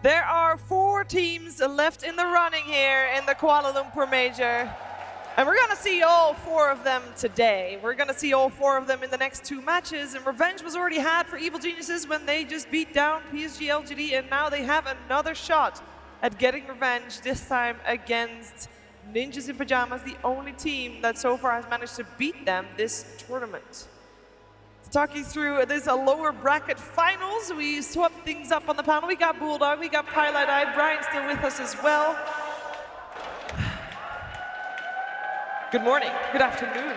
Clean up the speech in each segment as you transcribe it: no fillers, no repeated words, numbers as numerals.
There are 4 teams left in the running here in the Kuala Lumpur Major. And we're going to see all 4 of them today. We're going to see all 4 of them in the next 2 matches. And revenge was already had for Evil Geniuses when they just beat down PSG LGD. And now they have another shot at getting revenge, this time against Ninjas in Pajamas, the only team that so far has managed to beat them this tournament. To talk you through, there's a lower bracket finals. We swapped things up on the panel. We got Bulldog, we got Pilot Eye, Brian's still with us as well. Good morning, good afternoon.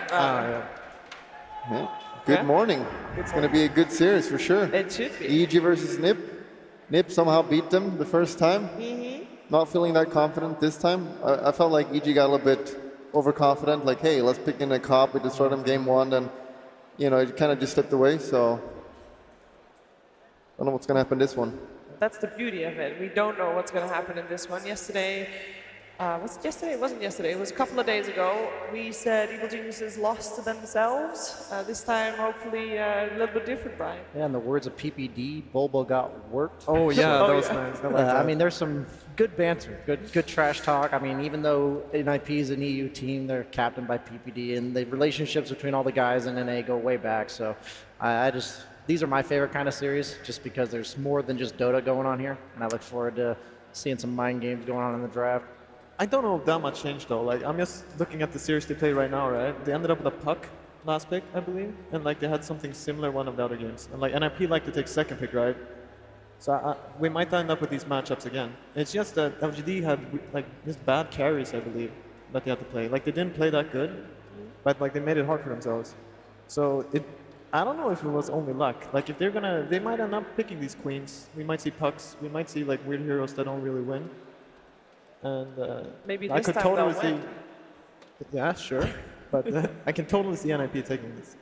Good morning. It's going to be a good series for sure. It should be. EG versus NiP. NiP somehow beat them the first time. Not feeling that confident this time. I felt like EG got a little bit overconfident, like, hey, let's pick in a cop. We destroyed them game 1, and you know, it kind of just slipped away. So I don't know what's going to happen this one. That's the beauty of it. We don't know what's going to happen in this one. Yesterday, was it yesterday? It wasn't yesterday. It was a couple of days ago. We said Evil Geniuses lost to themselves. This time, hopefully, a little bit different, Brian. Yeah, in the words of PPD, Bobo got worked. Oh yeah, that was nice. I, like that. I mean, there's some good banter, good trash talk. I mean, even though NiP is an EU team, they're captained by PPD, and the relationships between all the guys in NA go way back. So these are my favorite kind of series, just because there's more than just Dota going on here, and I look forward to seeing some mind games going on in the draft. I don't know if that much changed though. Like, I'm just looking at the series they play right now, right? They ended up with a puck last pick, I believe, and like they had something similar one of the other games. And like NiP like to take second pick, right? So we might end up with these matchups again. It's just that LGD had like just bad carries, I believe, that they had to play. Like they didn't play that good, but like they made it hard for themselves. So I don't know if it was only luck. Like if they might end up picking these queens. We might see pucks. We might see like weird heroes that don't really win. And maybe I this could time totally they'll see. win. Yeah, sure, but I can totally see NiP taking this.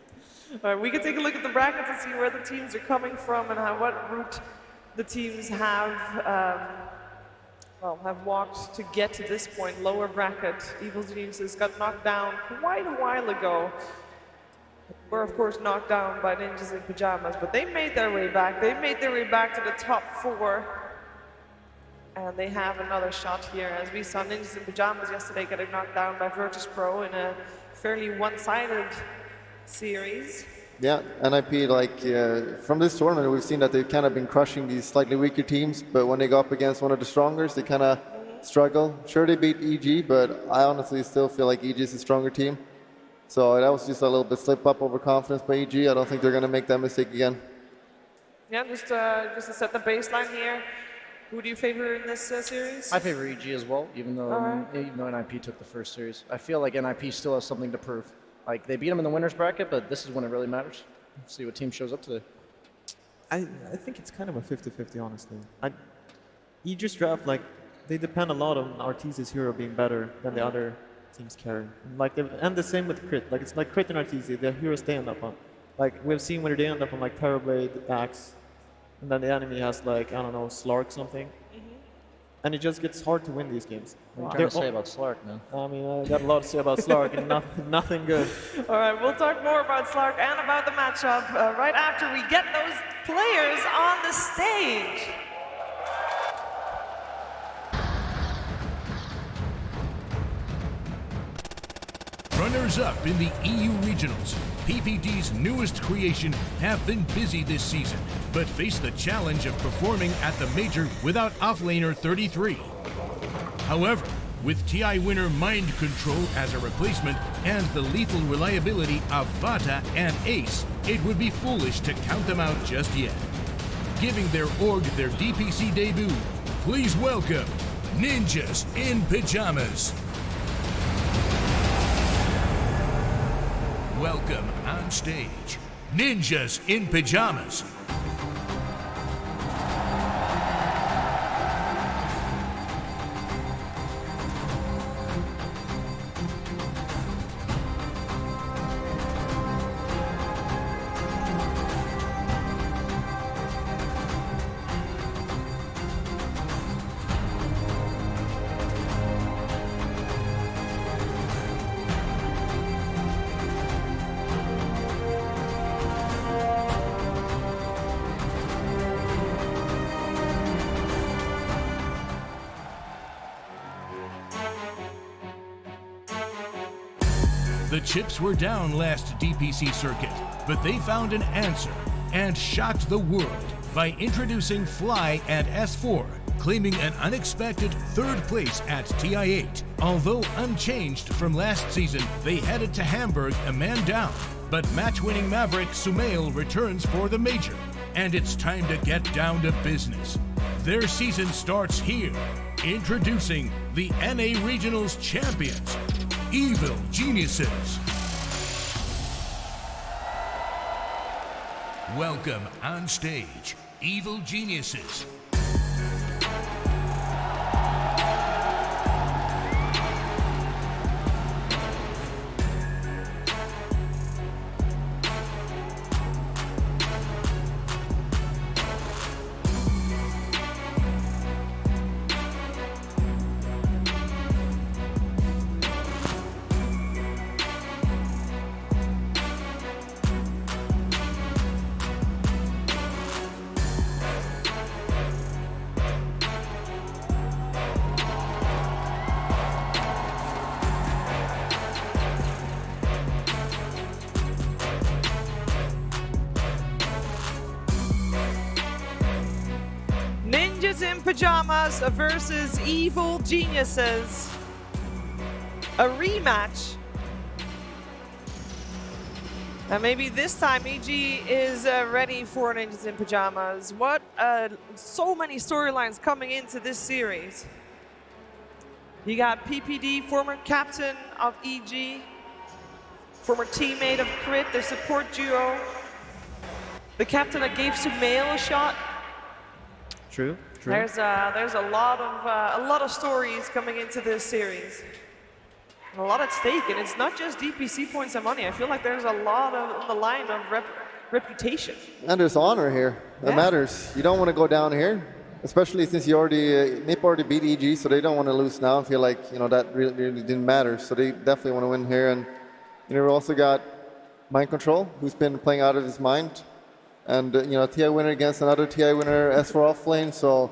All right, we can take a look at the brackets and see where the teams are coming from and what route the teams have walked to get to this point. Lower bracket, Evil Geniuses got knocked down quite a while ago. Were of course knocked down by Ninjas in Pajamas, but they made their way back. They made their way back to the top 4. And they have another shot here, as we saw Ninjas in Pajamas yesterday getting knocked down by Virtus Pro in a fairly one-sided series. Yeah, NiP, like from this tournament, we've seen that they've kind of been crushing these slightly weaker teams, but when they go up against one of the strongers, they kind of struggle. Sure, they beat EG, but I honestly still feel like EG is a stronger team. So that was just a little bit slip up overconfidence by EG. I don't think they're going to make that mistake again. Yeah, just to set the baseline here. Who do you favor in this series? I favor EG as well, even though NiP took the first series. I feel like NiP still has something to prove. Like they beat them in the winners bracket, but this is when it really matters. See what team shows up today. I think it's kind of a 50-50, honestly. EG's draft, like, they depend a lot on Arteezy's hero being better than the other teams carry. And the same with Crit. Like, it's like Crit and Arteezy, the heroes they end up on. Like, we've seen where they end up on, like, Terrorblade, Axe, and then the enemy has, like, I don't know, Slark something. And it just gets hard to win these games. What are you trying to say about Slark, man? I mean, I got a lot to say about Slark, and nothing good. All right, we'll talk more about Slark and about the matchup right after we get those players on the stage. Runners-up in the EU Regionals, PPD's newest creation have been busy this season, but face the challenge of performing at the major without offlaner 33. However, with TI winner Mind Control as a replacement and the lethal reliability of Vata and Ace, it would be foolish to count them out just yet. Giving their org their DPC debut, please welcome Ninjas in Pajamas. Welcome on stage, Ninjas in Pajamas. The chips were down last DPC circuit, but they found an answer and shocked the world by introducing Fly at S4, claiming an unexpected third place at TI8. Although unchanged from last season, they headed to Hamburg a man down, but match-winning Maverick Sumail returns for the major, and it's time to get down to business. Their season starts here, introducing the NA Regionals champions, Evil Geniuses. Welcome on stage, Evil Geniuses. Ninjas in Pajamas versus Evil Geniuses. A rematch. And maybe this time EG is ready for Ninjas in Pajamas. What so many storylines coming into this series. You got PPD, former captain of EG, former teammate of Crit, their support duo. The captain that gave Sumail a shot. True. There's a lot of stories coming into this series. A lot at stake, and it's not just DPC points and money. I feel like there's a lot on the line of reputation. And there's honor here. That matters. You don't want to go down here, especially since you already NiP already beat EG, so they don't want to lose now. I feel like that really didn't matter. So they definitely want to win here. And we also got Mind Control, who's been playing out of his mind. And TI winner against another TI winner S4 off lane, so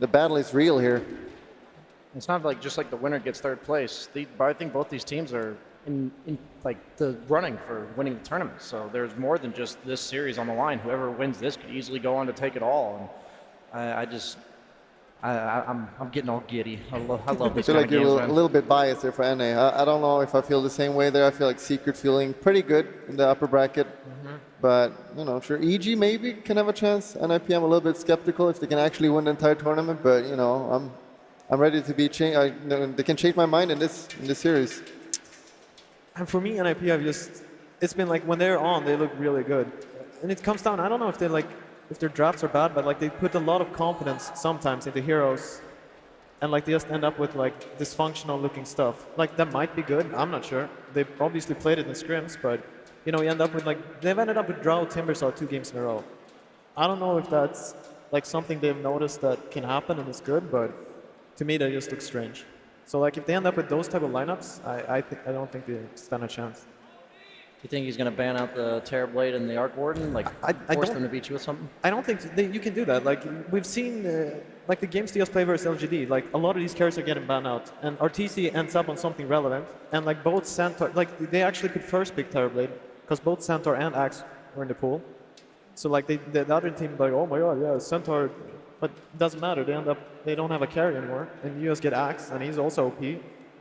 the battle is real here. It's not like just like the winner gets third place. I think both these teams are in like the running for winning the tournament. So there's more than just this series on the line. Whoever wins this could easily go on to take it all. And I'm getting all giddy. I love this I feel like kind of games, you're a little bit biased there for NA. I don't know if I feel the same way there. I feel like Secret feeling pretty good in the upper bracket. But, sure, EG maybe can have a chance. NiP, I'm a little bit skeptical if they can actually win the entire tournament. But, I'm ready to be changed. They can change my mind in this series. And for me, NiP, it's been like when they're on, they look really good. And it comes down, I don't know if if their drafts are bad, but like they put a lot of confidence sometimes into heroes. And like they just end up with like dysfunctional looking stuff. Like that might be good, I'm not sure. They obviously played it in scrims, but you end up with they've ended up with Drow Timbersaw 2 games in a row. I don't know if that's like something they've noticed that can happen and is good, but to me that just looks strange. So like if they end up with those type of lineups, I don't think they stand a chance. You think he's going to ban out the Terrorblade and the Arc Warden? Like force them to beat you with something? I don't think you can do that. Like we've seen like the games DS play versus LGD, like a lot of these characters are getting banned out, and RTC ends up on something relevant, and like both Centaur, like they actually could first pick Terrorblade, because both Centaur and Axe were in the pool. So like the other team like, oh my god, yeah, Centaur, but it doesn't matter. They don't have a carry anymore, and you just get Axe, and he's also OP.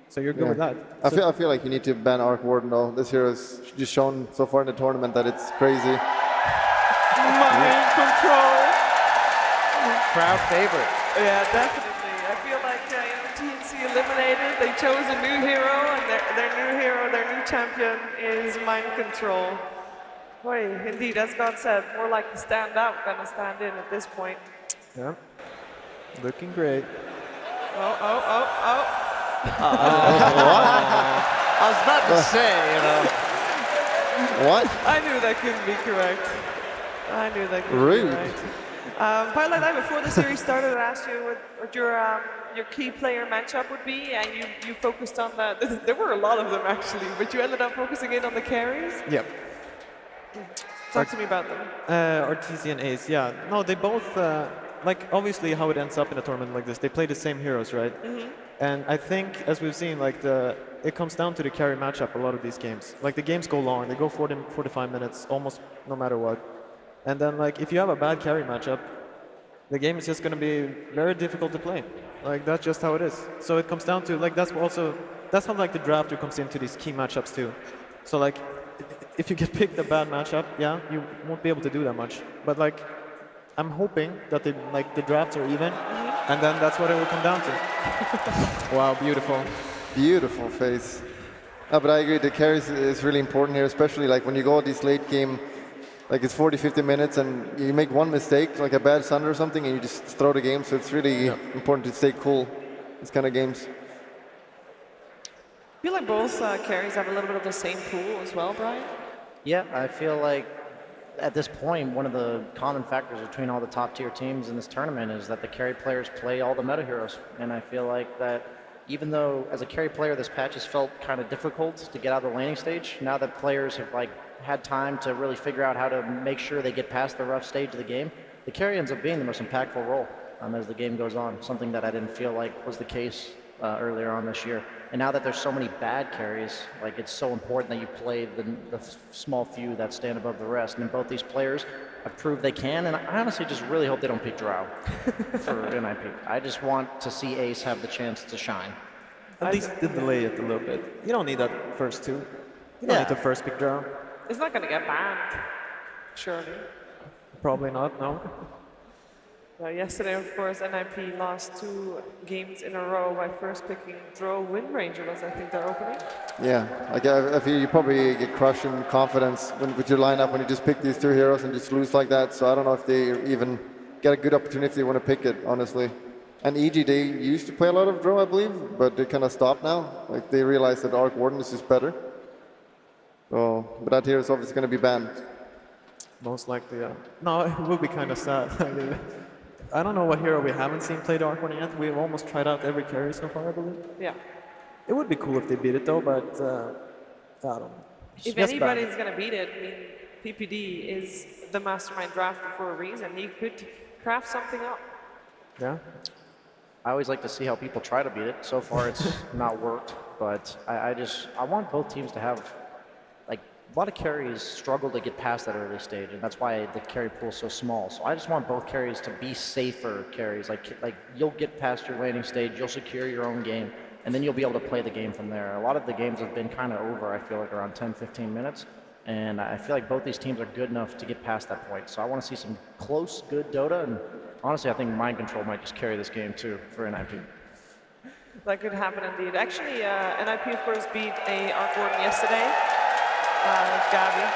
So you're good with that. I feel like you need to ban Arc Warden though. This hero has just shown so far in the tournament that it's crazy. Mind Control. Crowd favorite. Yeah, definitely. I feel like TNC eliminated. They chose a new hero, and their new hero, their new champion is Mind Control. Boy, indeed, as God said, more like a stand out than a stand in at this point. Yeah, looking great. Oh. I was about to say, What? I knew that couldn't be correct. Rude. Be correct. Pilot, before the series started, I asked you what your key player matchup would be, and you focused on that. There were a lot of them actually, but you ended up focusing in on the carries. Yep. Talk to me about them. RTC and Ace, yeah. No, they both, like obviously how it ends up in a tournament like this, they play the same heroes, right? And I think, as we've seen, like the it comes down to the carry matchup a lot of these games. Like the games go long, they go 40, 45 minutes almost no matter what. And then like if you have a bad carry matchup, the game is just going to be very difficult to play. Like that's just how it is. So it comes down to like that's how like the drafter comes into these key matchups too. So like if you get picked a bad matchup, yeah, you won't be able to do that much. But like I'm hoping that the drafts are even, and then that's what it will come down to. Wow, beautiful. Beautiful face. No, but I agree, the carries is really important here, especially like when you go these late game, like it's 40, 50 minutes and you make one mistake, like a bad Sunder or something, and you just throw the game. So it's really important to stay cool, these kind of games. I feel like both carries have a little bit of the same pool as well, Brian. Yeah, I feel like at this point, one of the common factors between all the top tier teams in this tournament is that the carry players play all the meta heroes. And I feel like that even though as a carry player this patch has felt kind of difficult to get out of the laning stage, now that players have like had time to really figure out how to make sure they get past the rough stage of the game, the carry ends up being the most impactful role as the game goes on, something that I didn't feel like was the case earlier on this year. And now that there's so many bad carries, like it's so important that you play the small few that stand above the rest. And both these players have proved they can, and I honestly just really hope they don't pick Drow for NiP. I just want to see Ace have the chance to shine. At least delay it a little bit. You don't need that first two. You don't need the first pick draw. It's not going to get banned, surely. Probably not, no. Yesterday, of course, NiP lost 2 games in a row by first picking Drow Wind Ranger was, I think, their opening. Yeah, like I feel you probably get crushed in confidence with your lineup when you just pick these 2 heroes and just lose like that. So I don't know if they even get a good opportunity if they want to pick it, honestly. And EG, they used to play a lot of Drow, I believe, but they kind of stopped now. Like they realized that Arc Warden is just better. So, but that hero is obviously going to be banned. Most likely, yeah. No, it will be kind of sad. I don't know what hero we haven't seen play Dark Warden yet. We've almost tried out every carry so far, I believe. Yeah. It would be cool if they beat it though, but I don't know. If anybody's going to beat it, I mean, PPD is the mastermind drafter for a reason. He could craft something up. Yeah. I always like to see how people try to beat it. So far, it's not worked, but I want both teams to have, like, a lot of carries struggle to get past that early stage, and that's why the carry pool is so small. So I just want both carries to be safer carries. Like you'll get past your laning stage, you'll secure your own game, and then you'll be able to play the game from there. A lot of the games have been kind of over, I feel like, around 10, 15 minutes. And I feel like both these teams are good enough to get past that point. So I want to see some close, good Dota, and honestly, I think Mind Control might just carry this game too for NiP. That could happen indeed. Actually, NiP, of course, beat a Arc Warden yesterday, Gabi.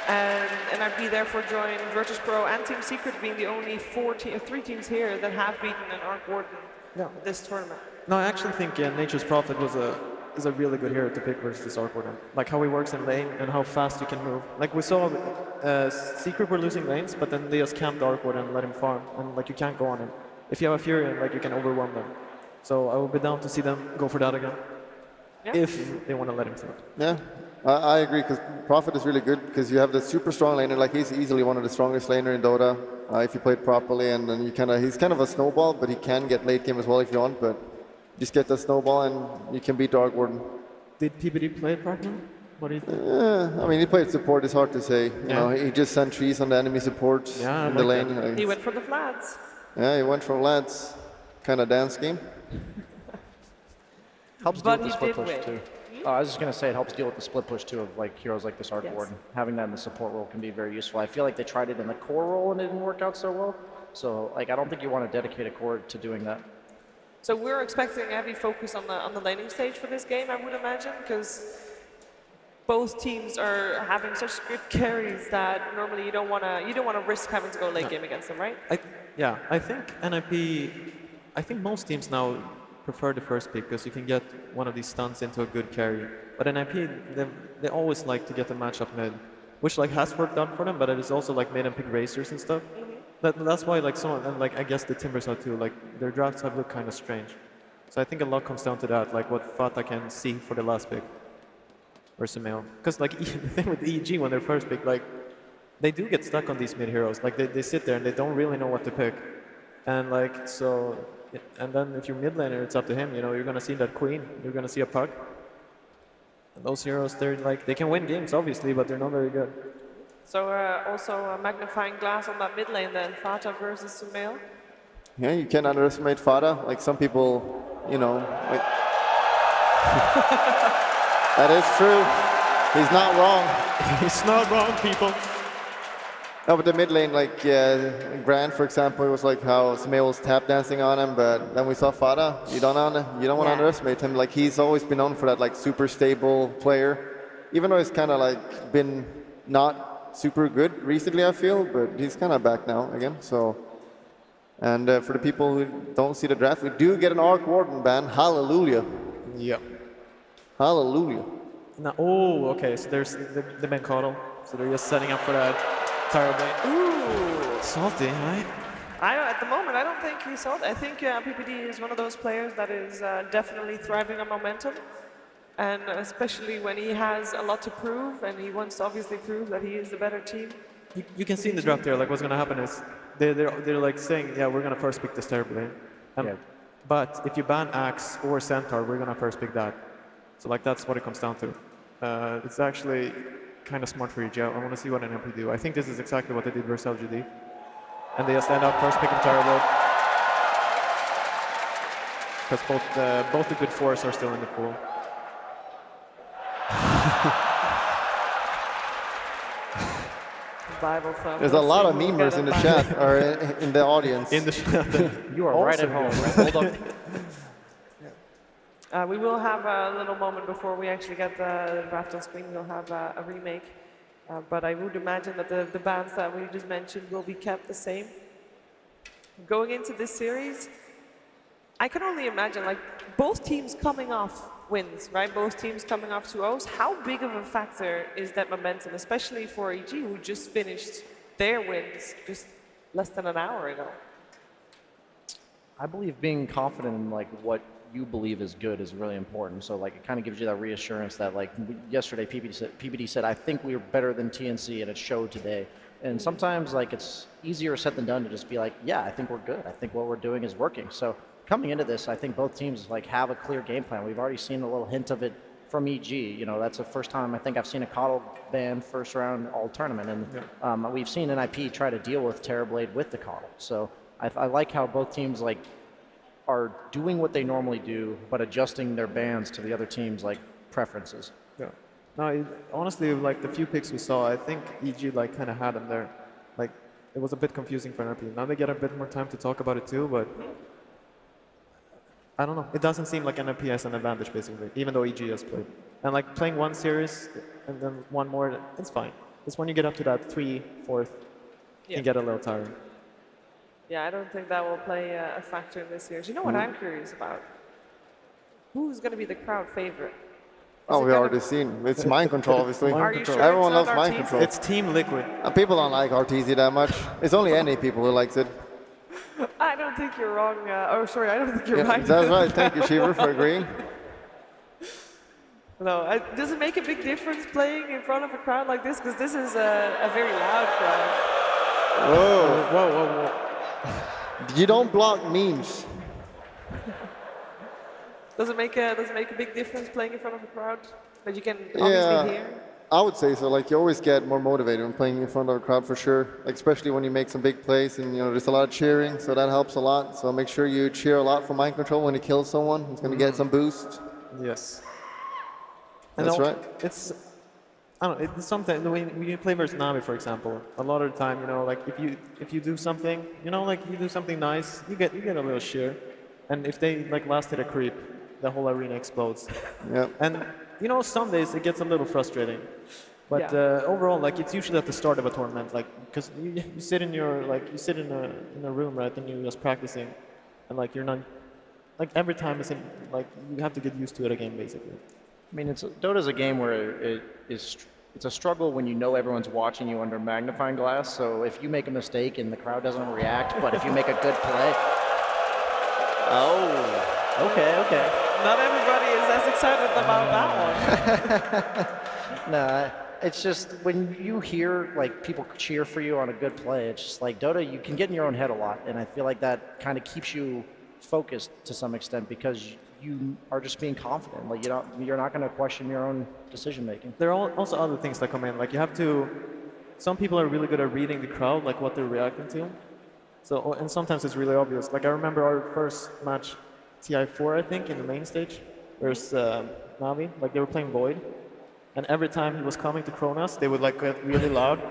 And NiP therefore joined Virtus Pro and Team Secret being the only 3 teams here that have beaten an Arc Warden this tournament. No, I actually think Nature's Prophet is a really good hero to pick versus this Arc Warden. Like how he works in lane and how fast you can move. Like we saw Secret were losing lanes, but then they just camped Arc Warden and let him farm. And like you can't go on him. If you have a Fury, like you can overwhelm them. So I will be down to see them go for that again. Yeah. If they want to let him through. Yeah, I agree, because Prophet is really good because you have the super strong laner. Like he's easily one of the strongest laner in Dota if you play it properly, and then he's kind of a snowball, but he can get late game as well if you want. But just get the snowball and you can beat Dark Warden. Did PBD play it properly? What do you think? I mean, he played support. It's hard to say. You know, he just sent trees on the enemy support in the lane. He went for the flats. Yeah, he went for lads. Kind of dance game. Helps deal with the split push too. I was just going to say it helps deal with the split push too of like heroes like this Arc Warden. Having that in the support role can be very useful. I feel like they tried it in the core role and it didn't work out so well. So like I don't think you want to dedicate a core to doing that. So we're expecting a heavy focus on the laning stage for this game, I would imagine, because both teams are having such good carries that normally you don't want to risk having to go late game against them, right? I think NiP, I think most teams now prefer the first pick because you can get one of these stuns into a good carry. But NiP, they always like to get the matchup mid, which like has worked out for them, but it has also like made them pick racers and stuff. That's why like and like I guess the Timbers are too, like their drafts have looked kind of strange. So I think a lot comes down to that, like what Fata can see for the last pick versus Mail. Because like the thing with EG when they're first pick, like they do get stuck on these mid heroes. Like they sit there and they don't really know what to pick. And like so And then if you're mid laner, it's up to him. You know, you're gonna see that queen. You're gonna see a puck. And those heroes, they're like they can win games, obviously, but they're not very good. So also a magnifying glass on that mid lane then, Fata versus Sumail. Yeah, you can't underestimate Fada. Like some people, you know, like that is true. He's not wrong. He's not wrong, people. No, but the mid lane, like Grant, for example, it was like how Sumail was tap dancing on him, but then we saw Fada. You don't want to underestimate him. Like he's always been known for that, like super stable player, even though he's kind of like been not super good recently, I feel, but he's kind of back now again. So, and for the people who don't see the draft, we do get an Arc Warden ban. Hallelujah. Yep. Hallelujah. Now, oh, okay. So there's the Ben Coddle. So they're just setting up for that. Terrible. Ooh. Salty, right? At the moment, I don't think he's sold. I think PPD is one of those players that is definitely thriving on momentum. And especially when he has a lot to prove, and he wants to obviously prove that he is the better team. You can see in the draft there, like what's going to happen is they're like saying, yeah, we're going to first pick this terribly. Yeah. But if you ban Axe or Centaur, we're going to first pick that. So like that's what it comes down to. It's actually kind of smart for EG. I want to see what NiP do. I think this is exactly what they did versus LGD. And they just end up first picking Terrible. Because both the good fours are still in the pool. Bible thumb. There's a lot of memers in the chat, or in the audience. In the chat. You are right at home. Hold up. We will have a little moment before we actually get the draft on screen. We'll have a remake. But I would imagine that the bans that we just mentioned will be kept the same. Going into this series, I can only imagine, like, both teams coming off wins, right? Both teams coming off 2-0s. How big of a factor is that momentum, especially for EG, who just finished their wins just less than an hour ago? I believe being confident in like what you believe is good is really important. So like it kind of gives you that reassurance that like yesterday PPD said I think we were better than TNC, and it showed today. And sometimes like it's easier said than done to just be like, yeah, I think we're good. I think what we're doing is working. So coming into this, I think both teams like have a clear game plan. We've already seen a little hint of it from EG. You know, that's the first time I think I've seen a Coddle ban first round all tournament, and we've seen NiP try to deal with Terrorblade with the Coddle. So I like how both teams like are doing what they normally do, but adjusting their bans to the other team's like preferences. Yeah. No, honestly, like the few picks we saw, I think EG like kind of had them there. Like it was a bit confusing for NiP. Now they get a bit more time to talk about it too, but I don't know. It doesn't seem like NiP has an advantage basically, even though EG has played. And like playing one series and then one more, it's fine. It's when you get up to that 3, 4th, you get a little tired. Yeah, I don't think that will play a factor in this series. You know what I'm curious about? Who's going to be the crowd favorite? Oh, we already seen. It's mind control, obviously. Are you sure Everyone it's loves not mind Arteezy? control. It's Team Liquid. People don't like RTZ that much. It's only any people who likes it. I don't think you're wrong. Oh, sorry, I don't think you're Yeah, right. that's right. Thank you, Shiver, for agreeing. No, does it make a big difference playing in front of a crowd like this? Because this is a very loud crowd. Whoa. Whoa, whoa, whoa. You don't block memes. Does it make a big difference playing in front of a crowd that you can obviously hear? I would say so. Like you always get more motivated when playing in front of a crowd for sure. Like, especially when you make some big plays and there's a lot of cheering, so that helps a lot. So make sure you cheer a lot for mind control when you kill someone. It's gonna get some boost. Yes. That's right. I don't know. It's something when you play versus Nami, for example. A lot of the time, like if you do something, like you do something nice, you get a little cheer. And if they like last hit a creep, the whole arena explodes. Yeah. And some days it gets a little frustrating. But overall, like it's usually at the start of a tournament, like because you sit in a room, right, and you're just practicing, and like you're not like every time it's like you have to get used to it again, basically. I mean, Dota's a game where it's a struggle when you know everyone's watching you under magnifying glass. So if you make a mistake and the crowd doesn't react, but if you make a good play, okay. Not everybody is as excited about that one. Nah, it's just when you hear like people cheer for you on a good play, it's just like Dota, you can get in your own head a lot, and I feel like that kind of keeps you focused to some extent because you are just being confident. Like you're not going to question your own decision making. There are also other things that come in. Like you have to. Some people are really good at reading the crowd, like what they're reacting to. So and sometimes it's really obvious. Like I remember our first match, TI4, I think, in the main stage, versus Navi. Like they were playing Void, and every time he was coming to Kronos, they would like get really loud.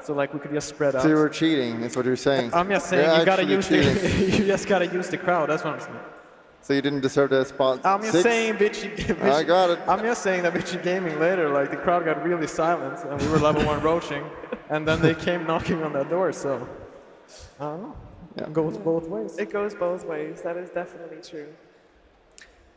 So like we could just spread out. So you were cheating, that's what you're saying. I'm just saying You're you gotta actually use cheating. you just gotta use the crowd. That's what I'm saying. So you didn't deserve that spot. I'm just 6? saying, bitchy. I got it. I'm just saying that bitchy gaming later, like the crowd got really silent, and we were level 1 roaching, and then they came knocking on that door. So I don't know. Yeah. It goes both ways. It goes both ways. That is definitely true.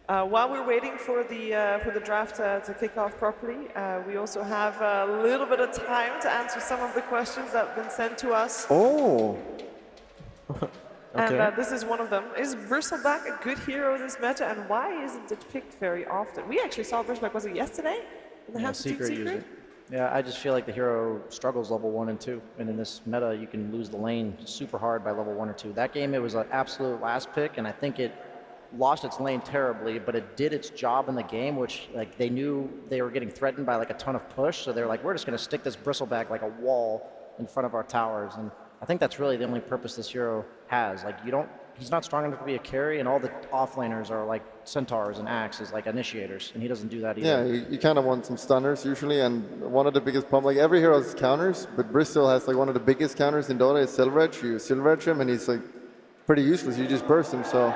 While we're waiting for the draft to kick off properly, we also have a little bit of time to answer some of the questions that have been sent to us. Oh. And Okay. this is one of them. Is Bristleback a good hero in this meta, and why isn't it picked very often? We actually saw Bristleback, was it yesterday? In the Yeah, Hands of Team secret Secret? user. Yeah, I just feel like the hero struggles level 1 and 2, and in this meta, you can lose the lane super hard by level 1 or 2. That game, it was an absolute last pick, and I think it lost its lane terribly, but it did its job in the game, which like they knew they were getting threatened by like a ton of push, so they're like, we're just going to stick this Bristleback like a wall in front of our towers, and I think that's really the only purpose this hero has. Like he's not strong enough to be a carry, and all the offlaners are like centaurs and axes, like initiators, and he doesn't do that either. Yeah, you kind of want some stunners usually, and one of the biggest problems, like every hero has counters, but Bristol has like one of the biggest counters in Dota is Silver Edge. You Silver Edge him, and he's like pretty useless. You just burst him, so.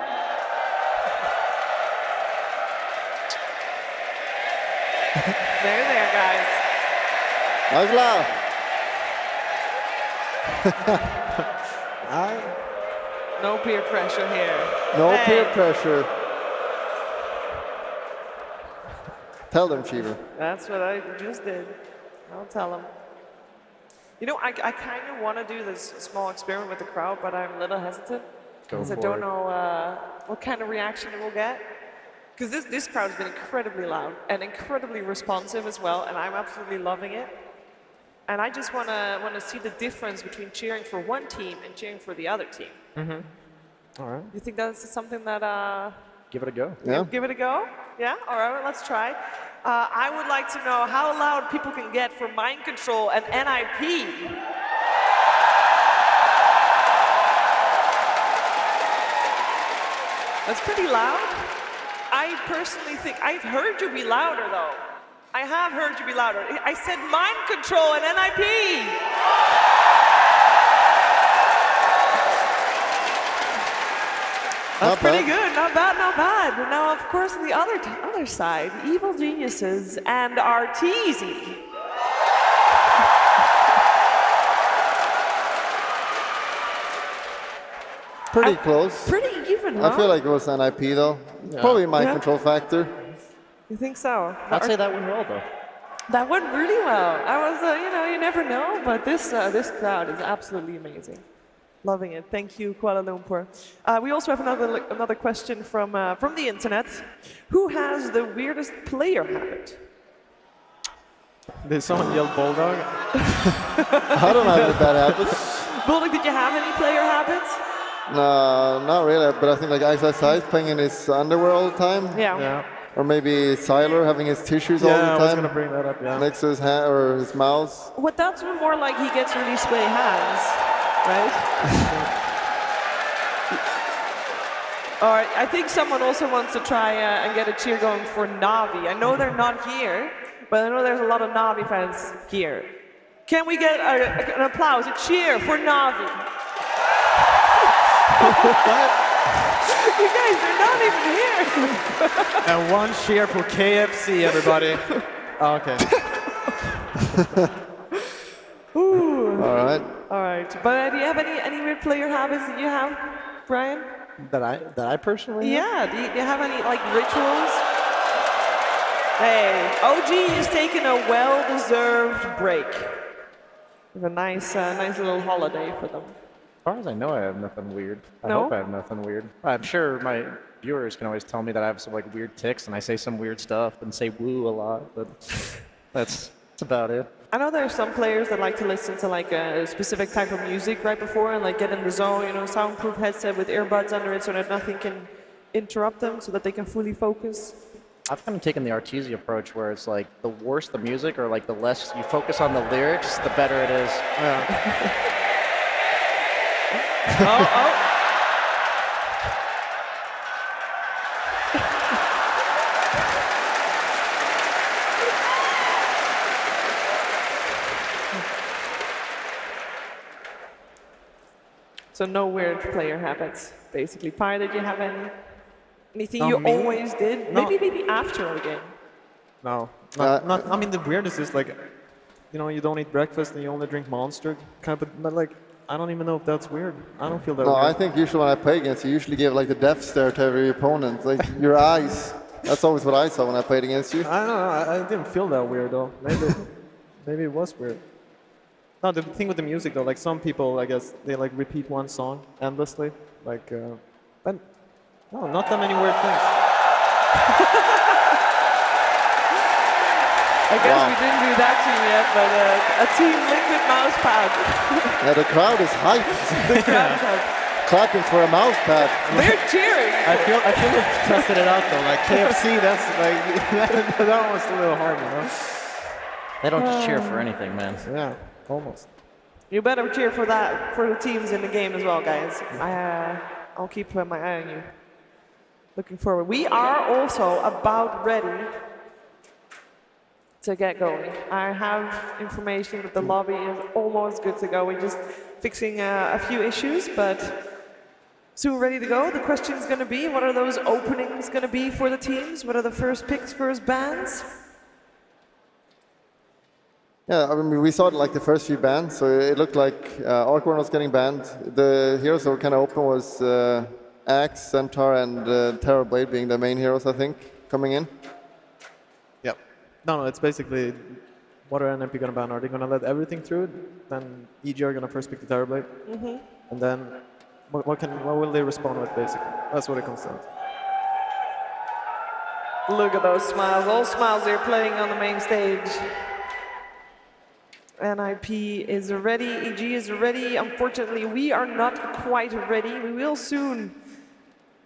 There, guys. Nice loud. No peer pressure here. No Hey. peer pressure. Tell them, Cheever. That's what I just did. I'll tell them. You know, I kind of want to do this small experiment with the crowd, but I'm a little hesitant because I don't know what kind of reaction it will get. Because this crowd has been incredibly loud and incredibly responsive as well, and I'm absolutely loving it. And I just want to see the difference between cheering for one team and cheering for the other team. All right. You think that's something that Give it a go. Yeah. give it a go? Yeah? All right, let's try. I would like to know how loud people can get for Mind Control and NiP. That's pretty loud. I personally think, I've heard you be louder though. I have heard you be louder. I said Mind Control and NiP. That's pretty good. Not bad, not bad. But now, of course, on the other side, Evil Geniuses and Arteezy. Pretty close. Pretty even, I huh? feel like it was an IP though. Probably mind Yeah. control factor. You think so? I'd say that went well though. That went really well. I was, you never know, but this crowd is absolutely amazing. Loving it. Thank you, Kuala Lumpur. We also have another question from the internet. Who has the weirdest player habit? Did someone yell Bulldog? I don't have any bad habits. Bulldog, did you have any player habits? No, not really. But I think like Ice playing in his underwear all the time. Yeah. Or maybe Siler having his tissues all Yeah, I the was time gonna bring that up. Yeah. next to his hand or his mouse. What that's more like he gets really sweaty hands, right? All right, I think someone also wants to try and get a cheer going for Navi. I know they're not here, but I know there's a lot of Navi fans here. Can we get an applause, a cheer for Navi? You guys, they're not even here. And one cheer for KFC, everybody. Oh, okay. Ooh. All right. All right, but do you have any weird player habits that you have, Brian? That I personally have? Yeah, do you have any like rituals? Hey, OG is taking a well-deserved break. We have a nice little holiday for them. As far as I know, I have nothing weird. I No? hope I have nothing weird. I'm sure my viewers can always tell me that I have some like weird tics and I say some weird stuff and say woo a lot, but that's That's about it. I know there are some players that like to listen to like a specific type of music right before and like get in the zone, you know, soundproof headset with earbuds under it so that nothing can interrupt them, so that they can fully focus. I've kind of taken the Arteezy approach where it's like the worse the music or like the less you focus on the lyrics, the better it is. Oh. So no weird player habits, basically. Pi, did you have anything you me? always did? No. Maybe after a game. No, not. I mean, the weirdest is like, you know, you don't eat breakfast and you only drink Monster, kind of. But like, I don't even know if that's weird. I don't feel that. No, weird. I think usually when I play against you, usually give like the death stare to every opponent, like your eyes. That's always what I saw when I played against you. I don't know. I didn't feel that weird though. Maybe it was weird. No, the thing with the music though, like some people, I guess, they like repeat one song endlessly. Like, but no, not that many weird things. I guess we didn't do that team yet, but a team liquid mouse pad. Yeah, the crowd is hyped, clapping for a mouse pad. They're cheering. I feel like tested it out though. Like KFC, that's like that one was a little hard, you know. They don't just cheer for anything, man. Yeah, almost. You better cheer for that, for the teams in the game as well, guys. I'll keep my eye on you. Looking forward. We are also about ready to get going. I have information that the lobby is almost good to go. We're just fixing a few issues, but soon ready to go. The question is going to be, what are those openings going to be for the teams? What are the first picks, first bans? Yeah, I mean, we saw like the first few bans, so it looked like Arcworn was getting banned. The heroes that were kind of open was Axe, Centaur, and Terrorblade being the main heroes, I think, coming in. Yep. No, it's basically what are NiP gonna ban? Are they gonna let everything through? Then EG are gonna first pick the Terrorblade, and then what will they respond with? Basically, that's what it comes down to. Look at those smiles. All smiles they're playing on the main stage. NiP is ready, EG is ready. Unfortunately, we are not quite ready. We will soon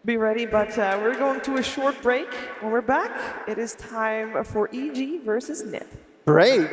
be ready, but we're going to a short break. When we're back, it is time for EG versus NiP. Break!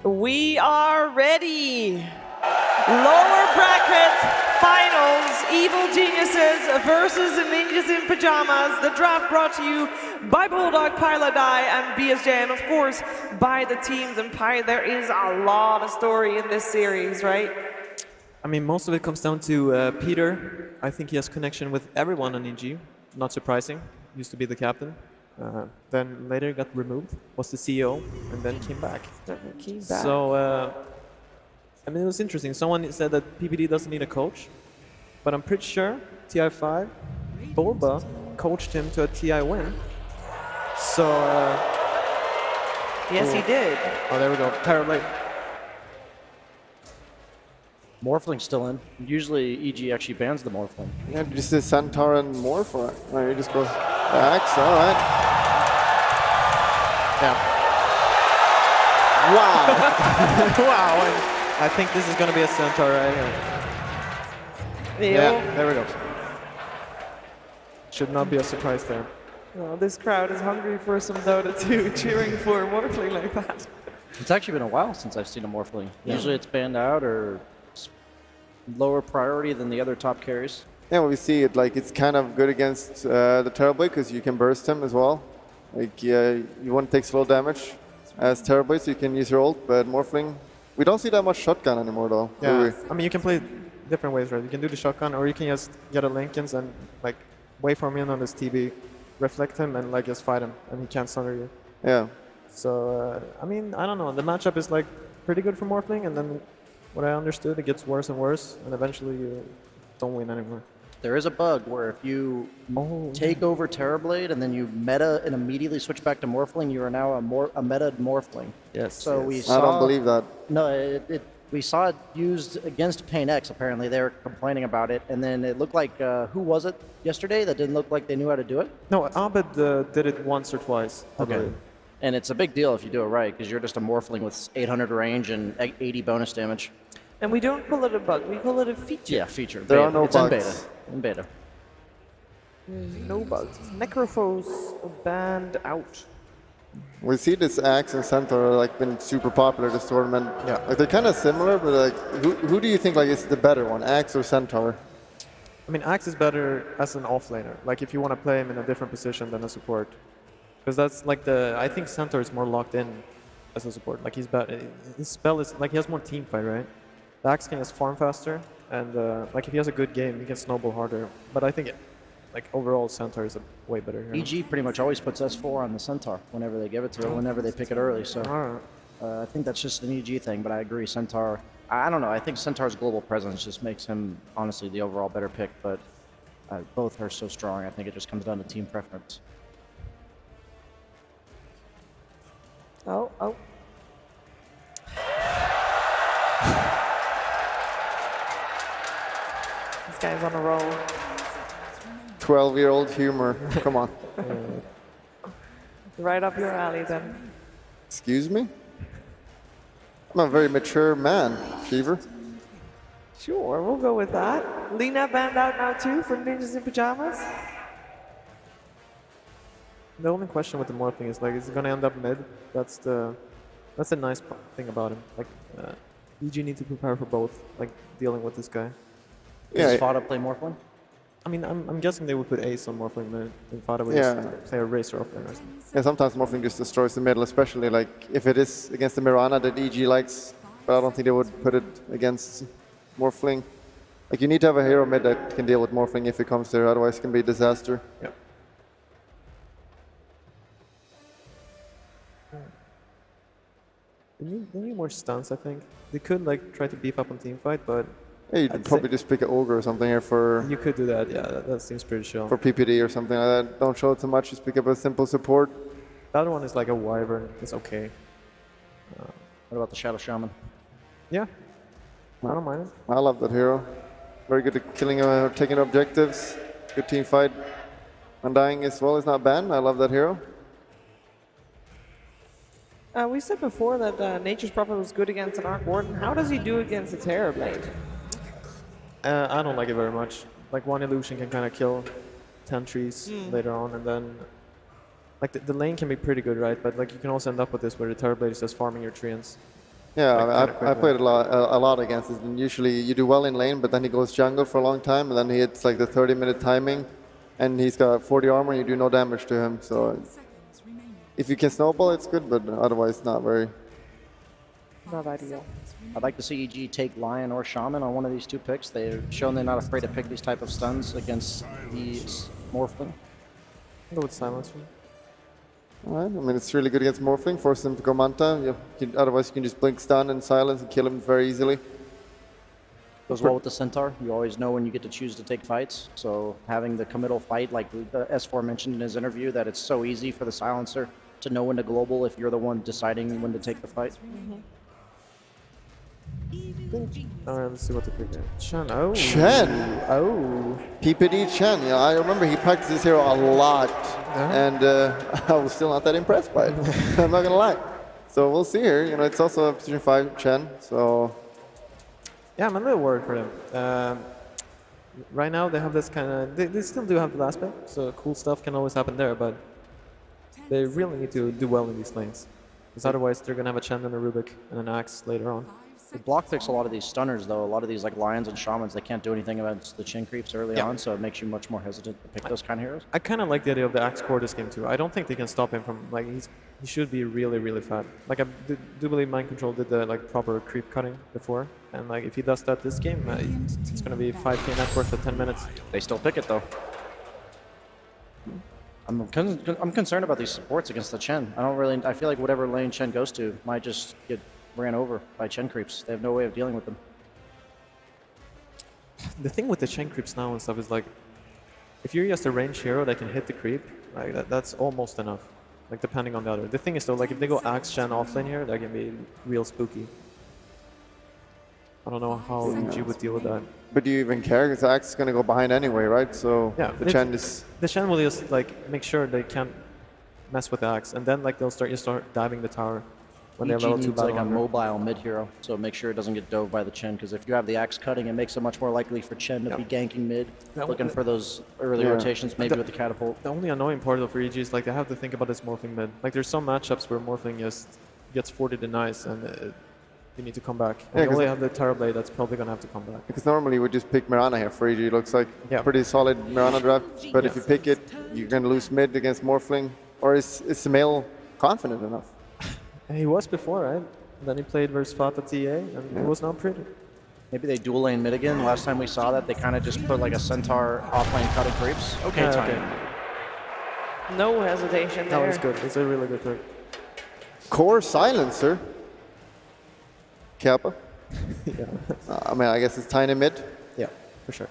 We are ready. Lower bracket finals, Evil Geniuses versus Ninjas in Pajamas. The draft brought to you by Bulldog, Pilodai, and BSJ, and of course by the teams. And Pi, there is a lot of story in this series, right? I mean, most of it comes down to Peter. I think he has connection with everyone on EG. Not surprising. Used to be the captain. Then later got removed, was the CEO, and then came back. So, I mean, it was interesting. Someone said that PPD doesn't need a coach, but I'm pretty sure TI5, Boba, coached him to a TI win. So, yes, he did. oh, there we go. Terrible. Morphling's still in. Usually EG actually bans the Morphling. Yeah, just the Centaur and Morph, or you just go Axe, all right. Yeah. Wow. Wow. I think this is going to be a Centaur right here. Yeah, there we go. Should not be a surprise there. Oh, this crowd is hungry for some Dota 2, cheering for Morphling like that. It's actually been a while since I've seen a Morphling. Usually it's banned out or lower priority than the other top carries. Yeah, well, we see it like it's kind of good against the Terrorblade because you can burst him as well. Like you won't take slow damage as Terrorblade, so you can use your ult. But Morphling, we don't see that much shotgun anymore, though. Yeah, do we? I mean you can play different ways, right? You can do the shotgun, or you can just get a Lincolns and like wait for him in on this TB, reflect him, and like just fight him, and he can't stutter you. Yeah. So I mean, I don't know. The matchup is like pretty good for Morphling, and then what I understood, it gets worse and worse, and eventually you don't win anymore. There is a bug where if you take over Terrorblade and then you meta and immediately switch back to Morphling, you are now a meta Morphling. Yes. So we saw. I don't believe that. No, we saw it used against Pain X. Apparently, they were complaining about it, and then it looked like who was it yesterday that didn't look like they knew how to do it? No, Abed did it once or twice. I believe. And it's a big deal if you do it right, because you're just a Morphling with 800 range and 80 bonus damage. And we don't call it a bug, we call it a feature. Yeah, feature. There are no it's bugs. In beta. No bugs. Necrophos banned out. We see this Axe and Centaur like been super popular this tournament. Yeah. Like they're kind of similar, but like who do you think like is the better one, Axe or Centaur? I mean, Axe is better as an offlaner. Like if you want to play him in a different position than a support, because that's like I think Centaur is more locked in as a support. Like he's better. His spell is like he has more team fight, right? The Axe can just farm faster, and like if he has a good game, he can snowball harder. But I think like overall Centaur is a way better hero. EG pretty much always puts S4 on the Centaur whenever they give it to it, whenever they pick it early. So I think that's just an EG thing, but I agree. Centaur, I don't know. I think Centaur's global presence just makes him, honestly, the overall better pick, but both are so strong. I think it just comes down to team preference. Oh. This guy's on a roll. 12-year-old humor. Come on. Right up your alley then. Excuse me? I'm a very mature man, Fever. Sure, we'll go with that. Lena banned out now too for Ninjas in Pajamas. The only question with the Morphling is like, is it gonna end up mid? That's the nice thing about him. Like, EG need to prepare for both, like dealing with this guy. Yeah. Does Fada play Morphling? I mean, I'm guessing they would put Ace on Morphling mid, and Fada would Yeah. just play a Racer offlane or something. Yeah, sometimes Morphling just destroys the middle, especially like if it is against the Mirana that EG likes. But I don't think they would put it against Morphling. Like you need to have a hero mid that can deal with Morphling if it comes there, otherwise it can be a disaster. Yep. They need more stuns, I think. They could like try to beef up on teamfight, but Yeah, you'd I'd probably say- just pick an Ogre or something here for you could do that. Yeah, that seems pretty chill. for PPD or something like that. Don't show it too much, just pick up a simple support. The other one is like a Wyvern. It's okay. What about the Shadow Shaman? Yeah, I don't mind it. I love that hero. Very good at killing taking objectives. Good team fight. Undying as well is not banned. I love that hero. We said before that Nature's Prophet was good against an Arc Warden. How does he do against a Terrorblade? I don't like it very much. Like one illusion can kind of kill 10 trees later on, and then like the lane can be pretty good, right? But like you can also end up with this where the Terrorblade is just farming your treants. Yeah, like, kinda I quickly. played a lot against it, and usually you do well in lane, but then he goes jungle for a long time, and then he hits like the 30-minute timing, and he's got 40 armor, and you do no damage to him. So if you can snowball, it's good, but otherwise not very. Not ideal. I'd like to see EG take Lion or Shaman on one of these two picks. They've shown they're not afraid to pick these type of stuns against the Morphling. Go with silence. All right, I mean, it's really good against Morphling, force him to go Manta. Otherwise, you can just blink stun and silence and kill him very easily. Goes well with the Centaur. You always know when you get to choose to take fights. So having the committal fight, like the S4 mentioned in his interview, that it's so easy for the silencer to know when to global if you're the one deciding when to take the fight. All right, let's see what to pick here. Chen. Oh. Chen! Oh. PPD Chen, yeah, I remember he practiced this hero a lot, and I was still not that impressed by it. I'm not gonna lie. So we'll see here. You know, it's also a position 5 Chen, so Yeah, I'm a little worried for them. Right now they have this kind of. They still do have the last pick, so cool stuff can always happen there, but they really need to do well in these lanes. Because otherwise they're gonna have a Chen and a Rubik and an Axe later on. The block picks a lot of these stunners, though. A lot of these like Lions and Shamans, they can't do anything against the chin creeps early on, so it makes you much more hesitant to pick those kind of heroes. I kind of like the idea of the Axe core this game too. I don't think they can stop him from like he should be really really fat. Like I do believe Mind Control did the like proper creep cutting before, and like if he does that this game, it's gonna be 5k net worth for 10 minutes. They still pick it, though. I'm concerned about these supports against the Chen. I feel like whatever lane Chen goes to might just get ran over by Chen creeps. They have no way of dealing with them. The thing with the Chen creeps now and stuff is like, if you're just a range hero that can hit the creep, like that's almost enough. Like depending on the other. The thing is though, like if they go Axe Chen offlane here, that can be real spooky. I don't know how EG would deal with that. but do you even care? Because Axe is gonna go behind anyway, right? So Yeah, the Chen is. The Shen will just like make sure they can't mess with the Axe, and then like they'll start diving the tower when they're EG level 2 needs battle like a armor. mobile mid hero, so make sure it doesn't get dove by the Chen, because if you have the axe cutting, it makes it much more likely for Chen to be ganking mid, looking for those early Yeah. rotations, maybe with the catapult. The only annoying part though for EG is like they have to think about this morphing mid. Like there's some matchups where morphing just gets 40 denies and you need to come back. And Yeah, you 'cause only have the Terror Blade that's probably gonna have to come back. Because normally we just pick Mirana here for EG. It looks like Yeah. pretty solid Mirana draft. But if you pick it, you're going to lose mid against Morphling. Or is Samil confident enough? And he was before, right? Then he played versus Fata TA and it was not pretty. Maybe they dual lane mid again. Last time we saw that, they kind of just put like a Centaur off lane cutting creeps. Okay, Yeah, time. okay. No hesitation there. That was good. It's a really good pick. Core Silencer. Kappa. Yeah. I mean, I guess it's tiny mid. Yeah, for sure.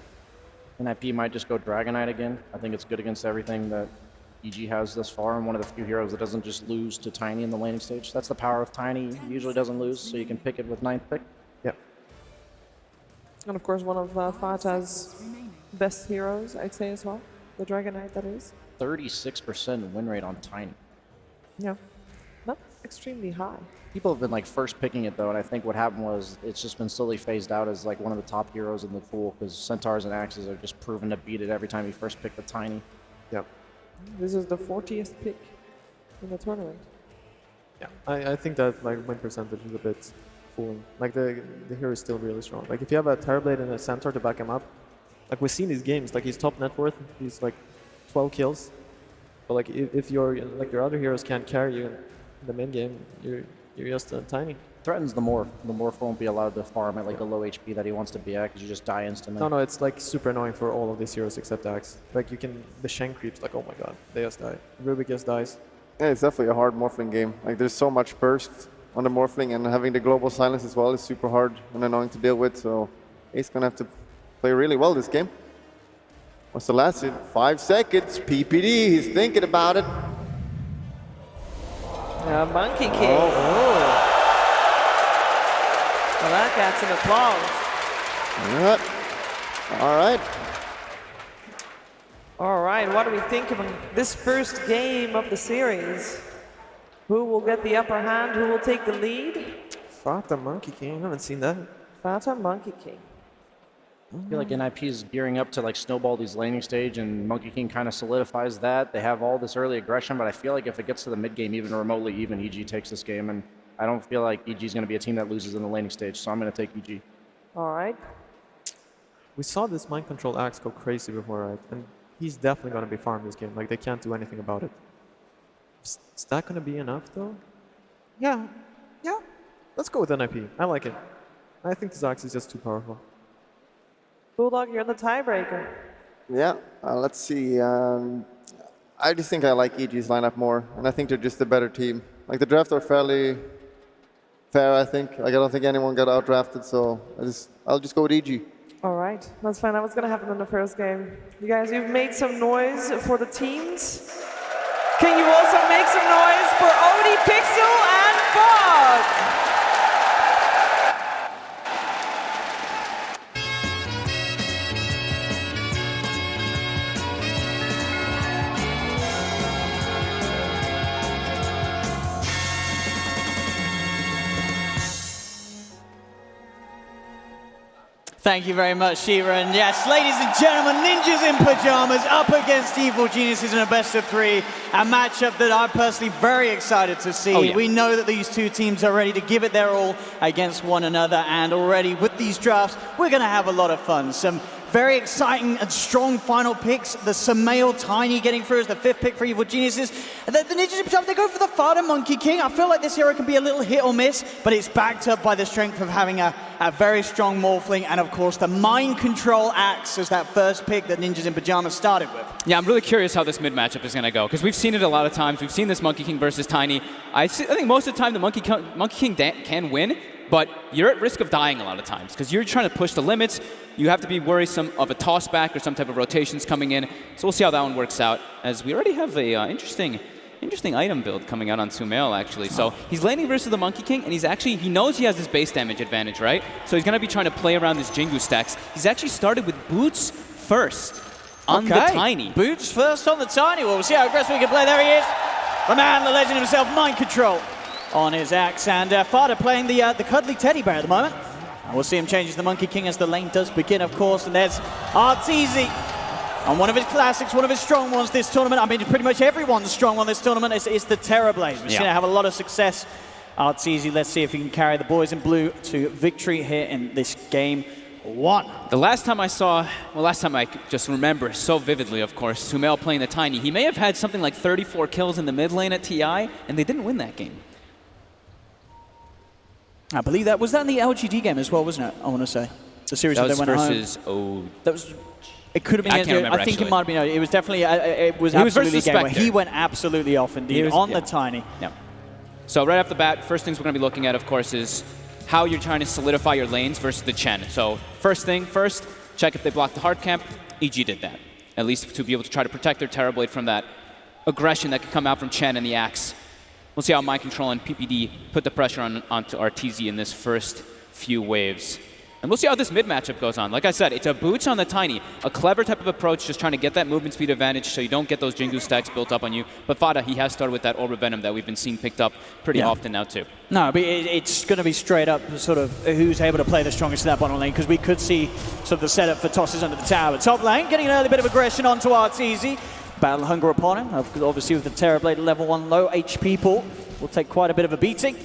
NiP might just go Dragonite again. I think it's good against everything that EG has thus far, and one of the few heroes that doesn't just lose to Tiny in the laning stage. That's the power of Tiny. He usually doesn't lose, so you can pick it with 9th pick. Yeah. And of course, one of Fata's best heroes, I'd say as well. The Dragonite, that is. 36% win rate on Tiny. Yeah. Not extremely high. People have been like first picking it though, and I think what happened was it's just been slowly phased out as like one of the top heroes in the pool because Centaurs and Axes are just proven to beat it every time you first pick the Tiny. Yeah. This is the 40th pick in the tournament. Yeah. I think that like win percentage is a bit fooling. Like the hero is still really strong. Like if you have a Terrorblade and a Centaur to back him up, like we've seen these games, like he's top net worth, he's like 12 kills. But like if your other heroes can't carry you in the main game, you're just tiny. Threatens the Morph. The Morph won't be allowed to farm at like the low HP that he wants to be at because you just die instantly. No, it's like super annoying for all of these heroes except Axe. Like the Shen creeps, like oh my god, they just die. Rubik just dies. Yeah, it's definitely a hard Morphling game. Like there's so much burst on the Morphling, and having the global silence as well is super hard and annoying to deal with. So Ace gonna have to play really well this game. What's the last hit? 5 seconds. PPD, he's thinking about it. Monkey King. Well, that gets an applause. Yeah. All right. All right, what do we think of this first game of the series? Who will get the upper hand? Who will take the lead? Fata Monkey King, I haven't seen that. Fata Monkey King. I feel like NiP is gearing up to like snowball these laning stage, and Monkey King kind of solidifies that. They have all this early aggression, but I feel like if it gets to the mid game, even remotely even, EG takes this game, and I don't feel like EG is going to be a team that loses in the laning stage, so I'm going to take EG. All right. We saw this mind control axe go crazy before, right? And he's definitely going to be farmed this game. Like, they can't do anything about it. Is that going to be enough, though? Yeah. Yeah. Let's go with NiP. I like it. I think this axe is just too powerful. Bulldog, you're the tiebreaker. Yeah, let's see. I just think I like EG's lineup more, and I think they're just a better team. Like, the draft are fairly fair, I think. Like, I don't think anyone got outdrafted, so I'll just go with EG. All right, let's find out what's going to happen in the first game. You guys, you've made some noise for the teams. Can you also make some noise for Odie, Pixel, and Fog? Thank you very much, Shiva. And yes, ladies and gentlemen, Ninjas in Pajamas up against Evil Geniuses in a best of 3. A matchup that I'm personally very excited to see. Oh, yeah. We know that these two teams are ready to give it their all against one another. And already with these drafts, we're going to have a lot of fun. Some very exciting and strong final picks. The Samael Tiny getting through as the 5th pick for Evil Geniuses. The Ninjas in Pajamas, they go for the Fada Monkey King. I feel like this hero can be a little hit or miss, but it's backed up by the strength of having a very strong Morphling, and of course the Mind Control Axe as that first pick that Ninjas in Pajamas started with. Yeah, I'm really curious how this mid matchup is going to go, because we've seen it a lot of times. We've seen this Monkey King versus Tiny. I think most of the time the Monkey King can win, but you're at risk of dying a lot of times, because you're trying to push the limits. You have to be worrisome of a toss back or some type of rotations coming in. So we'll see how that one works out, as we already have a interesting item build coming out on Sumail, actually. So he's laning versus the Monkey King, and he knows he has this base damage advantage, right? So he's going to be trying to play around his Jingu stacks. He's actually started with Boots first on the Tiny. Boots first on the Tiny. Well, we'll see how aggressive he can play. There he is. The man, the legend himself, Mind Control on his axe. And Fada playing the cuddly teddy bear at the moment. And we'll see him change to the Monkey King as the lane does begin, of course. And there's Arteezy. And one of his classics, one of his strong ones this tournament, I mean pretty much everyone's strong one this tournament, is the Terrorblade. We've seen it have a lot of success. Arteezy, let's see if he can carry the boys in blue to victory here in this game 1. The last time I just remember so vividly, of course, Sumail playing the Tiny, he may have had something like 34 kills in the mid lane at TI, and they didn't win that game. I believe that was in the LGD game as well, wasn't it? I want to say. The series that was they went versus home. That was... It could have been. I can't remember, I think actually. It might have been. It was definitely. It was He was absolutely a versus game where Spectre. he went absolutely off indeed on the Tiny. Yeah. So right off the bat, first things we're going to be looking at, of course, is how you're trying to solidify your lanes versus the Chen. So first thing first, check if they block the hard camp. EG did that, at least to be able to try to protect their Terrorblade from that aggression that could come out from Chen and the Axe. We'll see how Mind Control and PPD put the pressure onto Arteezy in this first few waves. And we'll see how this mid matchup goes on. Like I said, it's a Boots on the Tiny. A clever type of approach, just trying to get that movement speed advantage so you don't get those Jingu stacks built up on you. But Fada, he has started with that Orb of Venom that we've been seeing picked up pretty often now too. No, but it's going to be straight up sort of who's able to play the strongest in that bottom lane, because we could see sort of the setup for tosses under the tower. Top lane, getting an early bit of aggression onto Arteezy. Battle hunger upon him, obviously with the Terrorblade level 1 low HP pool. Will take quite a bit of a beating.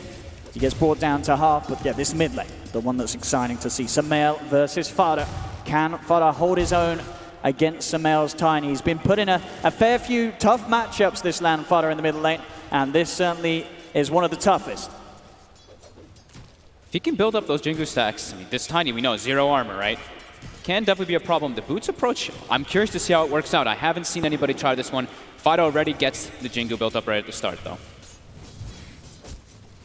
He gets brought down to half, but yeah, this mid lane, the one that's exciting to see. Samael versus Fada. Can Fada hold his own against Samael's Tiny? He's been put in a fair few tough matchups this land, Fada in the middle lane, and this certainly is one of the toughest. If he can build up those Jingu stacks, I mean, this Tiny, we know, 0 armor, right? Can definitely be a problem. The Boots approach, I'm curious to see how it works out. I haven't seen anybody try this one. Fada already gets the Jingu built up right at the start, though.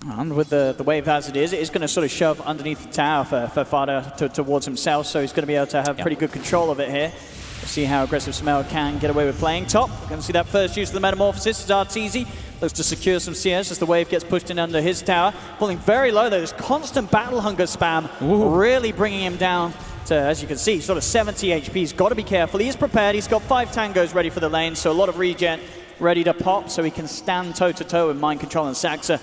And with the wave as it is going to sort of shove underneath the tower for Fada towards himself, so he's going to be able to have pretty good control of it here. We'll see how aggressive Samael can get away with playing top. We're going to see that first use of the Metamorphosis as Arteezy looks to secure some CS as the wave gets pushed in under his tower. Falling very low though, this constant battle hunger spam really bringing him down to, as you can see, sort of 70 HP. He's got to be careful. He is prepared. He's got 5 tangos ready for the lane, so a lot of regen ready to pop so he can stand toe-to-toe with Mind Control and Saxa.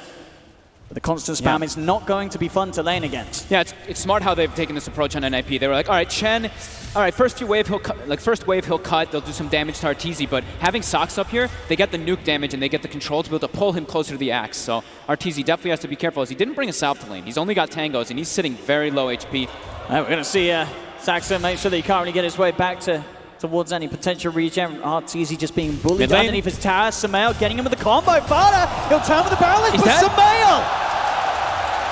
But the constant spam is not going to be fun to lane against. Yeah, it's smart how they've taken this approach on NiP. They were like, all right, Chen, all right, first wave he'll cut, they'll do some damage to Arteezy, but having Sox up here, they get the nuke damage and they get the control to be able to pull him closer to the axe. So Arteezy definitely has to be careful as he didn't bring a south lane. He's only got tangos and he's sitting very low HP. We're going to see Saxon make sure that he can't really get his way back towards any potential regen. Arteezy just being bullied underneath his tower. Sumail getting him with the combo. Fada, he'll turn with the barrel for Sumail.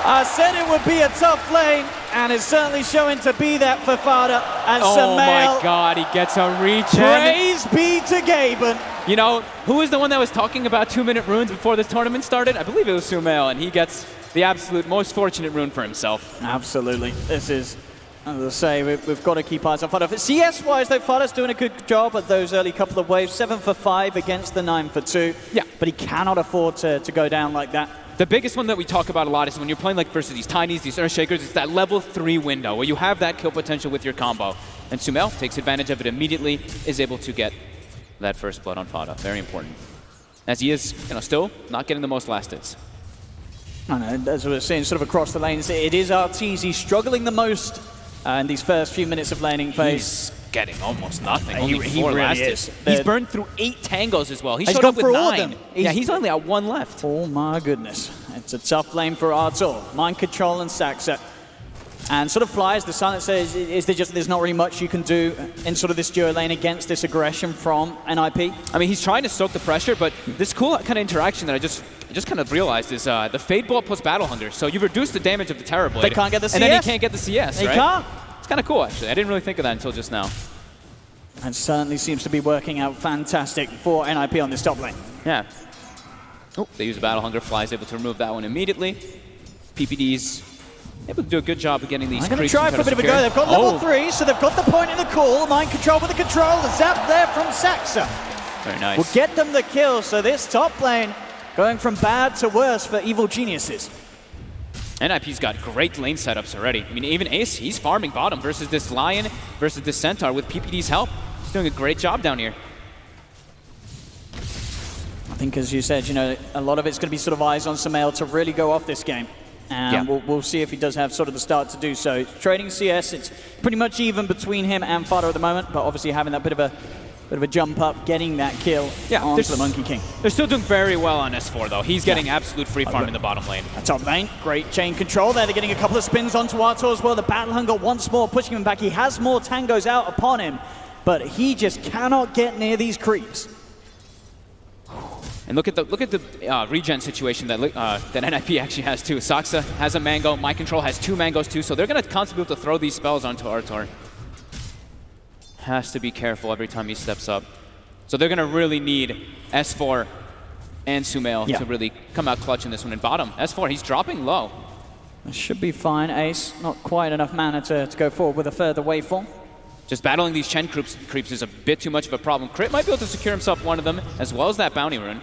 I said it would be a tough lane, and it's certainly showing to be that for Fada. And Oh Sumail, my god, he gets a regen. praise be to Gaben. You know, who was the one that was talking about 2-minute runes before this tournament started? I believe it was Sumail, and he gets the absolute most fortunate rune for himself. Absolutely. This is, as I say, we've got to keep eyes on Fada. CS-wise, though, Fada's doing a good job at those early couple of waves. 7 for 5 against the 9 for 2. Yeah. But he cannot afford to go down like that. The biggest one that we talk about a lot is when you're playing like versus these tinies, these Earthshakers, it's that level 3 window where you have that kill potential with your combo. And Sumail takes advantage of it immediately, is able to get that first blood on Fada. Very important. As he is, still not getting the most last hits. I know, as we're seeing sort of across the lanes, it is Arteezy struggling the most in these first few minutes of laning phase. He's getting almost nothing. He Only 4 really last is. hits. He's burned through 8 tangos as well. He He's showed gone up with for all of 9. them. Yeah, he's only at 1 left. Oh my goodness. It's a tough lane for Artur. Mind Control and Saxa. And sort of Flies, the silence says, there's not really much you can do in sort of this duo lane against this aggression from NiP. I mean, he's trying to soak the pressure, but this cool kind of interaction that I just kind of realized is the Fade Ball plus Battle Hunger. So you reduce the damage of the Terror Blade. They can't get the CS. And then he can't get the CS, He right? can't. It's kind of cool, actually. I didn't really think of that until just now. And certainly seems to be working out fantastic for NiP on this top lane. Yeah. Oh, they use a Battle Hunger. Fly's able to remove that one immediately. PPD's able to do a good job of getting these I'm going to creeps try and for a bit of a secure. go. They've got level 3, so they've got the point in the cool. Mind Control with the control. The zap there from Saxa Very nice. will get them the kill. So this top lane going from bad to worse for Evil Geniuses. NiP's got great lane setups already. I mean, even Ace, he's farming bottom versus this Lion, versus this Centaur with PPD's help. He's doing a great job down here. I think, as you said, a lot of it's going to be sort of eyes on Sumail to really go off this game. And we'll see if he does have sort of the start to do so. Trading CS, it's pretty much even between him and Fada at the moment, but obviously having that bit of a jump up, getting that kill onto the Monkey King. They're still doing very well on S4, though. He's getting absolute free farm in the bottom lane. Top lane, great chain control there. They're getting a couple of spins onto Artur as well. The Battle Hunger once more pushing him back. He has more tangos out upon him, but he just cannot get near these creeps. And look at the regen situation that NiP actually has too. Saxa has a mango. Mind Control has 2 mangoes too, so they're going to constantly be able to throw these spells onto Artur. Has to be careful every time he steps up. So they're going to really need S4 and Sumail to really come out clutch in this one. And bottom, S4, he's dropping low. That should be fine. Ace, not quite enough mana to go forward with a further waveform. Just battling these Chen creeps is a bit too much of a problem. Crit might be able to secure himself one of them, as well as that bounty rune.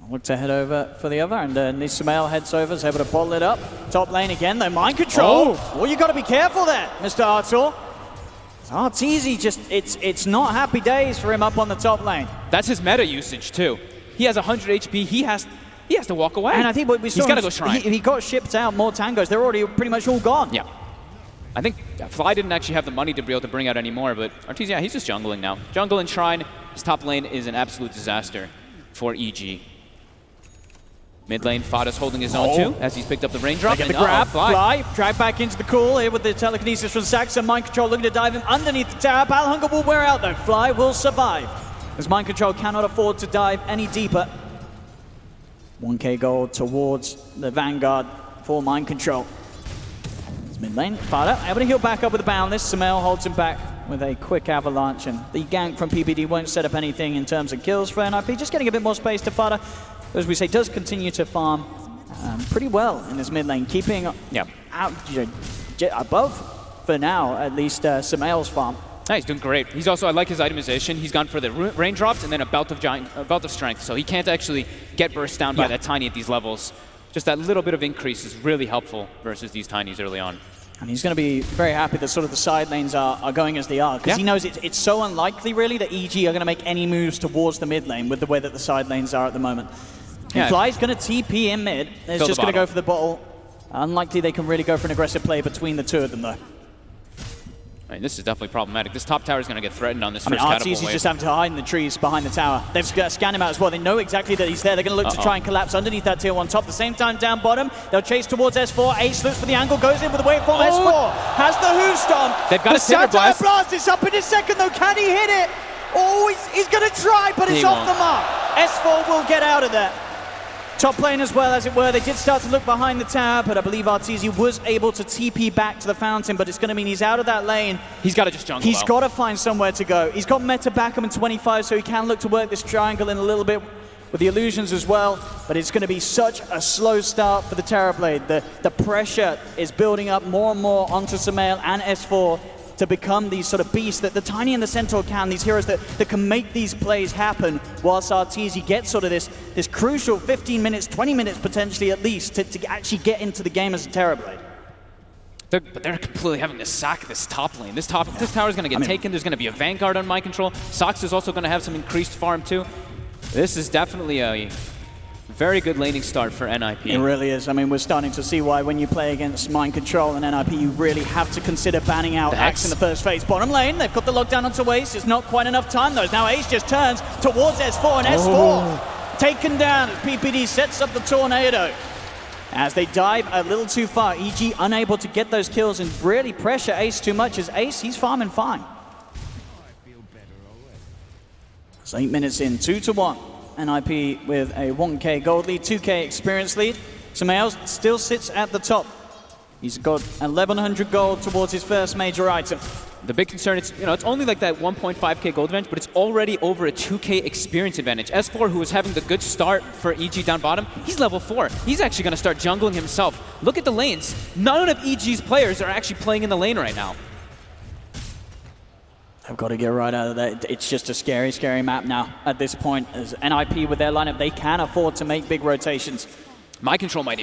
Look to head over for the other, and Sumail heads over, is able to bottle it up. Top lane again, though. Mind Control. Oh, you got to be careful there, Mr. Artur. Arteezy just, it's not happy days for him up on the top lane. That's his meta usage, too. He has 100 HP. He has to walk away. And I think what we saw, he's got to go Shrine. He got shipped out more tangos. They're already pretty much all gone. Yeah. I think Fly didn't actually have the money to be able to bring out any more, but Arteezy, he's just jungling now. Jungle and Shrine, his top lane is an absolute disaster for EG. Mid lane, Fada's holding his own too, as he's picked up the raindrop. Get the grab, Fly, drag back into the cool here with the telekinesis from Saxa. Mind Control looking to dive him underneath the tower. Battle Hunger will wear out though. Fly will survive, as Mind Control cannot afford to dive any deeper. 1k gold towards the Vanguard for Mind Control. It's mid lane, Fada able to heal back up with a Boundless. Sumail holds him back with a quick avalanche, and the gank from PPD won't set up anything in terms of kills for NiP. Just getting a bit more space to Fada, as we say, does continue to farm pretty well in this mid lane, keeping out above, for now, at least Sumail's farm. Yeah, he's doing great. He's also, I like his itemization. He's gone for the raindrops and then a belt of strength, so he can't actually get burst down by that tiny at these levels. Just that little bit of increase is really helpful versus these tinies early on. And he's going to be very happy that sort of the side lanes are going as they are, because he knows it's so unlikely, really, that EG are going to make any moves towards the mid lane with the way that the side lanes are at the moment. Yeah. Fly's going to TP in mid. It's just going to go for the bottle. Unlikely they can really go for an aggressive play between the two of them, though. I mean, this is definitely problematic. This top tower is going to get threatened on this first catapult Arteezy's wave. just having to hide in the trees behind the tower. They've scanned him out as well. They know exactly that he's there. They're going to look to try and collapse underneath that tier 1 top. At the same time, down bottom, they'll chase towards S4. Ace looks for the angle, goes in with the waveform. S4 has the Hooston. They've got the a Cinder Satire Blast. It's up in a second, though. Can he hit it? Oh, he's going to try, but it's off the mark. S4 will get out of there. Top lane as well, as it were. They did start to look behind the tower, but I believe Arteezy was able to TP back to the fountain, but it's going to mean he's out of that lane. He's got to just jungle. He's got to find somewhere to go. He's got Meta back him in 25, so he can look to work this triangle in a little bit with the illusions as well, but it's going to be such a slow start for the Terrorblade. The pressure is building up more and more onto Sumail and S4 to become these sort of beasts that the Tiny and the Centaur can, these heroes that can make these plays happen, whilst Arteezy gets sort of this crucial 15 minutes, 20 minutes potentially at least to actually get into the game as a Terrorblade. But they're completely having to sack this top lane. This tower is going to get taken. There's going to be a Vanguard on mind control. Sox is also going to have some increased farm too. This is definitely a very good laning start for NiP. It really is. I mean, we're starting to see why when you play against Mind Control and NiP, you really have to consider banning out Axe in the first phase. Bottom lane, they've got the lockdown onto Ace. It's not quite enough time, though. Now Ace just turns towards S4, and S4 taken down as PPD sets up the tornado. As they dive a little too far, EG unable to get those kills and really pressure Ace too much, as Ace, he's farming fine. It's 8 minutes in, 2-1. NiP with a 1k gold lead, 2k experience lead. Sumail still sits at the top. He's got 1100 gold towards his first major item. The big concern is, it's only like that 1.5k gold advantage, but it's already over a 2k experience advantage. S4, who was having the good start for EG down bottom, he's level 4. He's actually going to start jungling himself. Look at the lanes. None of EG's players are actually playing in the lane right now. I've got to get right out of that. It's just a scary, scary map now at this point. As NiP with their lineup, they can afford to make big rotations. My control might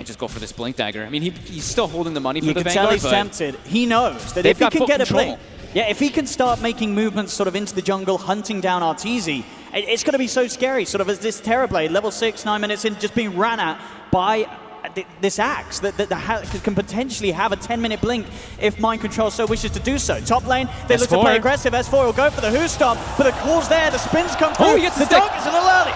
just go for this Blink Dagger. I mean, he's still holding the money for the Vanguard. You can tell he's tempted. He knows that if he can get a Blink, if he can start making movements sort of into the jungle, hunting down Arteezy, it's going to be so scary, sort of as this Terrorblade, level 6, 9 minutes in, just being ran at by this Axe that can potentially have a 10-minute blink if Mind Control so wishes to do so. Top lane, they look to play aggressive. S4 will go for the Who Stomp, but the call's there, the spins come through. Oh, he gets the dunk is a little early.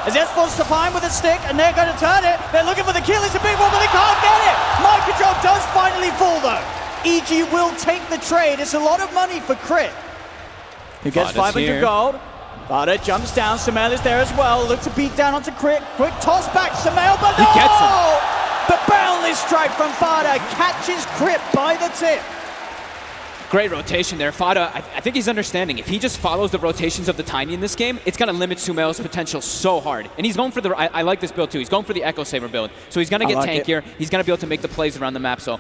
As S4's fine with a stick, and they're going to turn it. They're looking for the kill. It's a big one, but they can't get it. Mind Control does finally fall, though. EG will take the trade. It's a lot of money for Crit, who gets 500 gold. Vada jumps down. Sumail is there as well. Look to beat down onto Crit. Quick toss back. Sumail, but no! He gets him. The boundless strike from Fada catches Crit by the tip. Great rotation there. Fada, I think he's understanding. If he just follows the rotations of the Tiny in this game, it's going to limit Sumail's potential so hard. And he's going for the... I like this build too. He's going for the Echo Saber build. So he's going to get tankier. He's going to be able to make the plays around the map. So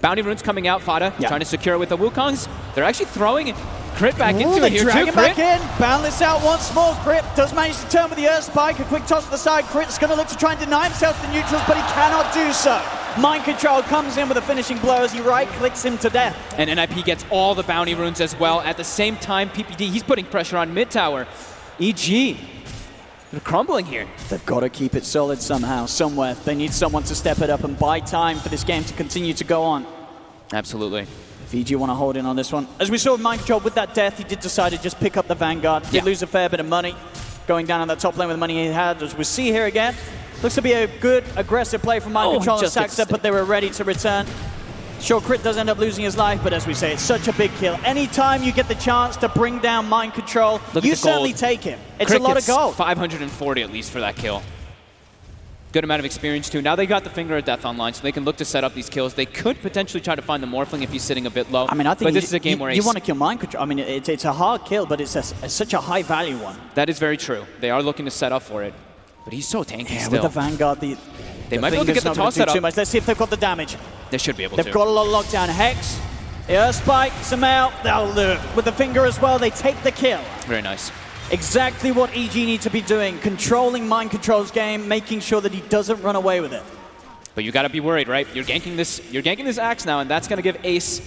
Bounty Runes coming out. Fada trying to secure it with the Wukongs. They're actually throwing Crit back into it here too. Dragging back in. Boundless out once more. Crit does manage to turn with the Earth Spike. A quick toss to the side. Crit's going to look to try and deny himself the neutrals, but he cannot do so. Mind Control comes in with a finishing blow as he right-clicks him to death. And NiP gets all the Bounty Runes as well. At the same time, PPD, he's putting pressure on mid tower. EG, they're crumbling here. They've got to keep it solid somehow, somewhere. They need someone to step it up and buy time for this game to continue to go on. Absolutely. If EG want to hold in on this one. As we saw with Mind Control, with that death, he did decide to just pick up the Vanguard. Did lose a fair bit of money going down on that top lane with the money he had. As we see here again, looks to be a good aggressive play from Mind Control and Saxa, but they were ready to return. Sure, Crit does end up losing his life, but as we say, it's such a big kill. Anytime you get the chance to bring down Mind Control, you certainly take him. It's Crit a lot of gold. 540 at least for that kill. Good amount of experience too. Now they got the Finger of Death online, so they can look to set up these kills. They could potentially try to find the Morphling if he's sitting a bit low. I mean, I think this is a game where you want to kill Mind Control. I mean, it's a hard kill, but it's such a high value one. That is very true. They are looking to set up for it, but he's so tanky still. With the Vanguard, they might be able to get the toss set up. Too much. Let's see if they've got the damage. They should be able to. They've got a lot of lockdown. Hex, Earth Spike, Sumail, they'll do with the Finger as well. They take the kill. Very nice. Exactly what EG need to be doing, controlling Mind Control's game, making sure that he doesn't run away with it. But you got to be worried, right? You're ganking this Axe now, and that's going to give Ace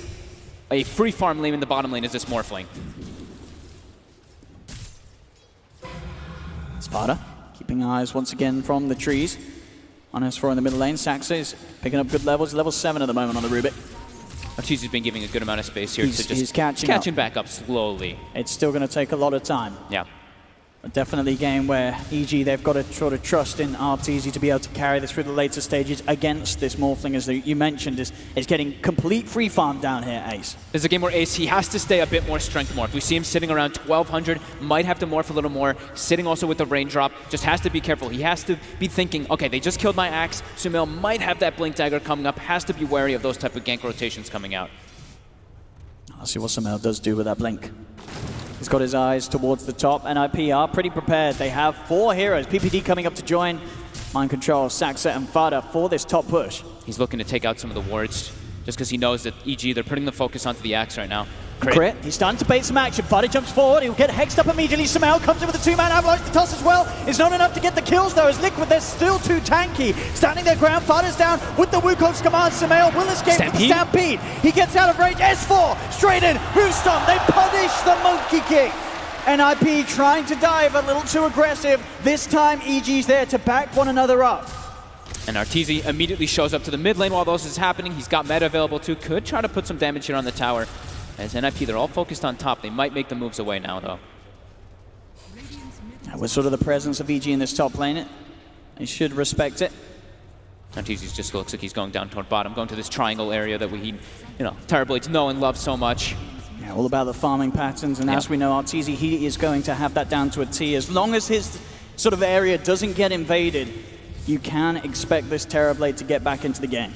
a free farm lane in the bottom lane as this Morphling. Sparta Keeping eyes once again from the trees. On S4 in the middle lane, Saxa is picking up good levels. Level 7 at the moment on the Rubik. Arteezy's been giving a good amount of space here. He's catching back up slowly. It's still going to take a lot of time. Yeah. But definitely a game where EG, they've got to sort of trust in Arteezy to be able to carry this through the later stages against this Morphling, as you mentioned, is getting complete free farm down here, Ace. This is a game where Ace, he has to stay a bit more strength morph. We see him sitting around 1200, might have to morph a little more, sitting also with the raindrop, just has to be careful. He has to be thinking, okay, they just killed my Axe, Sumail might have that Blink Dagger coming up, has to be wary of those type of gank rotations coming out. Let's see what Sumail does do with that Blink. He's got his eyes towards the top. NiP are pretty prepared. They have 4 heroes. PPD coming up to join Mind Control, Saxa, and Fada for this top push. He's looking to take out some of the wards, just because he knows that EG, they're putting the focus onto the Axe right now. Crit. He's starting to bait some action. Fada jumps forward. He'll get hexed up immediately. Sumail comes in with a 2-man avalanche to toss as well. It's not enough to get the kills though, as Liquid, they're still too tanky. Standing their ground, Fada's down with the Wukong's command. Sumail will escape with the Stampede. He gets out of range. S4 straight in. Hoostomp. They punish the Monkey King. NiP trying to dive a little too aggressive. This time EG's there to back one another up. And Arteezy immediately shows up to the mid lane while this is happening. He's got meta available too. Could try to put some damage here on the tower. As NiP, they're all focused on top. They might make the moves away now, though. With sort of the presence of EG in this top lane, they should respect it. Arteezy just looks like he's going down toward bottom, going to this triangle area that we, Terrorblades know and love so much. Yeah, all about the farming patterns, and as we know, Arteezy, he is going to have that down to a T. As long as his sort of area doesn't get invaded, you can expect this Terrorblade to get back into the game.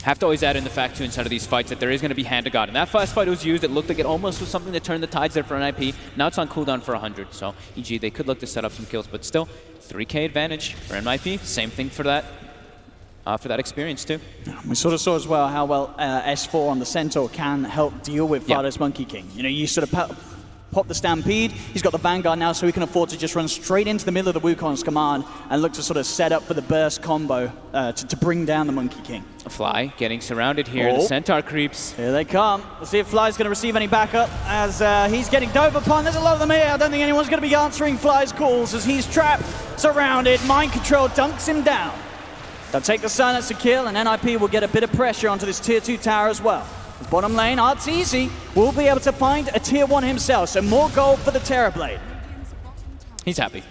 Have to always add in the fact, too, inside of these fights that there is going to be Hand to God. And that first fight was used, it looked like it almost was something to turn the tides there for NiP. Now it's on cooldown for 100, so EG, they could look to set up some kills, but still, 3k advantage for NiP. Same thing for that experience, too. We sort of saw as well how well S4 on the Centaur can help deal with Fada's Monkey King. You sort of pop the Stampede, he's got the Vanguard now, so he can afford to just run straight into the middle of the Wukong's command and look to sort of set up for the burst combo to bring down the Monkey King. Fly getting surrounded here, the Centaur creeps. Here they come. Let's see if Fly's going to receive any backup as he's getting dove upon. There's a lot of them here. I don't think anyone's going to be answering Fly's calls as he's trapped, surrounded. Mind Control dunks him down. They'll take the silencer kill, and NiP will get a bit of pressure onto this tier 2 tower as well. Bottom lane, Arteezy will be able to find a tier 1 himself, so more gold for the Terrorblade. He's happy.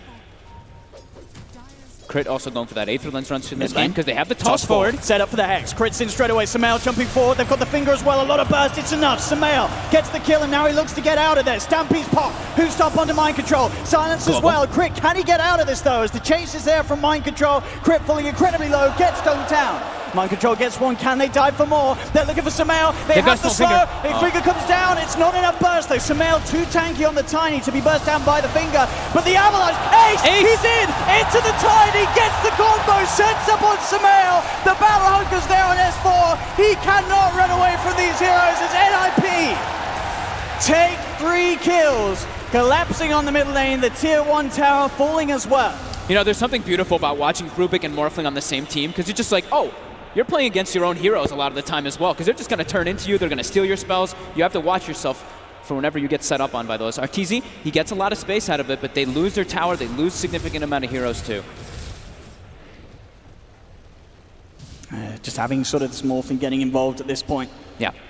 Crit also going for that Aether Lens runs in this game because they have the toss forward. Set up for the Hex. Crit's in straight away. Sumail jumping forward. They've got the finger as well. A lot of burst. It's enough. Sumail gets the kill and now he looks to get out of there. Stampede's pop. Hoostomp onto Mind Control. Silence as well. Crit, can he get out of this though? As the chase is there from Mind Control. Crit falling incredibly low. Gets dunked down. Mind Control gets one. Can they dive for more? They're looking for Sumail. They have the slow. Finger comes down. It's not enough burst though. Sumail too tanky on the Tiny to be burst down by the finger. But the Avalanche. Ace! He's in! Into the Tiny. Gets the combo. Sets up on Sumail. The Battle Hunker's there on S4. He cannot run away from these heroes as NiP take 3 kills. Collapsing on the middle lane. The tier 1 tower falling as well. There's something beautiful about watching Rubik and Morphling on the same team because you're just like, oh, you're playing against your own heroes a lot of the time as well because they're just going to turn into you. They're going to steal your spells. You have to watch yourself for whenever you get set up on by those. Arteezy, he gets a lot of space out of it, but they lose their tower. They lose significant amount of heroes too. Just having sort of this Morphling getting involved at this point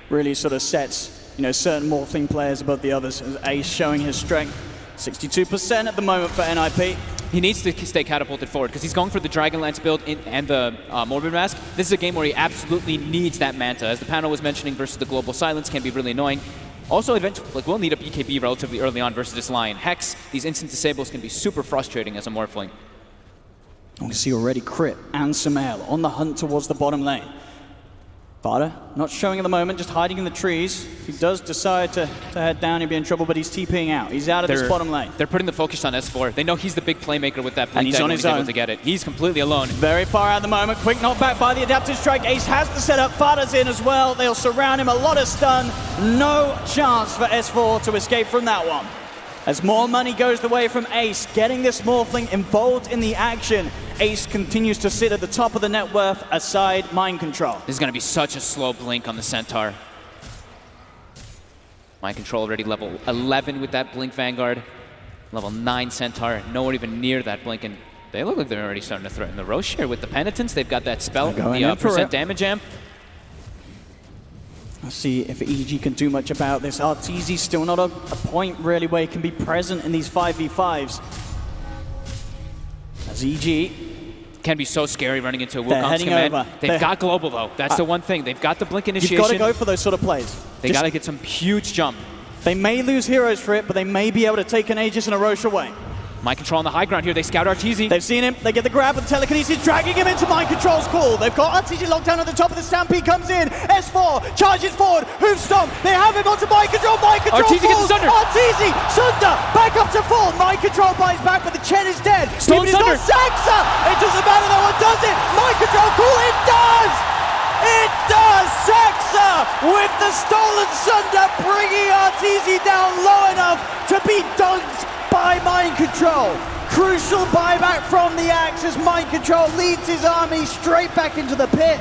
really sort of sets certain Morphling players above the others. As Ace showing his strength. 62% at the moment for NiP. He needs to stay catapulted forward because he's going for the Dragonlance build and the Morbid Mask. This is a game where he absolutely needs that Manta. As the panel was mentioning, versus the Global Silence can be really annoying. Also, eventually, we'll need a BKB relatively early on versus this Lion. Hex, these instant disables can be super frustrating as a Morphling. We see already Crit and Sumail on the hunt towards the bottom lane. Fada, not showing at the moment, just hiding in the trees. If he does decide to head down, he'll be in trouble, but he's TPing out. He's out of this bottom lane. They're putting the focus on S4. They know he's the big playmaker with that blink, and he's on his own. Able to get it. He's completely alone. Very far out at the moment. Quick knockback by the Adaptive Strike. Ace has the setup. Fada's in as well. They'll surround him. A lot of stun. No chance for S4 to escape from that one. As more money goes the way from Ace, getting this Morphling involved in the action. Ace continues to sit at the top of the net worth aside Mind Control. This is going to be such a slow blink on the Centaur. Mind Control already level 11 with that Blink Vanguard. Level 9 Centaur, nowhere even near that blink, and they look like they're already starting to threaten the Roche here with the Penitence. They've got that spell, the percent damage amp. Let's see if EG can do much about this. Arteezy's still not a point really where he can be present in these 5v5s. As EG can be so scary running into a They're Wukong's heading command. over. They've got global though. That's the one thing. They've got the blink initiation. You've got to go for those sort of plays. They got to get some huge jump. They may lose heroes for it, but they may be able to take an Aegis and a Roche away. Mind control on the high ground here. They scout Arteezy. They've seen him. They get the grab with telekinesis, dragging him into mind control's call. They've got Arteezy locked down at the top of the Stampede, comes in. S4 charges forward. Hoof stomp. They have him onto mind control. Mind control Arteezy gets Sunder. Arteezy, Sunder, back up to full. Mind control buys back, but the Chen is dead. Stolen Sunder. Saxa. It doesn't matter. No one does it. Mind control call. It does. It does! Saxa with the stolen Sunder, bringing Arteezy down low enough to be dunked by Mind Control. Crucial buyback from the Axe as Mind Control leads his army straight back into the pit.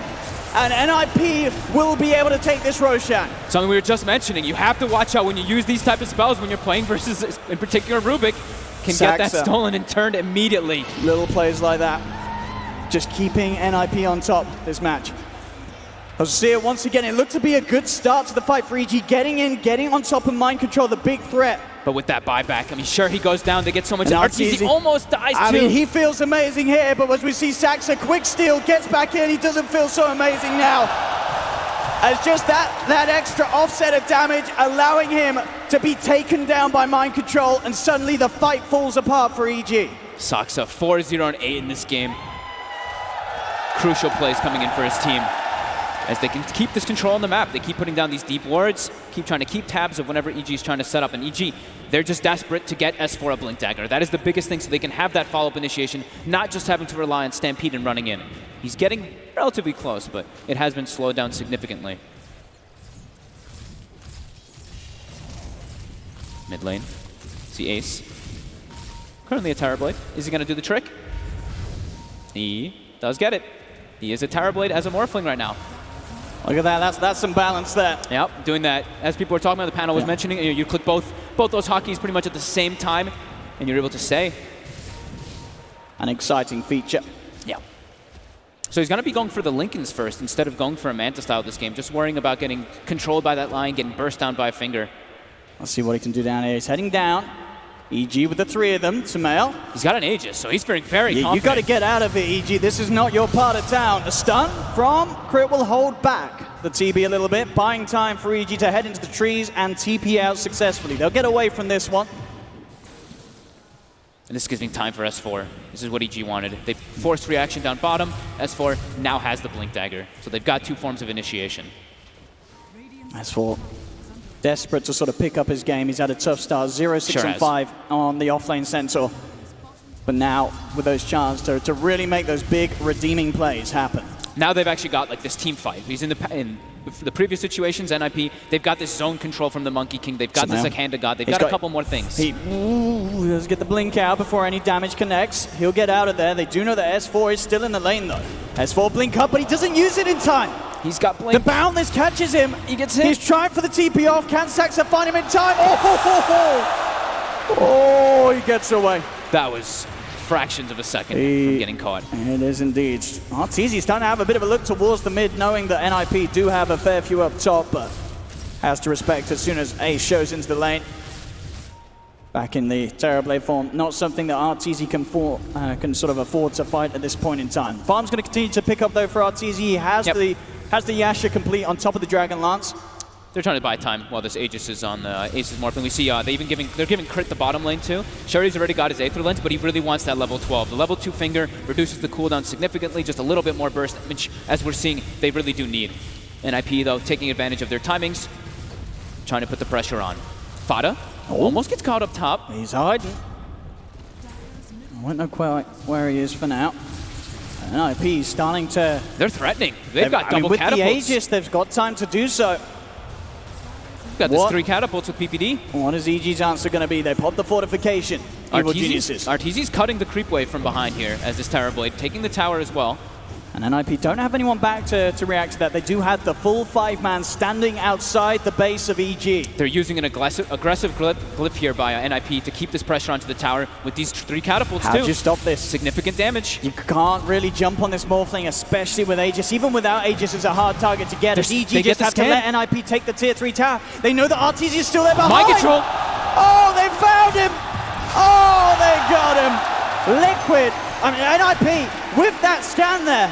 And NiP will be able to take this Roshan. Something we were just mentioning. You have to watch out when you use these type of spells when you're playing versus, in particular, Rubik. Can get that stolen and turned immediately. Little plays like that. Just keeping NiP on top this match. I'll see it once again. It looked to be a good start to the fight for EG. Getting in, getting on top of Mind Control, the big threat. But with that buyback, I mean, sure, he goes down. They get so much. Arteezy almost dies, too. I mean, he feels amazing here, but as we see Saxa quick steal, gets back in, he doesn't feel so amazing now. As just that extra offset of damage, allowing him to be taken down by Mind Control, and suddenly the fight falls apart for EG. Saxa 4-0-8 in this game. Crucial plays coming in for his team. As they can keep this control on the map. They keep putting down these deep wards, keep trying to keep tabs of whenever EG is trying to set up. And EG, they're just desperate to get S4 a Blink Dagger. That is the biggest thing, so they can have that follow-up initiation, not just having to rely on Stampede and running in. He's getting relatively close, but it has been slowed down significantly. Mid lane, see Ace. Currently a Terrorblade. Is he going to do the trick? He does get it. He is a Terrorblade as a Morphling right now. Look at that, that's some balance there. Yep, doing that. As people were talking about, the panel was mentioning, you click both those hotkeys pretty much at the same time, and you're able to say. An exciting feature. Yeah. So he's going to be going for the Lincolns first instead of going for a Manta style this game, just worrying about getting controlled by that line, getting burst down by a finger. Let's see what he can do down here. He's heading down. EG with the three of them, Sumail. He's got an Aegis, so he's feeling very confident. You got to get out of it, EG. This is not your part of town. A stun from Crit will hold back the TB a little bit, buying time for EG to head into the trees and TP out successfully. They'll get away from this one. And this gives me time for S4. This is what EG wanted. They forced reaction down bottom. S4 now has the Blink Dagger. So they've got two forms of initiation. S4 desperate to sort of pick up his game. He's had a tough start, 0-6-5 on the offlane Centaur. But now, with those chances to really make those big redeeming plays happen. Now they've actually got like this team fight. He's in the previous situations, NiP, they've got this zone control from the Monkey King. They've got this like Hand of God. They've got a couple more things. Let's get the blink out before any damage connects. He'll get out of there. They do know that S4 is still in the lane though. S4 blink up, but he doesn't use it in time. He's got blink. The Boundless catches him. He gets hit. He's trying for the TP off. Can Saxa find him in time? Oh, he gets away. That was fractions of a second from getting caught. It is indeed. Arteezy's starting to have a bit of a look towards the mid, knowing that NiP do have a fair few up top, but has to respect as soon as Ace shows into the lane. Back in the Terrorblade form, not something that Arteezy can sort of afford to fight at this point in time. Farm's going to continue to pick up though for Arteezy. He has the Yasha complete on top of the Dragon Lance. They're trying to buy time while this Aegis is on Ace's Morphling. We see they're giving Crit the bottom lane too. Sherry's already got his Aether Lens, but he really wants that level 12. The level 2 finger reduces the cooldown significantly, just a little bit more burst, which, as we're seeing, they really do need. NiP, though, taking advantage of their timings, trying to put the pressure on. Fada almost gets caught up top. He's hiding. I won't know quite where he is for now. NiP starting to... They're threatening. They've got double with catapults. With the Aegis, they've got time to do so. Got this 3 catapults with PPD. What is EG's answer going to be? They pop the fortification. Evil Geniuses. Arteezy's cutting the creep wave from behind here as this Terrorblade, taking the tower as well. And NiP don't have anyone back to react to that. They do have the full 5-man standing outside the base of EG. They're using an aggressive glyph here by NiP to keep this pressure onto the tower with these 3 catapults How too. do you stop this? Significant damage. You can't really jump on this Morphling, especially with Aegis. Even without Aegis, it's a hard target to get. As EG they get just the have to scan. let NiP take the tier 3 tower. They know that RTZ is still there behind. Mind control. Oh, they found him. Oh, they got him. Liquid. I mean, NiP with that scan there.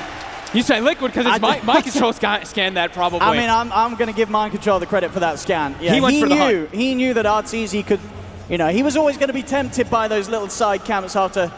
You say Liquid because it's Mind Control scanned that probably. I mean, I'm going to give Mind Control the credit for that scan. Yeah, he went for the hunt. He knew that RTZ could, you know, he was always going to be tempted by those little side camps after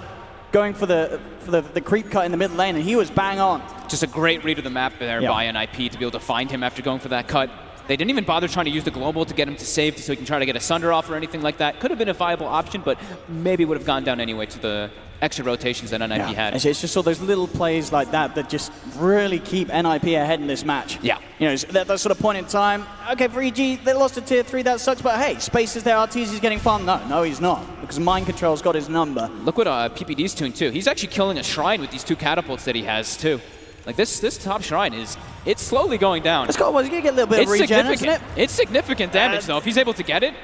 going for the creep cut in the mid lane, and he was bang on. Just a great read of the map there by NiP to be able to find him after going for that cut. They didn't even bother trying to use the global to get him to save so he can try to get a Sunder off or anything like that. Could have been a viable option, but maybe would have gone down anyway to the extra rotations that NiP had. It's just all those little plays like that just really keep NiP ahead in this match. Yeah. You know, that sort of point in time, okay, for EG, they lost to tier 3, that sucks, but hey, Space is there, RTZ is getting farmed. No, he's not, because Mind Control's got his number. Look what PPD's doing too. He's actually killing a shrine with these 2 catapults that he has too. Like this top shrine it's slowly going down. He's gonna get a little bit of regen, isn't it? It's significant damage though. If he's able to get it,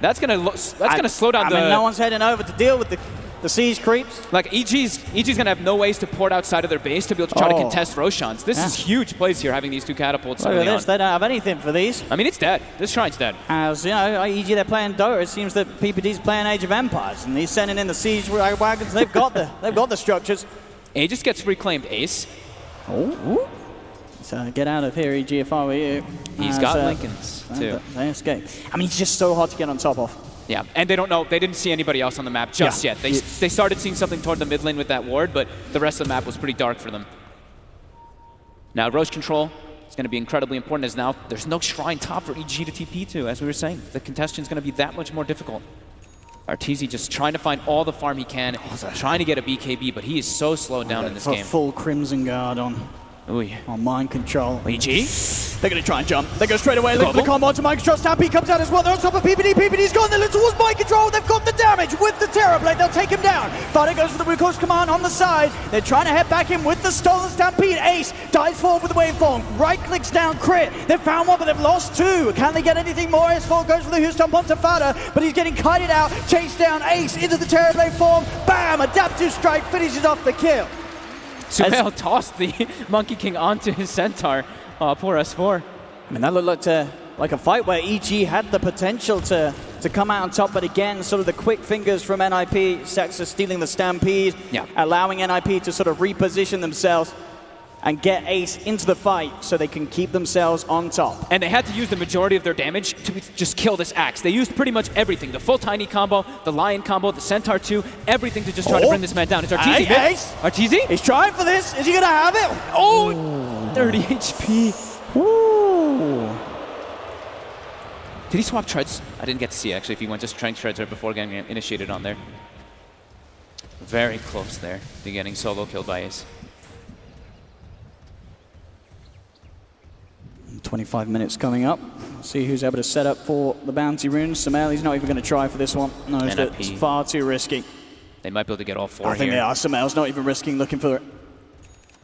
that's gonna slow down I mean, no one's heading over to deal with the siege creeps. Like EG's gonna have no ways to port outside of their base to be able to try to contest Roshans. This is huge plays here, having these 2 catapults. Look at this, they don't have anything for these. I mean, it's dead. This shrine's dead. As you know, EG they're playing Dota. It seems that PPD's playing Age of Empires, and he's sending in the siege wagons. They've got the structures. Aegis gets reclaimed ace. Oh. So get out of here, EG, if I were you. He's got Lincolns, too. They escape. I mean, it's just so hard to get on top of. Yeah, and they don't know. They didn't see anybody else on the map just yet. They started seeing something toward the mid lane with that ward, but the rest of the map was pretty dark for them. Now, Roche control is going to be incredibly important, as now there's no shrine top for EG to TP to, as we were saying. The contention is going to be that much more difficult. Arteezy just trying to find all the farm he can, trying to get a BKB, but he is so slowed down in this game. Full Crimson Guard on Mind Control. EG? They're going to try and jump. They go straight away, look for the combo onto Mind Control. Stampede comes out as well. They're on top of PPD. PPD's gone. They look towards Mind Control. They've got the damage with the Terror Blade. They'll take him down. Fada goes for the recourse command on the side. They're trying to head back in with the stolen Stampede. Ace dives forward with the waveform. Right clicks down crit. They've found one, but they've lost 2. Can they get anything more? S4 goes for the Hoof Stomp onto Fada, but he's getting kited out. Chased down Ace into the Terror Blade form. Bam! Adaptive Strike finishes off the kill. Sumail tossed the Monkey King onto his Centaur. Poor S4. I mean, that looked like a fight where EG had the potential to come out on top, but again, sort of the quick fingers from NiP, Sexa stealing the Stampede, allowing NiP to sort of reposition themselves and get Ace into the fight so they can keep themselves on top. And they had to use the majority of their damage to just kill this Axe. They used pretty much everything. The full Tiny combo, the Lion combo, the Centaur 2, everything to just try to bring this man down. It's Arteezy. Ace! Arteezy? He's trying for this. Is he going to have it? Oh! 30 HP. Ooh. Did he swap treads? I didn't get to see, actually, if he went just trying treads right before getting initiated on there. Very close there to getting solo killed by Ace. 25 minutes coming up. See who's able to set up for the bounty runes. Sumail, he's not even going to try for this one. Knows that it's far too risky. They might be able to get all 4 here. I think they are. Sumail's not even risking looking for it.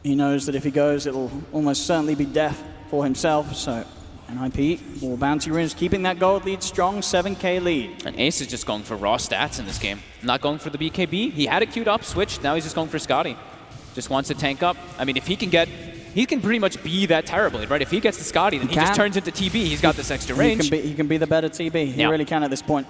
He knows that if he goes, it'll almost certainly be death for himself. So NiP, more bounty runes, keeping that gold lead strong, 7k lead. And Ace is just going for raw stats in this game. Not going for the BKB. He had it queued up, switched. Now he's just going for Scotty. Just wants to tank up. I mean, if he can get... He can pretty much be that Terror Blade, right? If he gets the Scotty, then he just turns into TB. He's got this extra range. He can be the better TB. He really can at this point.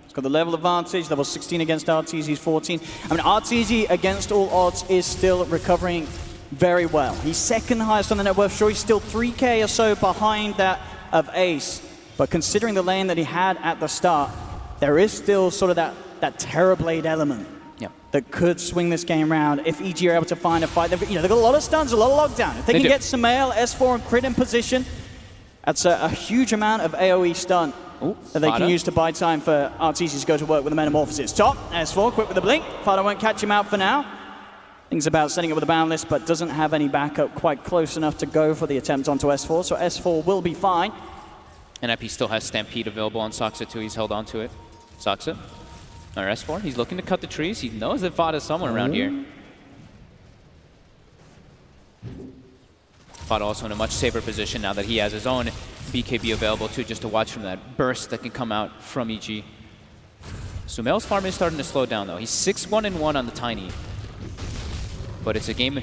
He's got the level advantage, level 16 against RTZ, he's 14. I mean, RTZ, against all odds, is still recovering very well. He's second highest on the net worth. Sure, he's still 3k or so behind that of Ace. But considering the lane that he had at the start, there is still sort of that Terror Blade element that could swing this game around if EG are able to find a fight. They've got a lot of stuns, a lot of lockdown. If they can get Sumail, S4, and Crit in position, that's a huge amount of AoE stun that they can use to buy time for RTZ to go to work with the Metamorphosis. Top, S4, quick with the blink. Fada won't catch him out for now. Thinks about setting up with a boundless, but doesn't have any backup quite close enough to go for the attempt onto S4, so S4 will be fine. NiP still has Stampede available on Saksa too. He's held on to it. Saksa. Or S4, he's looking to cut the trees. He knows that Fada's somewhere around here. Fada also in a much safer position now that he has his own BKB available too, just to watch from that burst that can come out from EG. Sumail's farm is starting to slow down though. He's 6-1-1 on the Tiny. But it's a game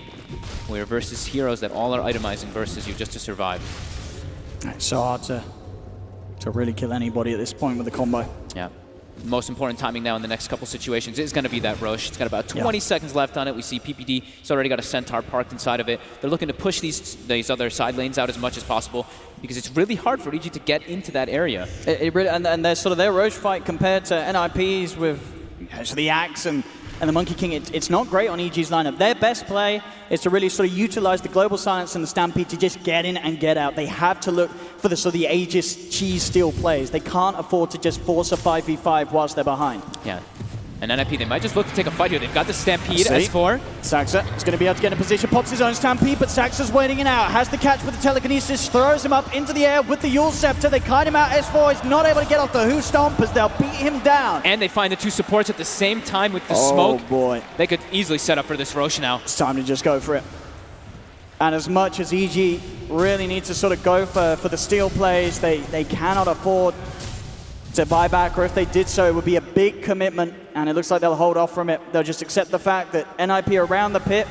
where versus heroes that all are itemizing versus you just to survive. It's so hard to really kill anybody at this point with the combo. Yeah. Most important timing now in the next couple situations is going to be that Roche. It's got about 20 seconds left on it. We see PPD, he's already got a Centaur parked inside of it. They're looking to push these other side lanes out as much as possible because it's really hard for EG to get into that area. It really, and their sort of their Roche fight compared to NiP's with so the Axe and the Monkey King, it's not great on EG's lineup. Their best play is to really sort of utilize the Global Silence and the Stampede to just get in and get out. They have to look for the sort of the Aegis cheese steal plays. They can't afford to just force a 5v5 whilst they're behind. Yeah. And NiP, they might just look to take a fight here. They've got the Stampede, S4. Saxa is going to be able to get in position, pops his own Stampede, but Saxa's waiting it out. Has the catch with the Telekinesis, throws him up into the air with the Yule Scepter. They kite him out. S4 is not able to get off the Who Stomp as they'll beat him down. And they find the two supports at the same time with the smoke. Oh boy. They could easily set up for this Roche now. It's time to just go for it. And as much as EG really needs to sort of go for the steal plays, they cannot afford to buy back, or if they did so, it would be a big commitment, and it looks like they'll hold off from it. They'll just accept the fact that NiP are around the pit.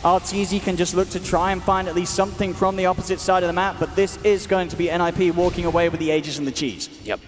Arteezy can just look to try and find at least something from the opposite side of the map, but this is going to be NiP walking away with the Aegis and the cheese. Yep.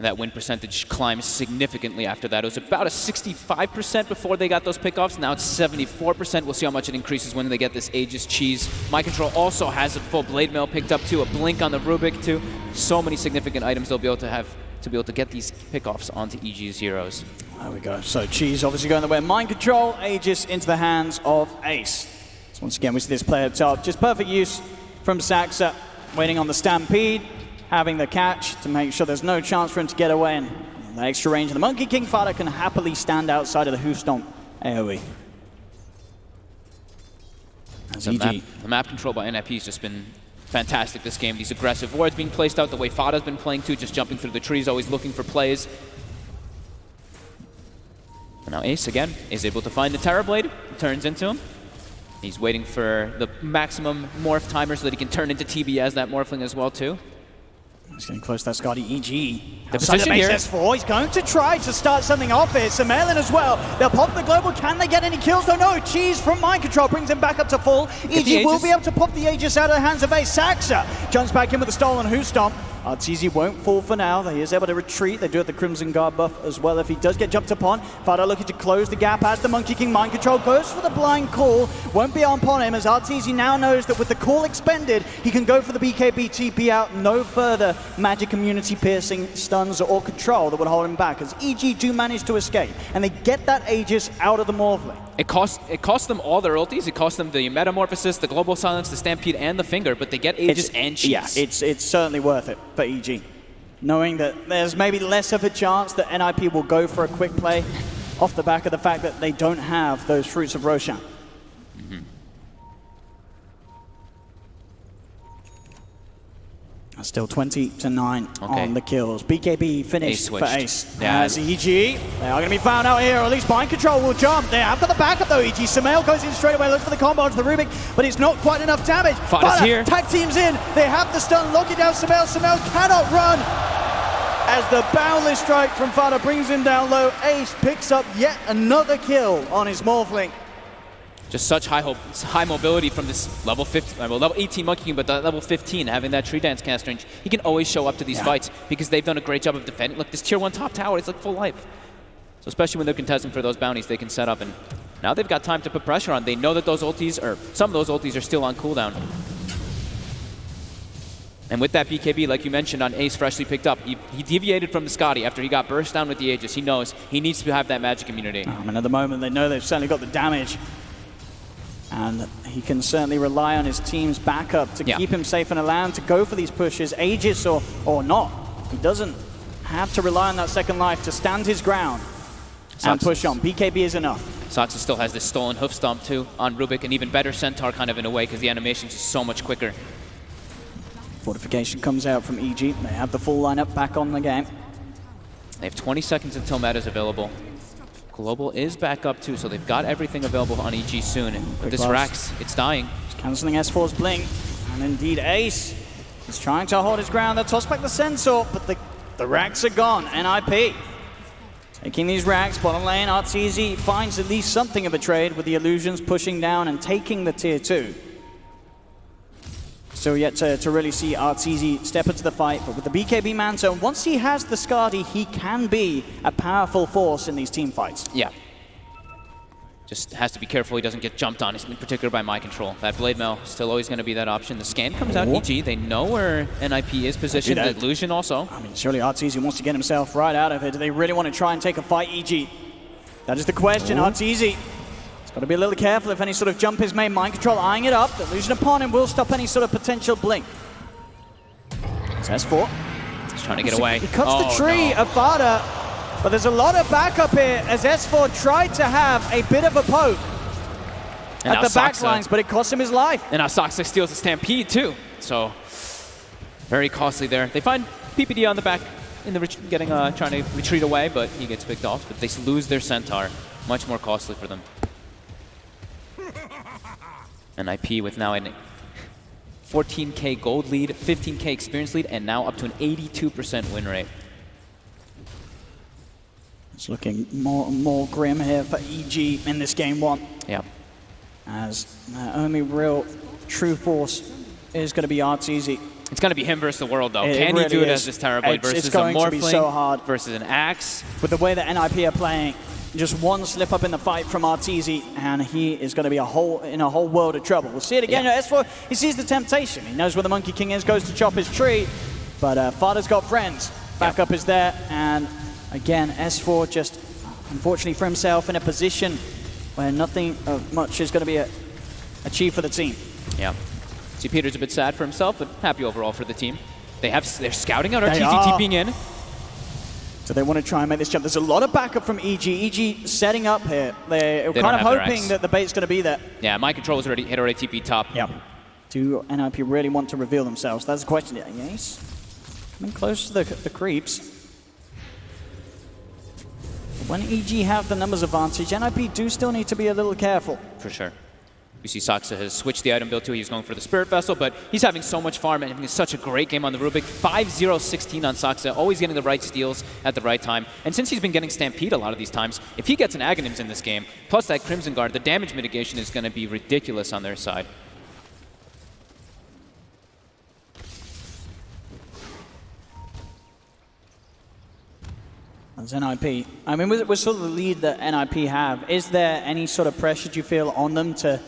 That win percentage climbs significantly after that. It was about a 65% before they got those pickoffs. Now it's 74%. We'll see how much it increases when they get this Aegis cheese. My Control also has a full Blade Mail picked up too, a Blink on the Rubik too. So many significant items they'll be able to have to be able to get these pickoffs onto EG's heroes. There we go. So cheese obviously going the way of Mind Control, Aegis into the hands of Ace. So once again we see this play up top. Just perfect use from Saxa, waiting on the Stampede, having the catch to make sure there's no chance for him to get away, and the extra range of the Monkey King Fada can happily stand outside of the Who Stomp AoE. As the map control by NiP has just been fantastic this game. These aggressive wards being placed out the way Fada's been playing too, just jumping through the trees, always looking for plays. And now Ace again is able to find the Terror Blade, turns into him. He's waiting for the maximum morph timer so that he can turn into TB as that morphling as well too. He's getting close to that Scotty EG. The position here. S4, he's going to try to start something off here. Sumail as well. They'll pop the global. Can they get any kills? Oh no, cheese from Mind Control brings him back up to full. EG will be able to pop the Aegis out of the hands of Ace. Saxa jumps back in with the stolen Who Stomp. Arteezy won't fall for now. He is able to retreat. They do have the Crimson Guard buff as well if he does get jumped upon. Fada looking to close the gap as the Monkey King Mind Control goes for the blind call. Won't be upon him as Arteezy now knows that with the call expended, he can go for the BKB TP out. No further magic immunity piercing stuns or control that would hold him back as EG do manage to escape. And they get that Aegis out of the Morphling. It costs them all their ultis. It costs them the Metamorphosis, the Global Silence, the Stampede, and the Finger, but they get Aegis and cheese. Yeah, it's certainly worth it for EG. Knowing that there's maybe less of a chance that NiP will go for a quick play off the back of the fact that they don't have those Fruits of Roshan. Still 20-9 on the kills. BKB finished for Ace. Yeah. As EG, they are going to be found out here, or at least Mind Control will jump. They have got the backup though, EG. Sumail goes in straight away, looks for the combo onto the Rubik, but it's not quite enough damage. Fada's here. Tag teams in, they have the stun, locking down Sumail. Sumail cannot run. As the boundless strike from Fada brings him down low, Ace picks up yet another kill on his Morphling. Just such high mobility from this level 15, well, level 18 Monkey King, but the level 15 having that Tree Dance cast range, he can always show up to these fights because they've done a great job of defending. Look, this tier 1 top tower, it's like full life. So especially when they're contesting for those bounties, they can set up, and now they've got time to put pressure on. They know that those ultis, or some of those ultis are still on cooldown. And with that BKB, like you mentioned on Ace freshly picked up, he deviated from the Scotty after he got burst down with the Aegis. He knows he needs to have that magic immunity. And at the moment, they know they've certainly got the damage. And he can certainly rely on his team's backup to keep him safe and allowed to go for these pushes, Aegis or not. He doesn't have to rely on that second life to stand his ground and push on. BKB is enough. Saxa still has this stolen Hoof Stomp too on Rubik, and even better Centaur kind of in a way because the animation is just so much quicker. Fortification comes out from EG. They have the full lineup back on the game. They have 20 seconds until meta's available. Global is back up too, so they've got everything available on EG soon. And this close. Rax, it's dying. Just cancelling S4's blink. And indeed, Ace is trying to hold his ground. They'll toss back the sensor, but the racks are gone. NiP taking these racks, bottom lane. Arteezy finds at least something of a trade with the illusions pushing down and taking the tier 2. Still yet to really see Arteezy step into the fight, but with the BKB Manto, once he has the Skadi, he can be a powerful force in these team fights. Yeah. Just has to be careful he doesn't get jumped on, in particular by my control. That Blade Mail still always going to be that option. The scan comes out EG. They know where NiP is positioned. The illusion also. I mean, surely Arteezy wants to get himself right out of it. Do they really want to try and take a fight, EG? That is the question. Arteezy. He's got to be a little careful if any sort of jump is made. Mind control eyeing it up. The illusion upon him will stop any sort of potential blink. It's S4. He's trying to get away. He cuts the tree of Fada, but there's a lot of backup here as S4 tried to have a bit of a poke at the backlines, but it cost him his life. And now Saksa steals the Stampede too. So very costly there. They find PPD on the back in the trying to retreat away, but he gets picked off. But they lose their Centaur. Much more costly for them. And NiP with now a 14K gold lead, 15K experience lead, and now up to an 82% win rate. It's looking more and more grim here for EG in this game 1. Yeah. As the only real true force is going to be Arteezy. It's going to be him versus the world, though. Can he do it as this Terrorblade versus it's going a to be so hard. versus an Axe? With the way that NiP are playing, just one slip up in the fight from Arteezy, and he is going to be in a whole world of trouble. We'll see it again. Yeah. S4, he sees the temptation. He knows where the Monkey King is, goes to chop his tree, but Fada's got friends. Backup is there, and again, S4 just, unfortunately for himself, in a position where nothing of much is going to be achieved for the team. Yeah. See, Peter's a bit sad for himself, but happy overall for the team. They're scouting out Arteezy TPing in. So they want to try and make this jump. There's a lot of backup from EG. EG setting up here. They're kind of hoping that the bait's going to be there. Yeah, my control had already TP top. Yep. Do NiP really want to reveal themselves? That's the question. Yes. Coming close to the creeps. When EG have the numbers advantage, NiP do still need to be a little careful. For sure. You see Saksa has switched the item build too. He's going for the Spirit Vessel, but he's having so much farm and having such a great game on the Rubik. 5-0-16 on Saksa, always getting the right steals at the right time. And since he's been getting Stampede a lot of these times, if he gets an Aghanims in this game, plus that Crimson Guard, the damage mitigation is going to be ridiculous on their side. That's NiP. I mean, with sort of the lead that NiP have, is there any sort of pressure, do you feel, on them to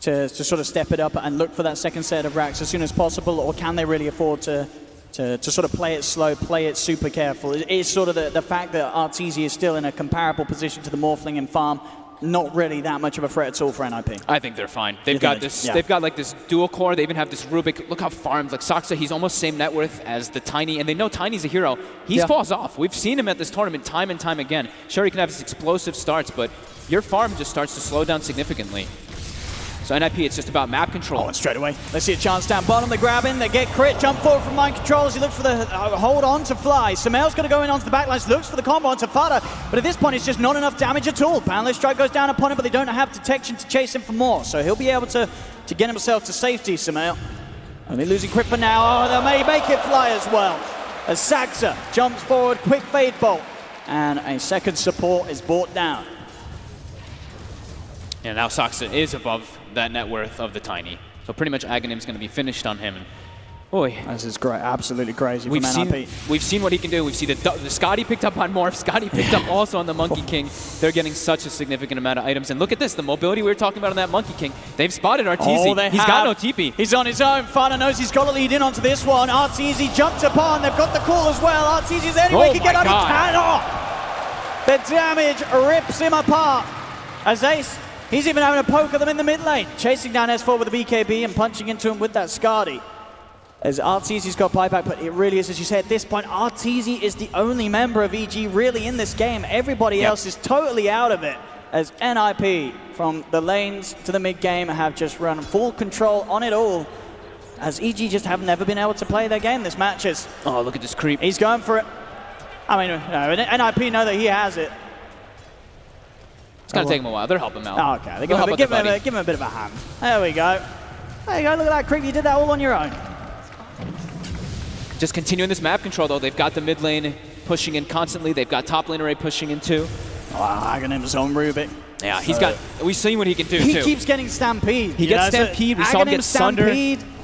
sort of step it up and look for that second set of racks as soon as possible, or can they really afford to sort of play it slow, play it super careful? Is sort of the fact that Arteezy is still in a comparable position to the Morphling and Farm not really that much of a threat at all for NiP? I think they're fine. They've got this. Yeah. They've got like this dual core. They even have this Rubik. Look how farmed. Like Saksa, he's almost same net worth as the Tiny, and they know Tiny's a hero. He falls off. We've seen him at this tournament time and time again. Sure, he can have his explosive starts, but your farm just starts to slow down significantly. So NiP, it's just about map control. And straight away. Let's see a chance down bottom. They grab in. They get crit. Jump forward from Mind Control as he looks for the hold on to Fly. Samael's going to go in onto the backlines. Looks for the combo onto Fada. But at this point, it's just not enough damage at all. Boundless Strike goes down upon him, but they don't have detection to chase him for more. So he'll be able to get himself to safety, Samael. Only losing crit for now. Oh, they may make it Fly as well. As Saksa jumps forward. Quick Fade Bolt. And a second support is brought down. And now Saksa is above that net worth of the Tiny. So pretty much Aghanim's going to be finished on him. Boy. This is great, absolutely crazy we've from NiP. We've seen what he can do. We've seen the Skadi picked up on Morph. Skadi picked up also on the Monkey King. They're getting such a significant amount of items. And look at this, the mobility we were talking about on that Monkey King. They've spotted Arteezy. He's got no TP. He's on his own. Fada knows he's got to lead in onto this one. Arteezy jumped upon. They've got the call as well. Arteezy's anyway can get on. He cannot. The damage rips him apart. As Ace, he's even having a poke at them in the mid lane. Chasing down S4 with the BKB and punching into him with that Skadi. As Arteezy's got buyback, but it really is, as you say, at this point, Arteezy is the only member of EG really in this game. Everybody else is totally out of it. As NiP, from the lanes to the mid game, have just run full control on it all. As EG just have never been able to play their game this matches. Oh, look at this creep. He's going for it. I mean, no, NiP know that he has it. It's going to take him a while. They're helping him out. Okay, give him a bit of a hand. There we go. There you go, look at that, Creep. You did that all on your own. Just continuing this map control, though. They've got the mid lane pushing in constantly. They've got top lane array pushing in, too. Oh, Aghanim's on Rubik. Yeah, he's got... We've seen what he can do, too. He keeps getting Stampede. He gets Stampede. We saw him get Sunder.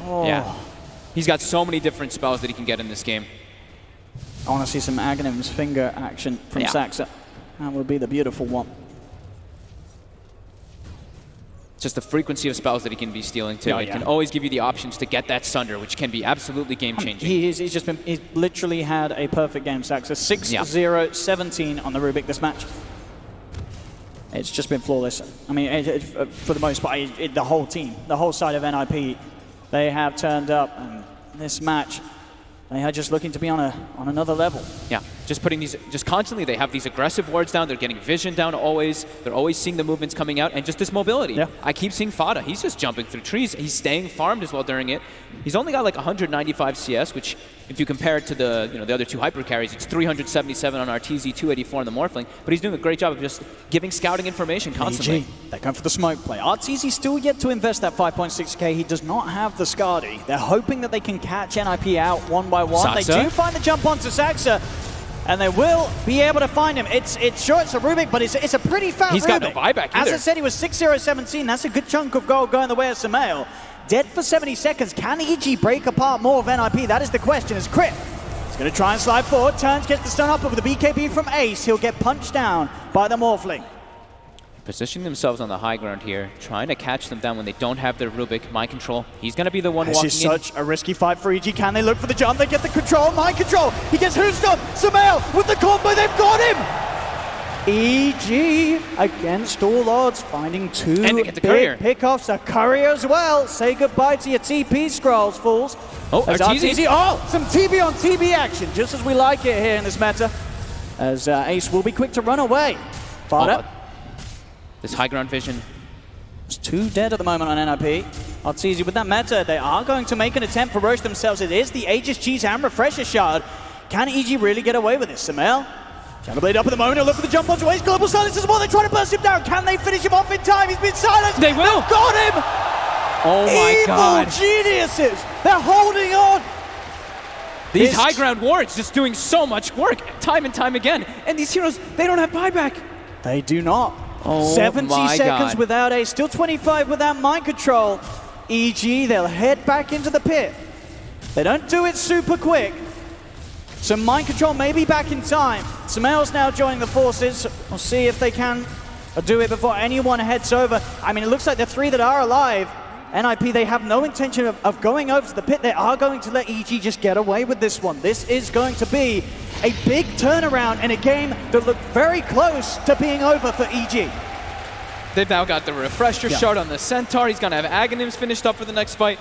Oh. Yeah. He's got so many different spells that he can get in this game. I want to see some Aghanim's finger action from Saxa. That would be the beautiful one. Just the frequency of spells that he can be stealing, too. It can always give you the options to get that Sunder, which can be absolutely game-changing. He's literally had a perfect game, Saxa. 6-0-17 on the Rubik this match. It's just been flawless. I mean, for the most part, the whole team, the whole side of NiP, they have turned up. And this match, they are just looking to be on another level. Yeah, just putting these, just constantly, they have these aggressive wards down. They're getting vision down always. They're always seeing the movements coming out, and just this mobility. Yeah. I keep seeing Fada. He's just jumping through trees. He's staying farmed as well during it. He's only got like 195 CS, which, if you compare it to the the other two hyper carries, it's 377 on RTZ, 284 on the Morphling. But he's doing a great job of just giving scouting information constantly. They're going for the smoke play. RTZ still yet to invest that 5.6k. He does not have the Skadi. They're hoping that they can catch NiP out one by one. Saxa. They do find the jump onto Saxa, and they will be able to find him. It's sure it's a Rubik, but it's a pretty fat He's Rubik. got no buyback either. As I said, he was 6-0-17. That's a good chunk of gold going the way of Samael. Dead for 70 seconds. Can EG break apart more of NiP? That is the question. As Crip is going to try and slide forward. Turns, gets the stun up with the BKB from Ace. He'll get punched down by the Morphling. Positioning themselves on the high ground here, trying to catch them down when they don't have their Rubik mind control. He's going to be the one walking in. This is such a risky fight for EG. Can they look for the jump? They get the control, mind control. He gets Hoonstone. Samael with the combo. They've got him. EG against all odds, finding two big pickoffs. A Courier as well. Say goodbye to your TP scrolls, fools. Oh, RTZ. Oh, some TB on TB action, just as we like it here in this meta. As Ace will be quick to run away. Fada. This high ground vision. It's 2 dead at the moment on NiP. RTZ with that meta, they are going to make an attempt to roast themselves. It is the Aegis Cheese and Refresher Shard. Can EG really get away with this? Samael, Shadowblade up at the moment. He'll look for the jump onto Ace. Global Silence as well. They're trying to burst him down. Can they finish him off in time? He's been silenced. They will. They've got him. Oh my God. Evil geniuses. They're holding on. These high ground wards just doing so much work time and time again. And these heroes, they don't have buyback. They do not. Oh 70 my seconds God. without Ace. Still 25 without mind control. EG, they'll head back into the pit. They don't do it super quick. So mind control may be back in time. Samael's now joining the forces. We'll see if they can do it before anyone heads over. I mean, it looks like the 3 that are alive, NiP, they have no intention of going over to the pit. They are going to let EG just get away with this one. This is going to be a big turnaround in a game that looked very close to being over for EG. They've now got the Refresher Shard on the Centaur. He's going to have Aghanims finished up for the next fight.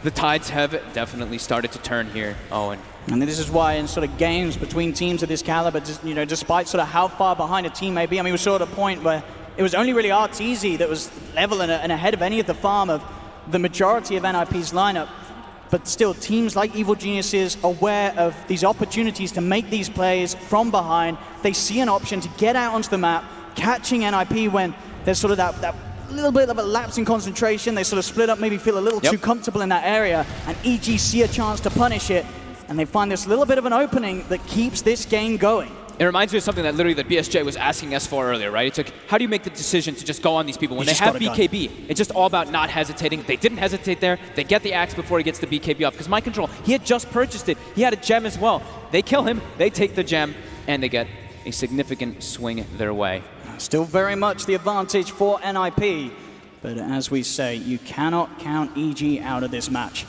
The tides have definitely started to turn here, Owen. And this is why in sort of games between teams of this caliber, just, despite sort of how far behind a team may be, I mean, we saw at a point where it was only really RTZ that was level and ahead of any of the farm of the majority of NiP's lineup. But still, teams like Evil Geniuses are aware of these opportunities to make these plays from behind. They see an option to get out onto the map, catching NiP when there's sort of that little bit of a lapse in concentration. They sort of split up, maybe feel a little too comfortable in that area, and EG see a chance to punish it, and they find this little bit of an opening that keeps this game going. It reminds me of something that literally that BSJ was asking us for earlier, right? It's like, how do you make the decision to just go on these people when they have BKB? It's just all about not hesitating. They didn't hesitate there. They get the axe before he gets the BKB off. Because mind control, he had just purchased it. He had a gem as well. They kill him, they take the gem, and they get a significant swing their way. Still very much the advantage for NiP. But as we say, you cannot count EG out of this match.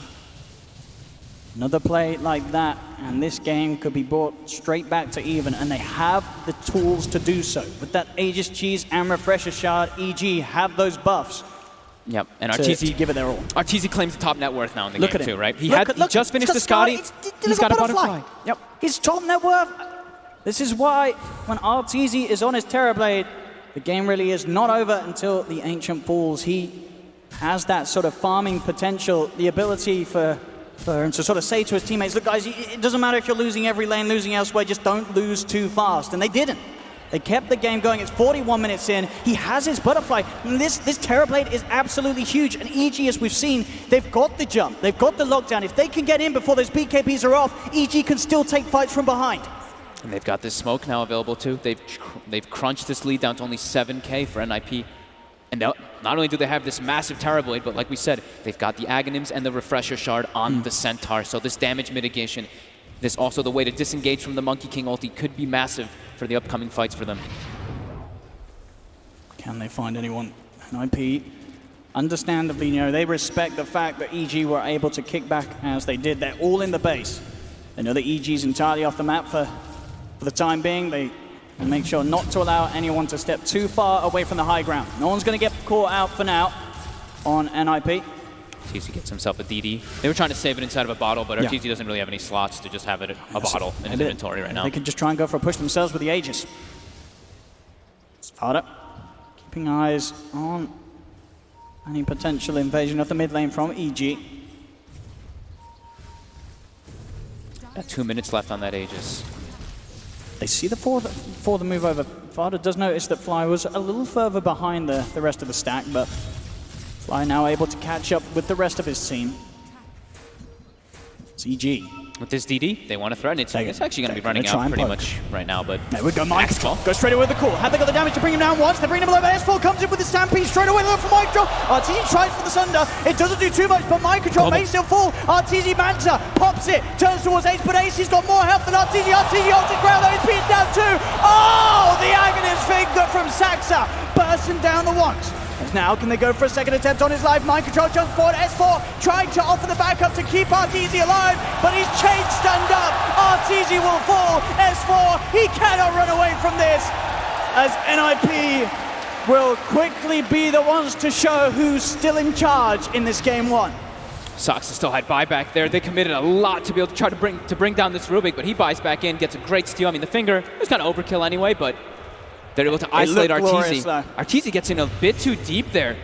Another play like that, and this game could be brought straight back to even, and they have the tools to do so. With that Aegis Cheese and Refresher Shard, EG have those buffs. Yep, and RTZ give it their all. RTZ claims the top net worth now in the Look game at him. too, right? He just finished the Scotty. He's got a butterfly. Yep, his top net worth. This is why when RTZ is on his Terrorblade, the game really is not over until the Ancient falls. He has that sort of farming potential, the ability for him to sort of say to his teammates, look guys, it doesn't matter if you're losing every lane, losing elsewhere, just don't lose too fast. And they didn't. They kept the game going. It's 41 minutes in. He has his butterfly. And this Terrorblade is absolutely huge. And EG, as we've seen, they've got the jump. They've got the lockdown. If they can get in before those BKBs are off, EG can still take fights from behind. And they've got this smoke now available too. They've crunched this lead down to only 7K for NiP. And not only do they have this massive Terrorblade, but like we said, they've got the Aghanims and the Refresher Shard on the Centaur. So this damage mitigation, this also the way to disengage from the Monkey King ulti could be massive for the upcoming fights for them. Can they find anyone? NiP, understandably, they respect the fact that EG were able to kick back as they did. They're all in the base. They know that EG is entirely off the map for the time being. They make sure not to allow anyone to step too far away from the high ground. No one's going to get caught out for now on NiP. RTZ gets himself a DD. They were trying to save it inside of a bottle, but RTZ doesn't really have any slots to just have it a bottle in his inventory right now. They can just try and go for a push themselves with the Aegis. Sparta keeping eyes on any potential invasion of the mid lane from EG. Got 2 minutes left on that Aegis. They see the for the move over. Farda does notice that Fly was a little further behind the rest of the stack, but Fly now able to catch up with the rest of his team. It's EG. With this DD, they want to threaten it. It's actually going to be running out pretty much right now, but... There we go, Mind Control. Go straight away with the call. Have they got the damage to bring him down once? They bring him over. S4 comes in with the Stampede straight away from Mind Control. RTZ tries for the Sunder. It doesn't do too much, but Mind Control may still fall. RTZ Manta pops it, turns towards Ace, but Ace has got more health than RTZ. RTZ holds the ground, though. He's down too. Oh, the Aghanim finger from Saxa. Bursting down the once. Now, can they go for a second attempt on his life? Mind Control jumps forward. S4 trying to offer the backup to keep RTZ alive, but he's chain stunned up. RTZ will fall. S4, he cannot run away from this, as NiP will quickly be the ones to show who's still in charge in this game one. Saxa still had buyback there. They committed a lot to be able to try to bring down this Rubik, but he buys back in, gets a great steal. I mean, the finger was kind of overkill anyway, but they're able to isolate RTZ. RTZ gets in a bit too deep there,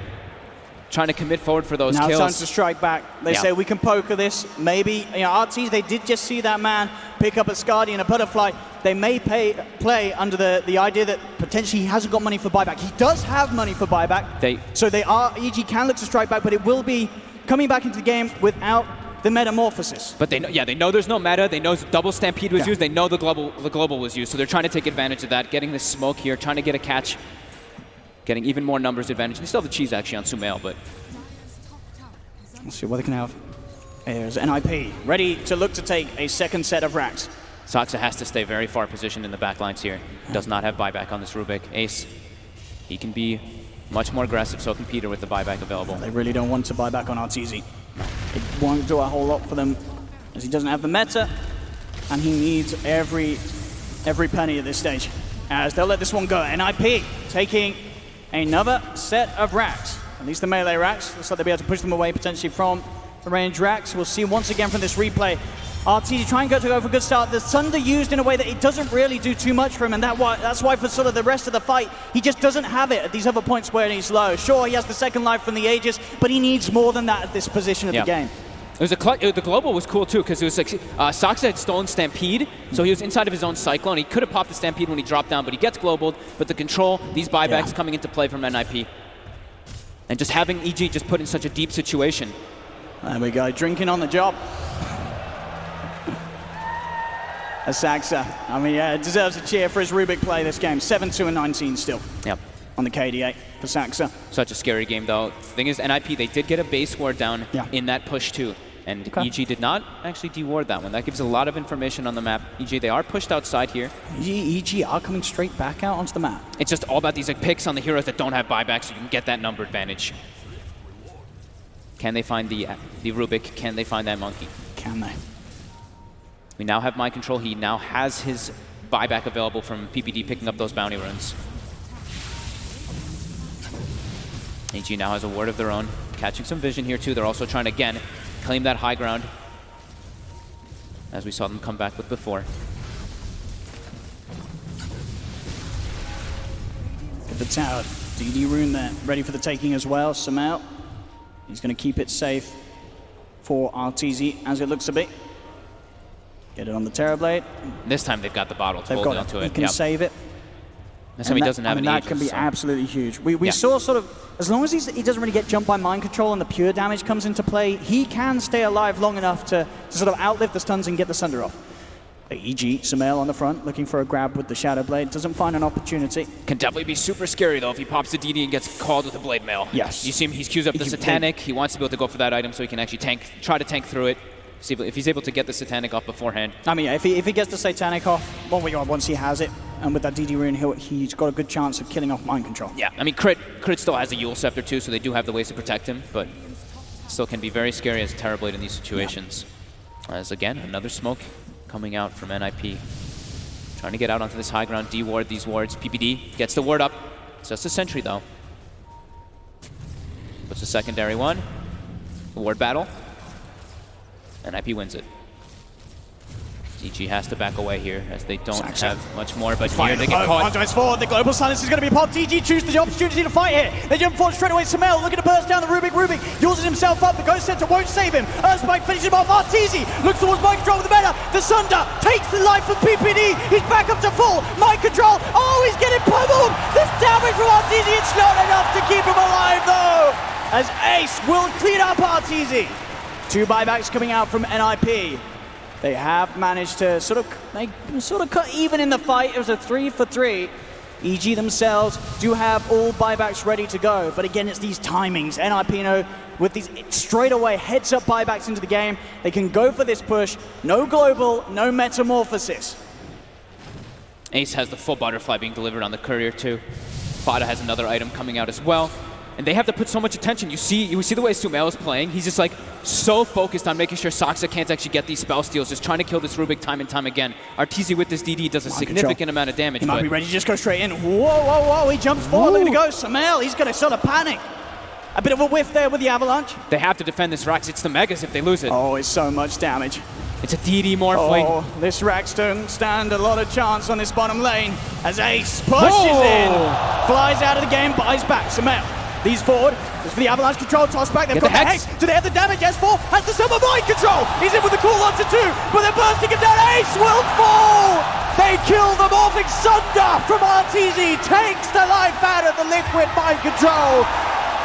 trying to commit forward for those kills. Now it's time to strike back. They say we can poker this. Maybe, RTZ, they did just see that man pick up a Skadi and a Butterfly. They may play under the idea that potentially he hasn't got money for buyback. He does have money for buyback. EG can look to strike back, but it will be coming back into the game without the metamorphosis. But they know there's no meta. They know double Stampede was used. They know the global was used. So they're trying to take advantage of that, getting this smoke here, trying to get a catch, getting even more numbers advantage. They still have the cheese actually on Sumail, but let's see what they can have. There's NiP ready to look to take a second set of racks. Saxa has to stay very far positioned in the back lines here. Does not have buyback on this Rubik. Ace, he can be much more aggressive, so can Peter with the buyback available. They really don't want to buy back on RTZ. It won't do a whole lot for them, as he doesn't have the meta, and he needs every penny at this stage. As they'll let this one go. NiP taking another set of racks, at least the melee racks. Looks like they'll be able to push them away potentially from the range racks. We'll see once again from this replay. RTZ trying to go for a good start. The Sunder used in a way that it doesn't really do too much for him, and that's why for sort of the rest of the fight, he just doesn't have it at these other points where he's low. Sure, he has the second life from the Aegis, but he needs more than that at this position of the game. The global was cool too, because it was like Saxa had stolen Stampede, so he was inside of his own Cyclone. He could have popped the Stampede when he dropped down, but he gets globaled. But the control, these buybacks coming into play from NiP, and just having EG just put in such a deep situation. There we go, drinking on the job. Saxa, I mean, deserves a cheer for his Rubik play this game. 7-2 and 19 still. Yep. On the KDA for Saxa. Such a scary game though. The thing is, NiP, they did get a base ward down in that push too. And EG did not actually deward that one. That gives a lot of information on the map. EG, they are pushed outside here. EG are coming straight back out onto the map. It's just all about these picks on the heroes that don't have buyback, so you can get that number advantage. Can they find the Rubik? Can they find that monkey? Can they? We now have Mind Control. He now has his buyback available from PPD picking up those bounty runes. EG now has a ward of their own, catching some vision here too. They're also trying to, again, claim that high ground, as we saw them come back with before. Get the tower. DD rune there, ready for the taking as well. Sumail, he's going to keep it safe for RTZ, as it looks to be. Get it on the Terrorblade. This time they've got the bottle to hold onto it. He can save it. That's how he doesn't have any That agents, can be so. absolutely huge. We Yeah. saw sort of, as long as he doesn't really get jumped by mind control and the pure damage comes into play, he can stay alive long enough to sort of outlive the stuns and get the Sunder off. EG, Sumail on the front, looking for a grab with the Shadow Blade. Doesn't find an opportunity. Can definitely be super scary, though, if he pops the DD and gets called with a Blade Mail. Yes. You see him, he's queues up the Satanic. He wants to be able to go for that item so he can actually try to tank through it. See if he's able to get the Satanic off beforehand. I mean, yeah, if he gets the Satanic off, once he has it, and with that DD rune, he's got a good chance of killing off mind control. Yeah, I mean, Crit still has a Yule Scepter, too, so they do have the ways to protect him, but still can be very scary as a Terrorblade in these situations. Yeah. As, again, another smoke coming out from NiP. Trying to get out onto this high ground, de-ward these wards. PPD gets the ward up. It's just a sentry, though. Puts a secondary one. Ward battle. NiP wins it. EG has to back away here as they don't have much more, but here they get caught. Onto forward, the global silence is going to be popped. EG choose the opportunity to fight here. They jump forward straight away. Sumail looking to burst down the Rubik. Uses himself up. The Ghost Center won't save him. Earthspike finishes him off. Arteezy looks towards mind control with the meta. The Sunder takes the life from PPD. He's back up to full. Mind control. Oh, he's getting pummeled. This damage from Arteezy. It's not enough to keep him alive, though. As Ace will clean up Arteezy. 2 buybacks coming out from NiP. They have managed to sort of cut even in the fight. It was a 3-for-3. EG themselves do have all buybacks ready to go, but again, it's these timings. NiP, with these straight away heads-up buybacks into the game, they can go for this push. No global, no metamorphosis. Ace has the full butterfly being delivered on the courier too. Fada has another item coming out as well. And they have to put so much attention. You see the way Sumail is playing. He's just like so focused on making sure Saksa can't actually get these spell steals, just trying to kill this Rubik time and time again. Arteezy with this DD does a significant amount of damage. He might be ready to just go straight in. Whoa, he jumps forward. Look at it go. Sumail, he's going to sort of panic. A bit of a whiff there with the Avalanche. They have to defend this Rax. It's the Megas if they lose it. Oh, it's so much damage. It's a DD morphling. Oh, this Rax don't stand a lot of chance on this bottom lane as Ace pushes in. Flies out of the game, buys back. Sumail. These forward, this for the Avalanche control, toss back, they've got the Hex. Do they have the damage? S4 has the summer mind control. He's in with the cool onto 2, but they're bursting him down. Ace will fall. They kill the morphing Sunder from Arteezy. Takes the life out of the liquid mind control.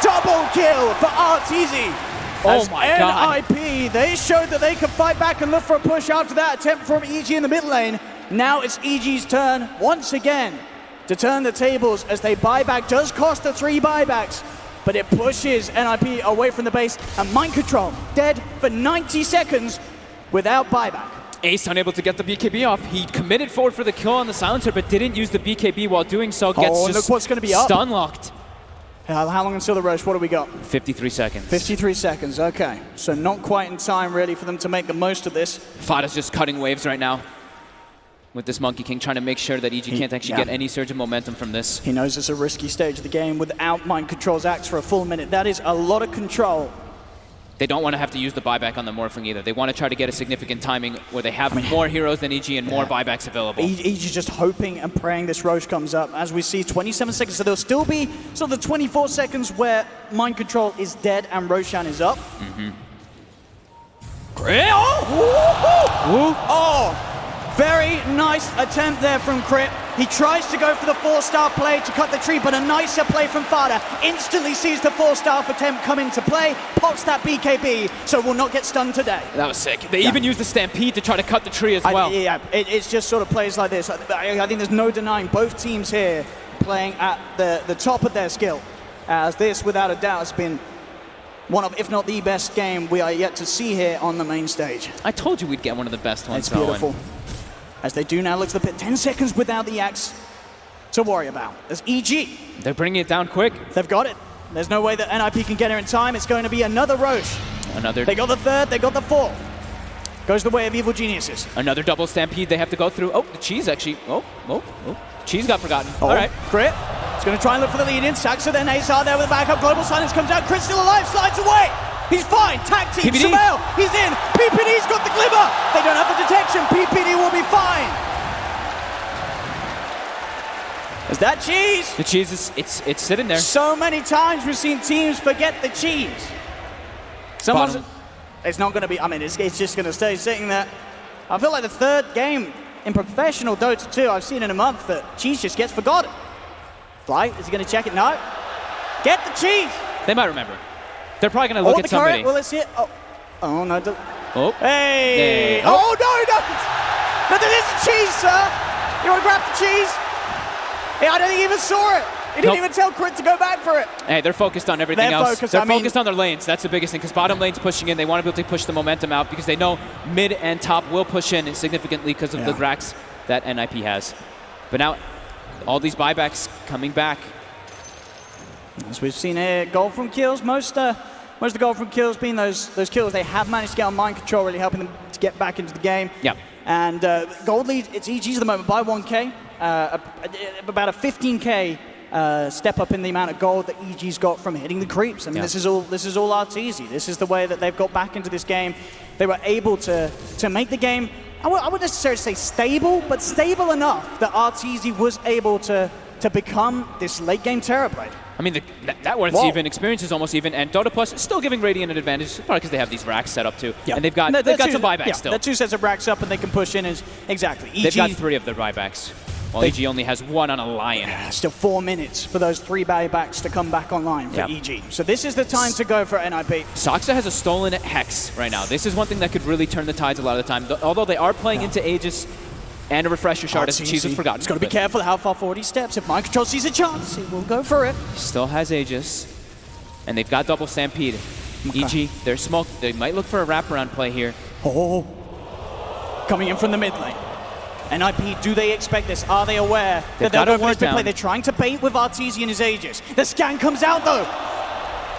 Double kill for Arteezy. Oh my God. NiP, they showed that they could fight back and look for a push after that attempt from EG in the mid lane. Now it's EG's turn once again to turn the tables as they buyback. Does cost the 3 buybacks, but it pushes NiP away from the base, and mind control dead for 90 seconds without buyback. Ace unable to get the BKB off. He committed forward for the kill on the silencer, but didn't use the BKB while doing so. Gets just look what's going to be up. Stun locked. How long until the rush? What do we got? 53 seconds. 53 seconds, okay. So not quite in time really for them to make the most of this. Fada's just cutting waves right now with this Monkey King, trying to make sure that EG can't actually get any surge of momentum from this. He knows it's a risky stage of the game without mind control's axe for a full minute. That is a lot of control. They don't want to have to use the buyback on the Morphling either. They want to try to get a significant timing where they have more heroes than EG and more buybacks available. EG's just hoping and praying this Roche comes up. As we see, 27 seconds, so there'll still be sort of the 24 seconds where mind control is dead and Roshan is up. Oh! Very nice attempt there from Crit. He tries to go for the 4-star play to cut the tree, but a nicer play from Fada. Instantly sees the 4-star attempt come into play, pops that BKB, so will not get stunned today. That was sick. They even used the Stampede to try to cut the tree as well. It's just sort of plays like this. I think there's no denying both teams here playing at the top of their skill, as this, without a doubt, has been one of, if not the best game we are yet to see here on the main stage. I told you we'd get one of the best ones. It's beautiful. As they do now look to the pit, 10 seconds without the axe to worry about. There's EG. They're bringing it down quick. They've got it. There's no way that NiP can get her in time. It's going to be another Roche. They got the 3rd, they got the 4th. Goes the way of evil geniuses. Another double Stampede they have to go through. Oh, the Cheese actually. Cheese got forgotten. All right. Crit. He's going to try and look for the lead in. Saksa, then Ace are there with the backup. Global Silence comes out. Crit still alive, slides away. He's fine. Tag team. PPD. Sumail, he's in. PPD's got the glimmer. They don't have the detection. PPD will be fine. Is that Cheese? The Cheese is it's sitting there. So many times we've seen teams forget the Cheese. It's not going to be. I mean, it's just going to stay sitting there. I feel like the 3rd game in professional Dota 2 I've seen in a month that Cheese just gets forgotten. Flight, is he going to check it? No. Get the cheese. They might remember. They're probably going to look at somebody. Well, let's see it. Oh no. Oh. Hey. Oh, no, he doesn't. No, there is the cheese, sir. You want to grab the cheese? Yeah, I don't think he even saw it. He didn't even tell Crit to go back for it. Hey, they're focused on everything else. Focused, they're focused on their lanes. That's the biggest thing, because bottom lane's pushing in. They want to be able to push the momentum out because they know mid and top will push in significantly because of the Grax that NiP has. But now, all these buybacks coming back. As we've seen here, goal from kills. Most of the goal from kills being those kills they have managed to get on mind control, really helping them to get back into the game. Yeah. And gold lead, it's EG's at the moment by 1K. About a 15K step up in the amount of gold that EG's got from hitting the creeps. I mean, this is all Arteezy. This is the way that they've got back into this game. They were able to make the game, I wouldn't necessarily say stable, but stable enough that Arteezy was able to become this late game Terrorblade. I mean, that one's even, experience is almost even, and Dota Plus is still giving Radiant an advantage, probably because they have these racks set up too. Yeah. And they've got some buybacks still. They're 2 sets of racks up and they can push in exactly. EG, they've got 3 of their buybacks, while EG only has 1 on a Lion. Still 4 minutes for those 3 buybacks to come back online for EG. So this is the time to go for NiP. Soxa has a stolen Hex right now. This is one thing that could really turn the tides a lot of the time. Although they are playing into Aegis and a refresher shard, as Cheese has forgotten. He's got to be careful how far forward he steps. If Mind Control sees a chance, he will go for it. Still has Aegis, and they've got double Stampede. EG, they're smoked. They might look for a wraparound play here. Oh, coming in from the mid lane. NiP, do they expect this? Are they aware that they'll go for this big play? They're trying to bait with Arteezy and his Aegis. The scan comes out though.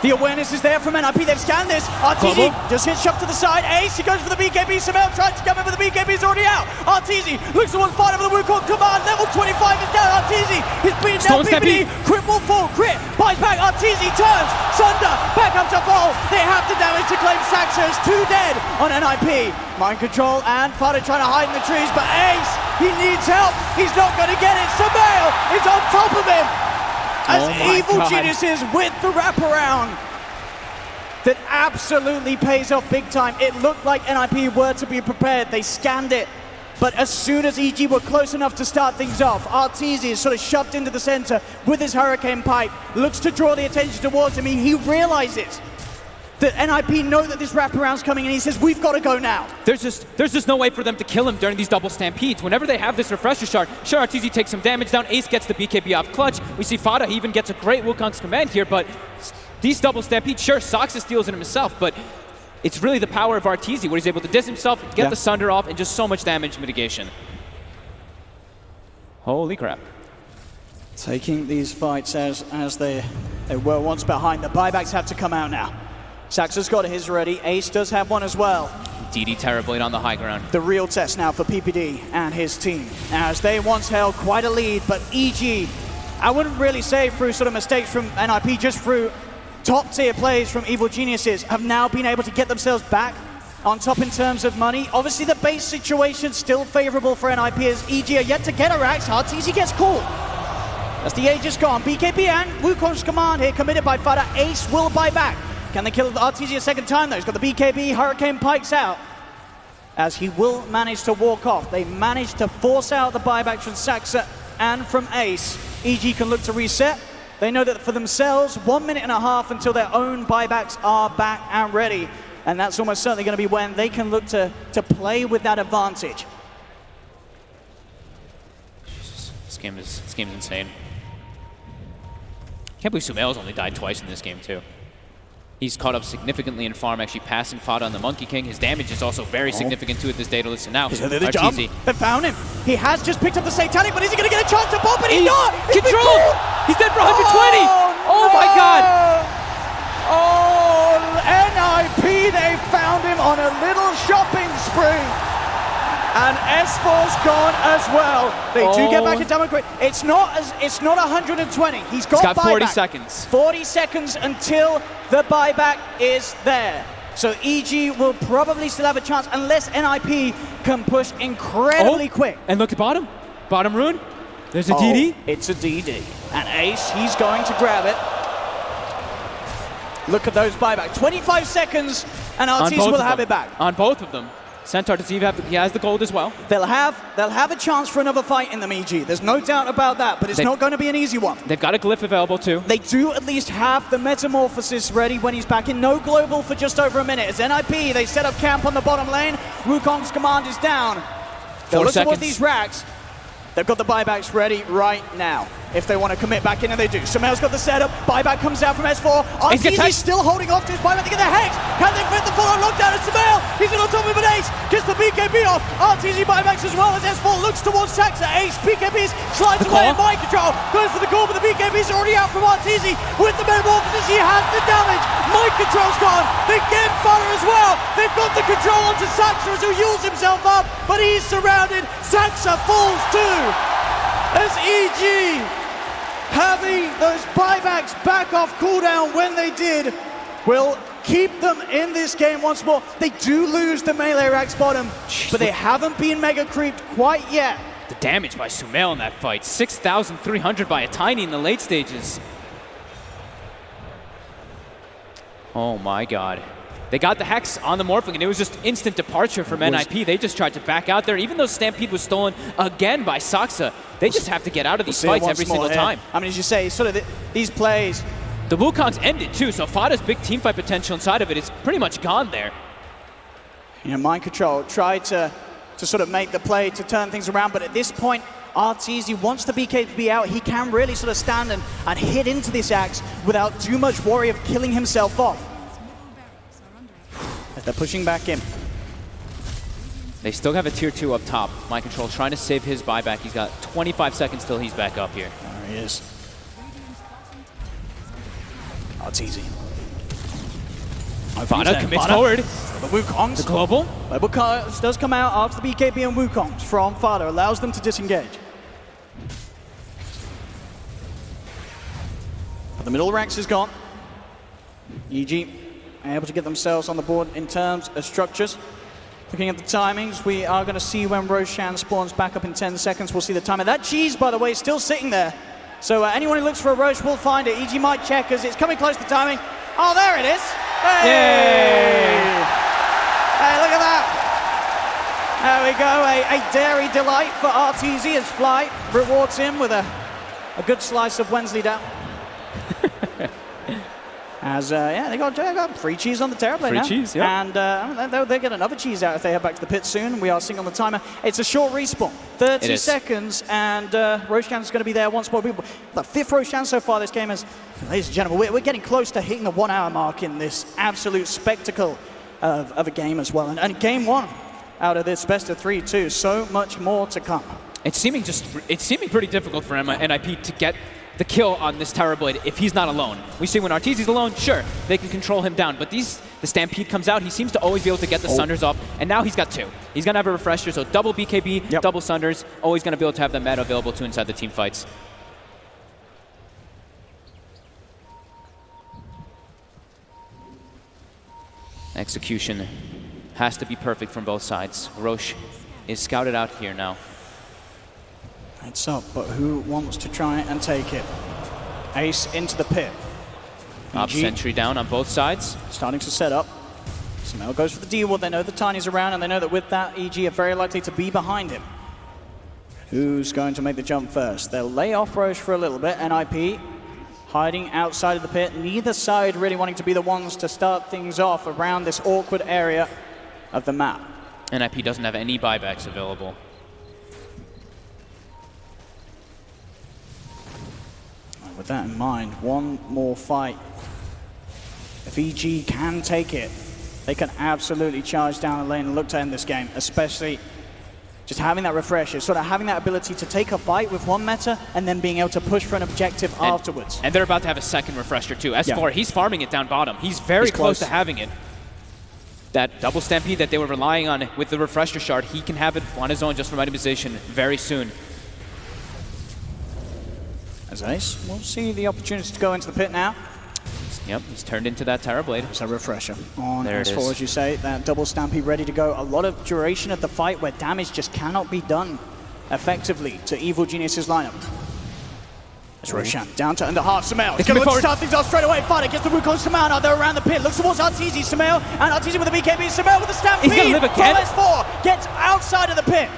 The awareness is there from NiP. They've scanned this. Arteezy just hits shoved to the side. Ace, he goes for the BKB. Samel tries to come in, but the BKB is already out. Arteezy looks towards fight over the Wukong command. Level 25 is down. Arteezy is beaten down. PPD. Crit will fall. Crit buys back. Arteezy turns. Sunder back up to fall. They have the damage to claim Saxa is 2 dead on NiP. Mind Control and Fada trying to hide in the trees, but Ace, he needs help. He's not going to get it. Samel is on top of him. As Evil Geniuses with the wraparound that absolutely pays off big time. It looked like NiP were to be prepared. They scanned it. But as soon as EG were close enough to start things off, Arteezy is sort of shoved into the center with his Hurricane Pipe, looks to draw the attention towards him. He realizes that NiP know that this wraparound's coming, and he says, we've got to go now. There's just no way for them to kill him during these double stampedes. Whenever they have this refresher shard, sure, Arteezy takes some damage down, Ace gets the BKB off clutch. We see Fada, he even gets a great Wukong's command here, but these double stampedes, sure, Soxa steals it himself, but it's really the power of Arteezy, where he's able to diss himself, get the Sunder off, and just so much damage mitigation. Holy crap. Taking these fights as they were once behind. The buybacks have to come out now. Saxa's got his ready. Ace does have one as well. DD Terrorblade on the high ground. The real test now for PPD and his team, as they once held quite a lead, but EG, I wouldn't really say through sort of mistakes from NiP, just through top tier plays from Evil Geniuses, have now been able to get themselves back on top in terms of money. Obviously the base situation still favorable for NiP as EG are yet to get a Rax. Arteezy gets caught. That's the Aegis gone. BKB and Wukong's command here committed by Fada. Ace will buy back. Can they kill Arteezy a second time though? He's got the BKB, Hurricane Pikes out. As he will manage to walk off. They managed to force out the buybacks from Saxa and from Ace. EG can look to reset. They know that for themselves, 1.5 minutes until their own buybacks are back and ready. And that's almost certainly going to be when they can look to play with that advantage. This game is insane. Can't believe Sumail's only died twice in this game too. He's caught up significantly in farm, actually passing Fada on the Monkey King. His damage is also very significant too at this data list. And now, Arteezy. They found him. He has just picked up the Satanic, but is he going to get a chance to pop it? He's not! Control! He's dead for 120! Oh my god! Oh, NiP, they found him on a little shopping spree. And S4's gone as well. They do get back a Democrat. It's not 120. He's got 40 seconds. 40 seconds until the buyback is there. So EG will probably still have a chance unless NiP can push incredibly quick. And look at bottom. Bottom rune. There's a DD. It's a DD. And Ace, he's going to grab it. Look at those buybacks. 25 seconds and Arteezy will have it back. On both of them. Centaur, does he has the gold as well. They'll have a chance for another fight in them, EG. There's no doubt about that, but it's not going to be an easy one. They've got a glyph available too. They do at least have the Metamorphosis ready when he's back in. No global for just over a minute. As NiP, they set up camp on the bottom lane. Wukong's command is down. They'll look toward these racks. They've got the buybacks ready right now if they want to commit back in, and they do. Sumail's got the setup. Buyback comes out from S4. RTZ's still holding off to his buyback. They get the Hex. Can they fit the full-on lockdown at Sumail? He's on top of an Ace. Gets the BKB off. RTZ buybacks as well as S4 looks towards Saxa. Ace, BKBs, slides away in mind control. Goes for the goal, but the BKBs are already out from RTZ. With the Metamorphosis, he has the damage. Mind control's gone. They get fire as well. They've got the control onto Saxa as who heals himself up, but he's surrounded. Saxa falls too. As EG, having those buybacks back off cooldown when they did, will keep them in this game once more. They do lose the melee racks bottom, but they haven't been mega creeped quite yet. The damage by Sumail in that fight, 6,300 by a Tiny in the late stages. Oh my god. They got the Hex on the Morphling, and it was just instant departure from NiP. They just tried to back out there. Even though Stampede was stolen again by Saxa, they just have to get out of these fights every single time. I mean, as you say, sort of these plays. The Wukong's ended too, so Fada's big teamfight potential inside of it is pretty much gone there. You know, Mind Control tried to sort of make the play to turn things around, but at this point, RTZ wants the BKB out. He can really sort of stand and hit into this Axe without too much worry of killing himself off. As they're pushing back in. They still have a tier 2 up top. Mind Control trying to save his buyback. He's got 25 seconds till he's back up here. There he is. Oh, it's easy. Fada commits forward. The Wukongs. The global. Wukong does come out after the BKB and Wukongs from Fada. Allows them to disengage. But the middle ranks is gone. EG able to get themselves on the board in terms of structures. Looking at the timings, we are going to see when Roshan spawns back up in 10 seconds. We'll see the timer. That cheese, by the way, is still sitting there. So anyone who looks for a Roche will find it. EG might check as it's coming close to timing. Oh, there it is. Hey! Yay! Hey, look at that. There we go. A dairy delight for RTZ as Flight rewards him with a good slice of Wensleydale. As, yeah, they got free cheese on the Terrorblade now. Free cheese, yeah. And they'll get another cheese out if they head back to the pit soon. We are seeing on the timer. It's a short respawn. 30 seconds, and Roshan's going to be there once more. The 5th Roshan so far this game is, ladies and gentlemen, we're getting close to hitting the 1 hour mark in this absolute spectacle of a game as well. And game 1 out of this best of 3 too. So much more to come. It's seeming pretty difficult for NiP to get the kill on this Terrorblade if he's not alone. We see when RTZ's alone, sure, they can control him down, but the Stampede comes out, he seems to always be able to get the Sunders off, and now he's got 2. He's going to have a refresher, so double BKB, double Sunders, always going to be able to have that meta available too inside the team fights. Execution has to be perfect from both sides. Roche is scouted out here now. It's up, but who wants to try and take it? Ace into the pit. Up sentry down on both sides. Starting to set up. Sumail goes for the D-ward. They know the Tiny's around, and they know that with that, EG are very likely to be behind him. Who's going to make the jump first? They'll lay off Roche for a little bit. NiP hiding outside of the pit. Neither side really wanting to be the ones to start things off around this awkward area of the map. NiP doesn't have any buybacks available. With that in mind, one more fight. If EG can take it, they can absolutely charge down the lane and look to end this game, especially just having that refresher, sort of having that ability to take a fight with one meta and then being able to push for an objective afterwards. And they're about to have a second refresher too. S4, he's farming it down bottom. He's very close to having it. That double Stampede that they were relying on with the refresher shard, he can have it on his own just from itemization very soon. As Ace, we'll see the opportunity to go into the pit now. Yep, he's turned into that Terrorblade. It's a refresher on there S4, as you say. That double Stampede ready to go. A lot of duration of the fight where damage just cannot be done effectively to Evil Genius's lineup. It's Roshan down to under half. Samael. He's They going can to be start things off straight away. Fighter gets the Wukong Samana. They're around the pit. Looks towards Arteezy. Samael and Arteezy with the BKB. Samael with the stampede. He's gonna live again? From S4 gets outside of the pit.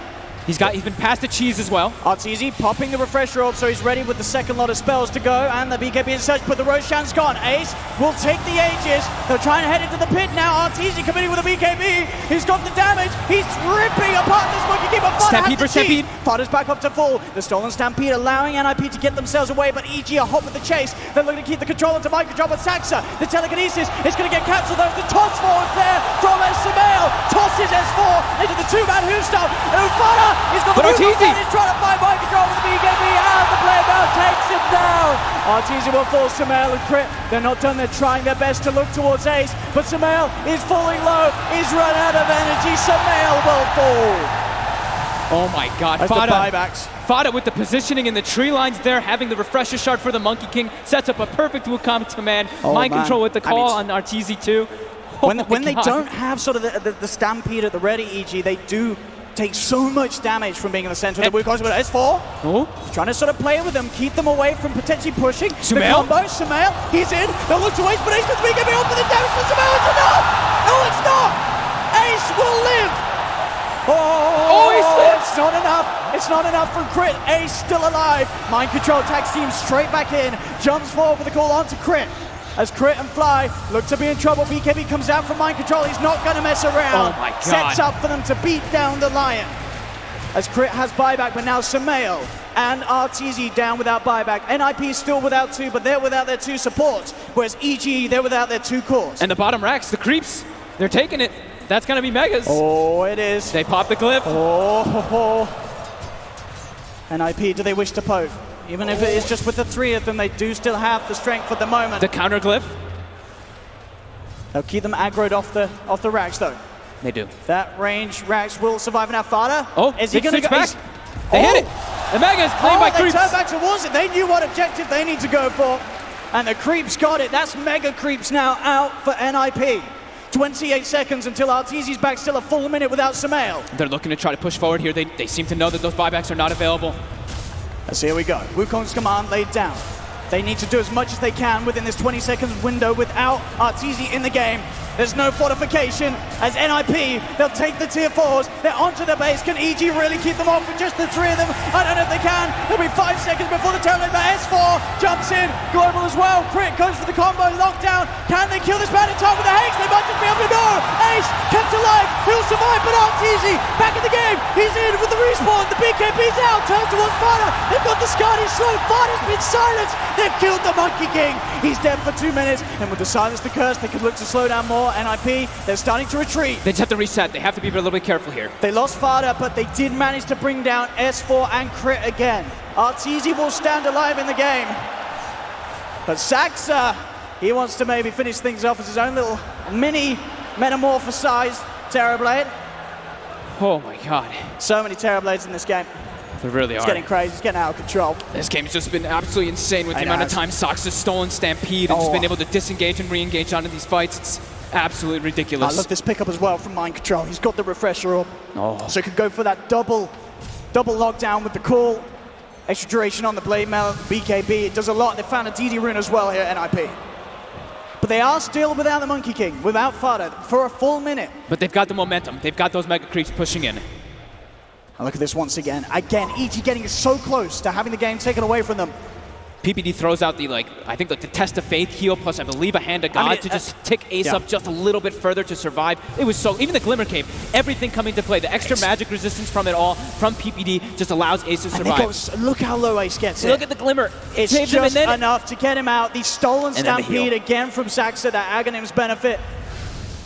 He's been past the cheese as well. Arteezy popping the refresher orb, so he's ready with the second lot of spells to go, and the BKB in search, but the Roshan's gone. Ace will take the Aegis. They'll try and head into the pit now. Arteezy committing with a BKB. He's got the damage. He's ripping apart this Monkey King, but Fada Stampede for has the cheese. Stampede. Fada's back up to full. The stolen Stampede allowing NiP to get themselves away, but EG are hot with the chase. They're looking to keep the control into mind control, but Saxa, the telekinesis, is going to get captured though. The toss forward there from Samael. Tosses S4 into the two-man Whoostop. And Fada is got the But Arteezy. He's trying to find mind control with the BKB, and the playbout takes him down. Arteezy will force Samael and Crit. They're not done. They're trying their best to look towards Ace, but Samael is falling low. He's run out of energy. Samael will fall. Oh my God, That's Fada. the buybacks. Fada with the positioning in the tree lines there, having the refresher shard for the Monkey King, sets up a perfect Wukong command. Oh, Mind man. control with the I mean, call on Arteezy too. Oh When my they God. don't have sort of the Stampede at the ready, EG, they do take so much damage from being in the center of the Wukong. But S4 Oh. trying to sort of play with them, keep them away from potentially pushing. Samael? The combo, Samael, he's in. They'll look to Ace, but Ace gets BKB off for the damage from Samael. It's enough! No, it's not! Ace will live! Oh, he slipped! it's not enough. It's not enough from Crit. Ace still alive. Mind control tags team straight back in. Jumps forward with the call on to Crit. As Crit and Fly look to be in trouble. BKB comes out from Mind Control. He's not going to mess around. Oh my God. Sets up for them to beat down the Lion. As Crit has buyback, but now Samael and Arteezy down without buyback. NiP is still without two, but they're without their two supports. Whereas EG, they're without their two cores. And the bottom racks, the creeps, they're taking it. That's gonna be Megas. Oh, it is. They pop the glyph. Oh. NiP, do they wish to poke? Even if it is just with the three of them, they do still have the strength at the moment. The counter glyph. They'll keep them aggroed off the racks, though. They do. That range, Rax will survive now. Fada, Oh, is he big going to switch go? back. They hit it. The Megas played by They creeps. turn back towards it. They knew what objective they need to go for. And the creeps got it. That's Mega Creeps now out for NiP. 28 seconds until Arteezy's back, still a full minute without Samael. They're looking to try to push forward here. They seem to know that those buybacks are not available. As here we go. Wukong's command laid down. They need to do as much as they can within this 20 seconds window without Arteezy in the game. There's no fortification as NiP, they'll take the tier 4s, they're onto the base. Can EG really keep them off with just the three of them? I don't know if they can. There'll be 5 seconds before the turn, but S4 jumps in, Global as well. Crit goes for the combo, lockdown. Can they kill this man in time with the Haste? They might just be able to go. Ace kept alive, he'll survive, but Arteezy back in the game. He's in with the respawn, the BKB's out, turns towards Fada. They've got the Scotty slow, Fada's been silenced. They've killed the Monkey King. He's dead for 2 minutes, and with the silence the curse, they could look to slow down more. NiP, they're starting to retreat. They just have to reset. They have to be a little bit careful here. They lost Fada, but they did manage to bring down S4 and Crit again. Arteezy will stand alive in the game. But Saxa, he wants to maybe finish things off as his own little mini metamorphosized Terrorblade. Oh my God. So many Terrorblades in this game. They really It's are. getting crazy, it's getting out of control. This game's just been absolutely insane with the I amount know. of time Sox has stolen Stampede and just Oh. been able to disengage and re-engage onto these fights. It's absolutely I ridiculous. love this pickup as well from Mind Control. He's got the refresher up. Oh. So he could go for that double lockdown with the call. Extra duration on the blade mail, BKB. It does a lot. They found a DD rune as well here at NiP. But they are still without the Monkey King, without Fada, for a full minute. But they've got the momentum. They've got those Mega Creeps pushing in. And look at this once again. Again, EG getting so close to having the game taken away from them. PPD throws out the, I think the Test of Faith heal, plus I believe a Hand of God to just tick Ace yeah. up just a little bit further to survive. It was so, even the Glimmer Cave, everything coming to play. The extra magic resistance from it all, from PPD, just allows Ace to And survive. look how low Ace gets it. Look at the Glimmer. It's Saves him, just and then enough to get him out. The stolen And then the Stampede heal. again from Saxa, that Aghanim's benefit.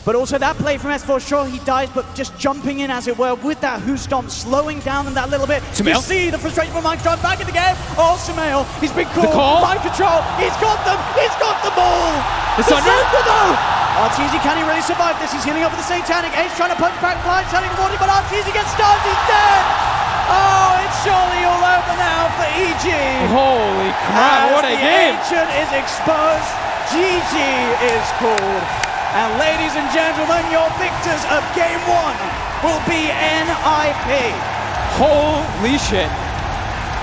But also that play from S4, sure he dies, but just jumping in as it were with that Who Stomp, slowing down them that little bit. Samael? You see the frustration from Mind Control back in the game. Oh, Samael, he's been called. call? Mind Control, he's got them, he's got them all. The Thunder? though. Arteezy, can he really survive this? He's healing up with the Satanic. Ace trying to punch back, Fly, turning the water, but Arteezy gets stunned, he's dead. Oh, it's surely all over now for EG. holy crap, what a As game! The Ancient is exposed. GG is called. And ladies and gentlemen, your victors of Game 1 will be NiP. Holy shit.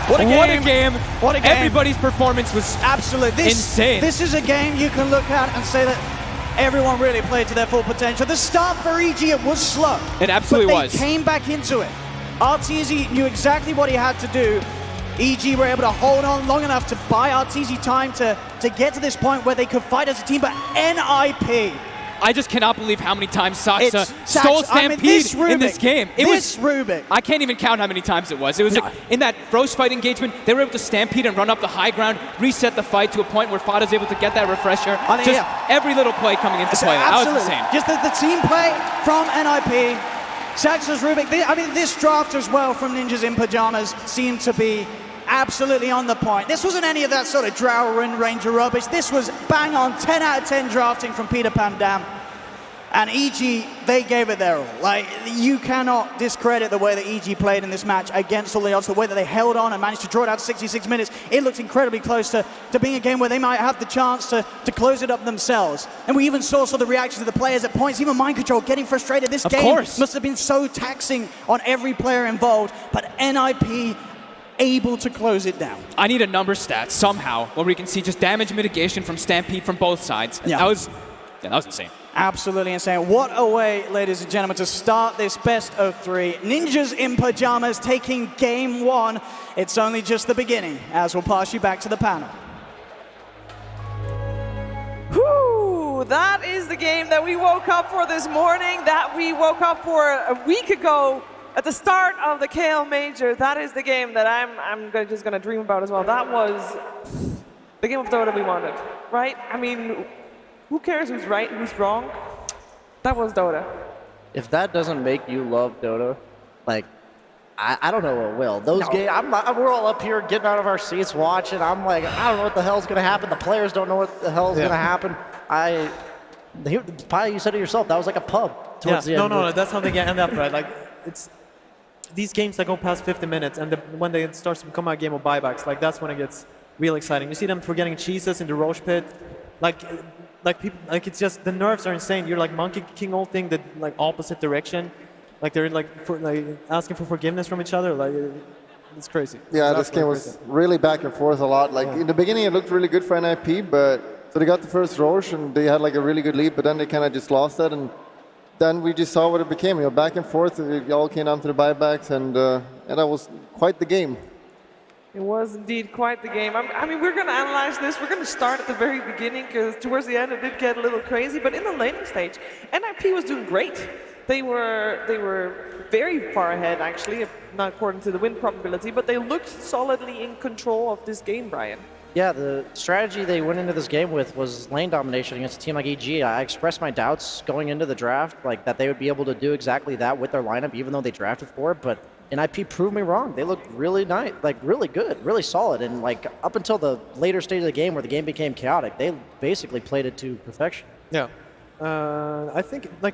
What a game. What a game. What a game. Everybody's performance was Absolutely. insane. This is a game you can look at and say that everyone really played to their full potential. The start for EG, it was slow. It absolutely but they was. came back into it. Arteezy knew exactly what he had to do. EG were able to hold on long enough to buy Arteezy time to get to this point where they could fight as a team, but NiP. I just cannot believe how many times Saksa It's stole I mean, Stampede in this Rubik, game. This Rubik. I can't even count how many times it was. It was like, in that Roche fight engagement, they were able to Stampede and run up the high ground, reset the fight to a point where Fada's able to get that refresher. I mean, Just yeah. every little play coming into play. That was insane. Just the team play from NiP. Saxa's Rubik. I mean, this draft as well from Ninjas in Pajamas seemed to be absolutely on the point. This wasn't any of that sort of Drow and Ranger rubbish. This was bang on 10 out of 10 drafting from Peter Pan Dam. And EG, they gave it their all. Like, you cannot discredit the way that EG played in this match against all the odds, the way that they held on and managed to draw it out to 66 minutes. It looked incredibly close to being a game where they might have the chance to close it up themselves. And we even saw the reactions of the players at points, even Mind Control getting frustrated. This game must have been so taxing on every player involved, but NiP able to close it down. I need a number stat somehow where we can see just damage mitigation from Stampede from both sides. Yeah. That was insane. Absolutely insane. What a way, ladies and gentlemen, to start this best of 3. Ninjas in Pajamas taking game 1. It's only just the beginning, as we'll pass you back to the panel. Whew, that is the game that we woke up for this morning, that we woke up for a week ago at the start of the KL Major. That is the game that I'm just going to dream about as well. That was the game of Dota we wanted, right? I mean, who cares who's right, who's wrong? That was Dota. If that doesn't make you love Dota, like, I don't know what will. Those games, we're all up here getting out of our seats watching. I'm like, I don't know what the hell's going to happen. The players don't know what the hell's going to happen. You said it yourself. That was like a pub towards the end. No, that's how they end up, right? Like, it's these games that go past 50 minutes, and when they start to become a game of buybacks, like that's when it gets real exciting. You see them forgetting cheeses in the Roche pit, like people, like it's just the nerves are insane. You're like Monkey King old thing, the like opposite direction, like they're like asking for forgiveness from each other. Like it's crazy. Yeah, it's this game was really back and forth a lot. Like in the beginning, it looked really good for NiP, but so they got the first Roche and they had like a really good lead, but then they kind of just lost that, and then we just saw what it became. You know, back and forth. It all came down to the buybacks, and that was quite the game. It was indeed quite the game. I mean, we're going to analyze this. We're going to start at the very beginning because towards the end it did get a little crazy. But in the laning stage, NiP was doing great. They were very far ahead, actually, not according to the win probability, but they looked solidly in control of this game, Brian. Yeah, the strategy they went into this game with was lane domination against a team like EG. I expressed my doubts going into the draft, like that they would be able to do exactly that with their lineup, even though they drafted for it. But NiP proved me wrong. They looked really nice, like really good, really solid. And like up until the later stage of the game where the game became chaotic, they basically played it to perfection. Yeah, I think I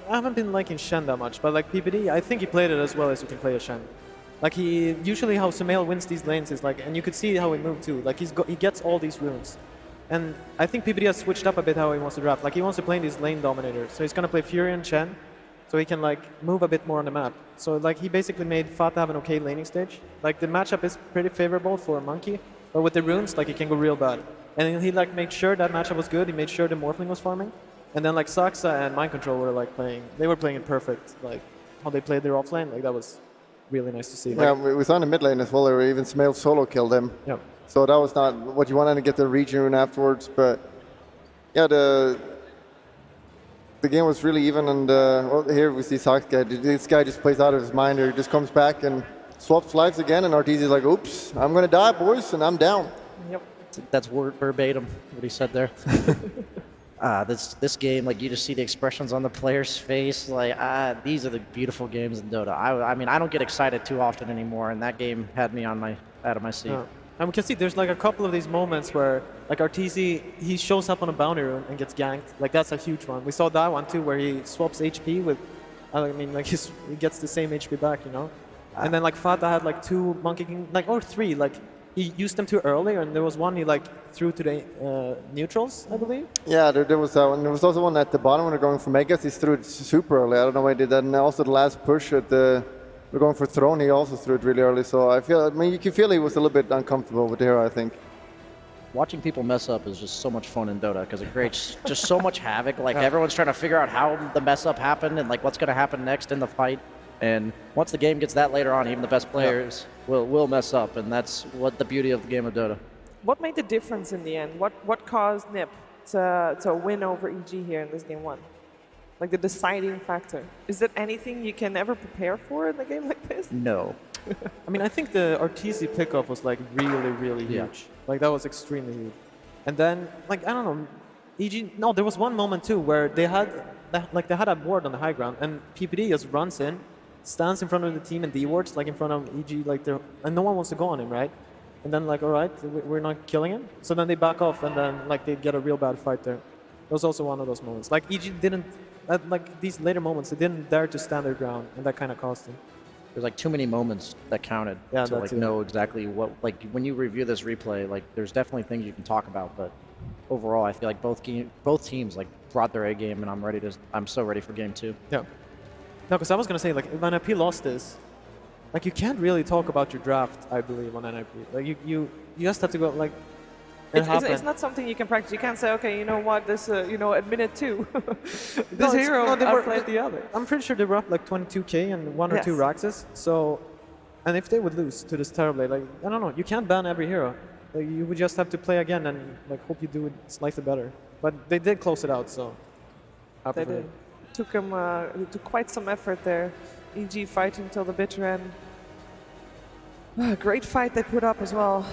haven't been liking Shen that much, but like PPD, I think he played it as well as you can play a Shen. Like usually how Sumail wins these lanes is like, and you could see how he moved too. Like he gets all these runes, and I think PPD has switched up a bit how he wants to draft. Like he wants to play these lane dominators, so he's gonna play Fury and Shen, so he can like move a bit more on the map. So like he basically made Fata have an okay laning stage. Like the matchup is pretty favorable for Monkey, but with the runes, like it can go real bad. And he like made sure that matchup was good. He made sure the Morphling was farming, and then like Saksa and Mind Control were like playing. They were playing it perfect. Like how they played their offlane, like that was really nice to see. Yeah, we saw in the mid lane as well, or even Sumail solo killed him. Yeah. So that was not what you wanted to get the region rune afterwards, but yeah, the game was really even, and well, here we see Sox guy. This guy just plays out of his mind, or he just comes back and swaps lives again, and Arteezy's like, oops, I'm gonna die, boys, and I'm down. Yep. That's verbatim what he said there. This game, like you just see the expressions on the player's face. Like these are the beautiful games in Dota. I mean, I don't get excited too often anymore, and that game had me out of my seat. Yeah. And we can see there's like a couple of these moments where like Arteezy, he shows up on a bounty rune and gets ganked. Like that's a huge one. We saw that one too, where he swaps HP with, I mean, like he gets the same HP back, you know. And then like Fata had like 2 Monkey King, like or 3, like he used them too early, and there was one he like threw to the neutrals, I believe. Yeah, there was that one. There was also one at the bottom when they're going for Megas. He threw it super early. I don't know why he did that. And also the last push at the we're going for Throne. He also threw it really early. So I mean, you can feel he was a little bit uncomfortable with the hero, I think. Watching people mess up is just so much fun in Dota because it creates just so much havoc. Like everyone's trying to figure out how the mess up happened and like what's going to happen next in the fight. And once the game gets that later on, even the best players will mess up, and that's what the beauty of the game of Dota. What made the difference in the end? What caused NiP to win over EG here in this game one? Like the deciding factor. Is there anything you can ever prepare for in a game like this? No. I mean, I think the Arteezy pickoff was like really, really huge. Like that was extremely huge. And then, like, I don't know, EG, no, there was one moment too where they had a ward on the high ground and PPD just runs in, stands in front of the team and D-wards like in front of EG, like and no one wants to go on him, right? And then like, all right, we're not killing him. So then they back off and then like they get a real bad fight there. It was also one of those moments. Like EG didn't, like these later moments, they didn't dare to stand their ground and that kind of cost them. There's like too many moments that counted to like know exactly what, like when you review this replay, like there's definitely things you can talk about, but overall I feel like both teams like brought their A game and I'm so ready for game 2. Yeah. No, because I was going to say, like, if NiP lost this, like, you can't really talk about your draft, I believe, on NiP. Like, you just have to go, like, it's not something you can practice. You can't say, okay, you know what, this, at minute 2, this hero outplayed the other. I'm pretty sure they were up, like, 22k and 1 or 2 Raxes. So, and if they would lose to this Terrorblade, like, I don't know, you can't ban every hero. Like, you would just have to play again and, like, hope you do it slightly better. But they did close it out, so. They did. Took quite some effort there. EG fighting till the bitter end. Great fight they put up as well.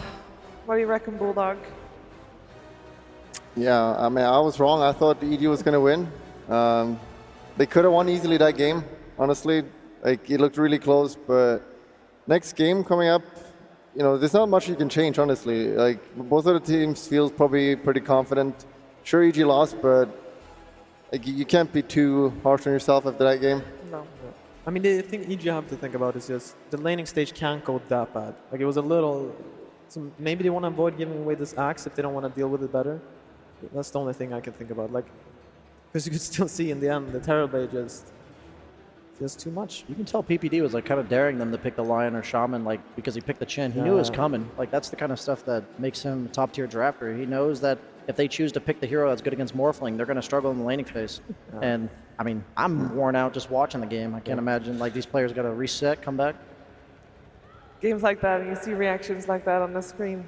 What do you reckon, Bulldog? Yeah, I mean, I was wrong. I thought EG was going to win. They could have won easily that game, honestly. Like, it looked really close, but next game coming up, there's not much you can change, honestly. Like, both of the teams feel probably pretty confident. Sure, EG lost, but like, you can't be too harsh on yourself after that game. No. I mean, the thing EG have to think about is just the laning stage can't go that bad. Like, it was a little... So maybe they want to avoid giving away this axe if they don't want to deal with it better. That's the only thing I can think about. Like, because you could still see in the end, the Terrorblade just too much. You can tell PPD was like kind of daring them to pick the Lion or Shaman, like because he picked the Chin. He knew it was coming. Like that's the kind of stuff that makes him a top tier drafter. He knows that if they choose to pick the hero that's good against Morphling, they're going to struggle in the laning phase. And I mean, I'm worn out just watching the game. I can't imagine like these players got to reset, come back. Games like that, and you see reactions like that on the screen.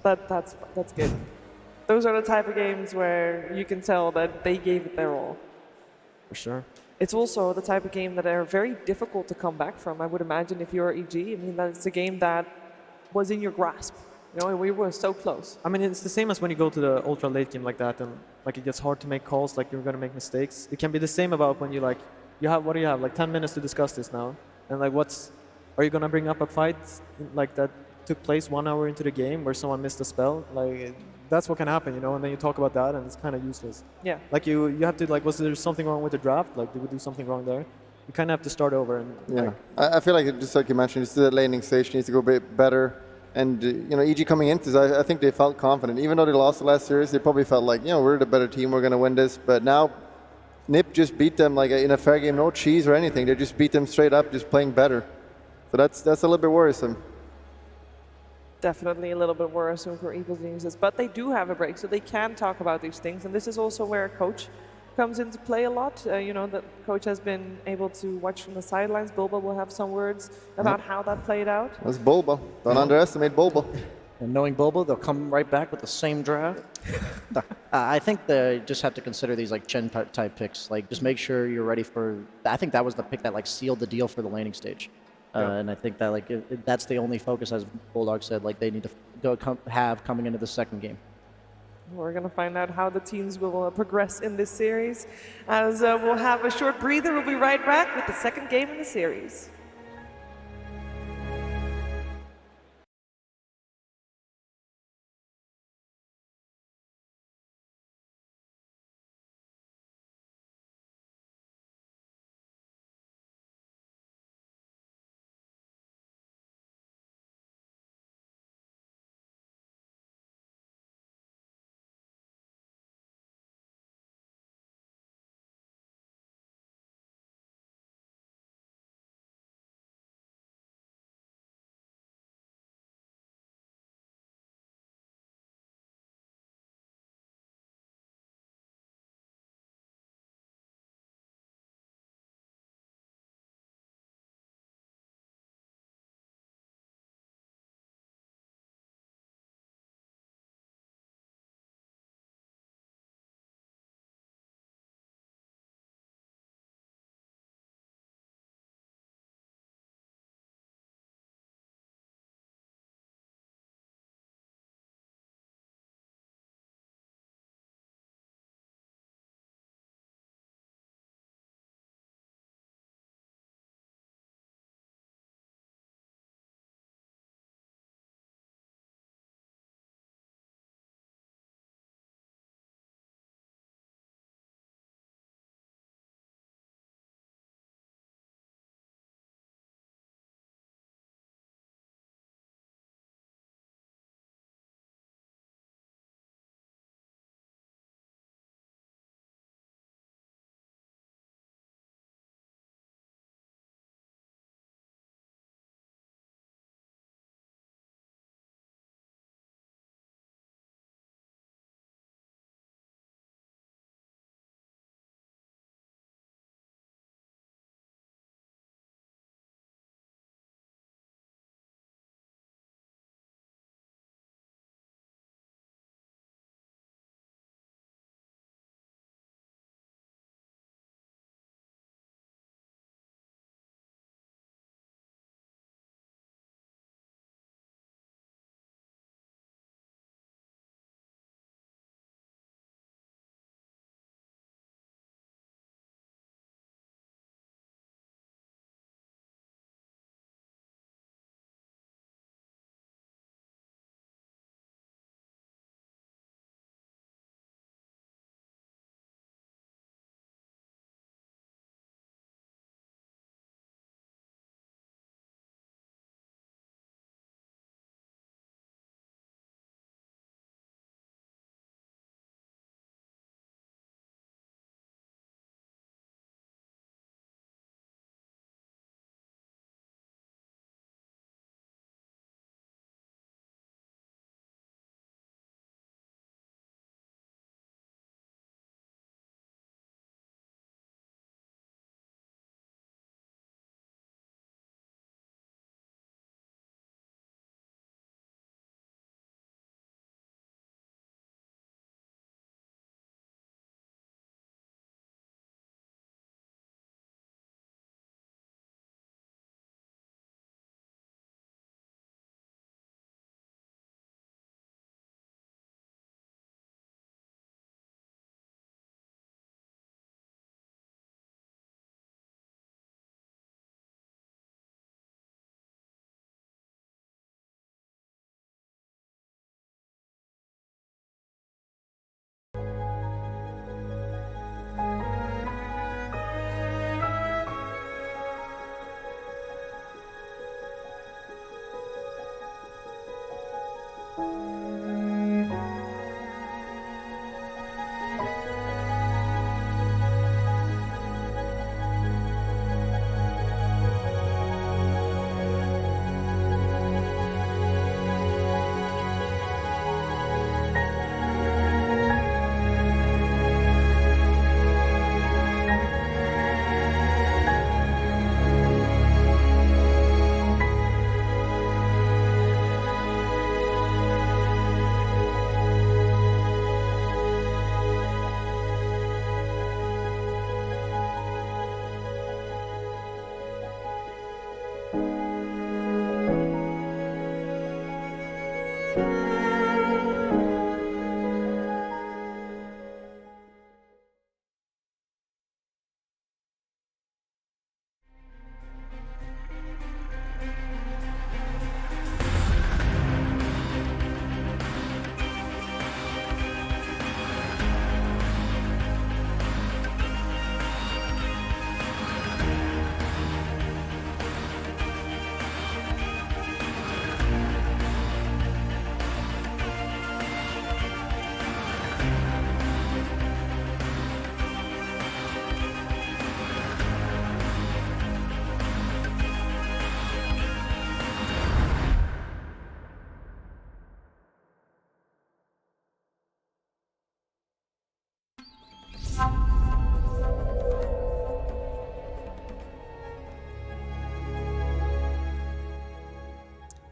That's good. Those are the type of games where you can tell that they gave it their all. For sure. It's also the type of game that are very difficult to come back from. I would imagine if you're EG, I mean, that's a game that was in your grasp. We were so close. I mean, it's the same as when you go to the ultra late game like that, and like it gets hard to make calls, like you're going to make mistakes. It can be the same about when what do you have, like 10 minutes to discuss this now, and like are you going to bring up a fight like that took place 1 hour into the game where someone missed a spell? Like that's what can happen, and then you talk about that and it's kind of useless. Yeah. Like you have to was there something wrong with the draft? Like did we do something wrong there? You kind of have to start over. And yeah, I feel like just like you mentioned, it's the laning stage needs to go a bit better. And EG coming into this, I think they felt confident. Even though they lost the last series, they probably felt like, we're the better team, we're going to win this. But now, NiP just beat them like in a fair game, no cheese or anything. They just beat them straight up, just playing better. So that's a little bit worrisome. Definitely a little bit worrisome for Evil Geniuses, but they do have a break, so they can talk about these things. And this is also where a coach comes into play a lot. The coach has been able to watch from the sidelines. Bulba will have some words about how that played out. That's Bulba. Don't underestimate Bulba. And knowing Bulba, they'll come right back with the same draft. I think they just have to consider these like Chen type picks. Like just make sure you're ready for. I think that was the pick that like sealed the deal for the laning stage. And I think that like that's the only focus, as Bulldog said, like they need to have coming into the second game. We're going to find out how the teams will progress in this series. As we'll have a short breather, we'll be right back with the second game in the series.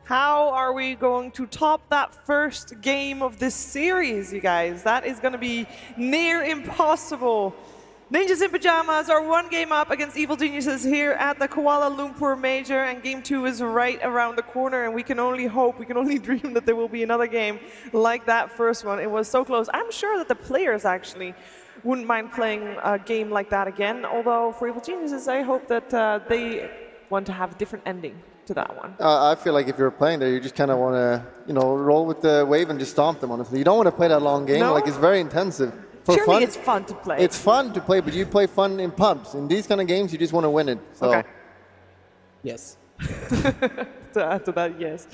How are we going to top that first game of this series, you guys? That is going to be near impossible. Ninjas in Pajamas are one game up against Evil Geniuses here at the Kuala Lumpur Major, and game 2 is right around the corner, and we can only hope, we can only dream that there will be another game like that first one. It was so close. I'm sure that the players actually wouldn't mind playing a game like that again, although for Evil Geniuses, I hope that they want to have a different ending to that one. I feel like if you're playing there, you just kind of want to, roll with the wave and just stomp them, honestly. You don't want to play that long game. No? Like, it's very intensive. For Surely fun, it's fun to play. It's fun to play, but you play fun in pubs. In these kind of games, you just want to win it. So. Okay. Yes. To add to that, yes.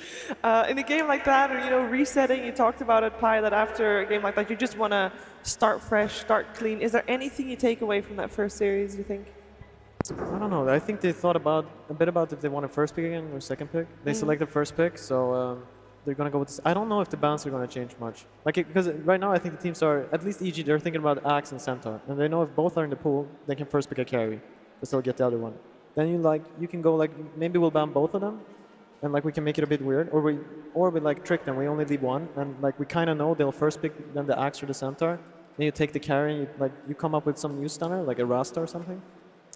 In a game like that, or resetting, you talked about it, Pi, that after a game like that, you just want to start fresh, start clean. Is there anything you take away from that first series, you think? I don't know. I think they thought a bit about if they want a first pick again or second pick. They selected first pick, so they're going to go with this. I don't know if the balance are going to change much. Because right now I think the teams are, at least EG, they're thinking about Axe and Centaur. And they know if both are in the pool, they can first pick a carry. But still get the other one. Then you can go maybe we'll ban both of them. And we can make it a bit weird. Or we trick them. We only leave one. And we kind of know they'll first pick then the Axe or the Centaur. Then you take the carry and you come up with some new stunner, like a Rasta or something.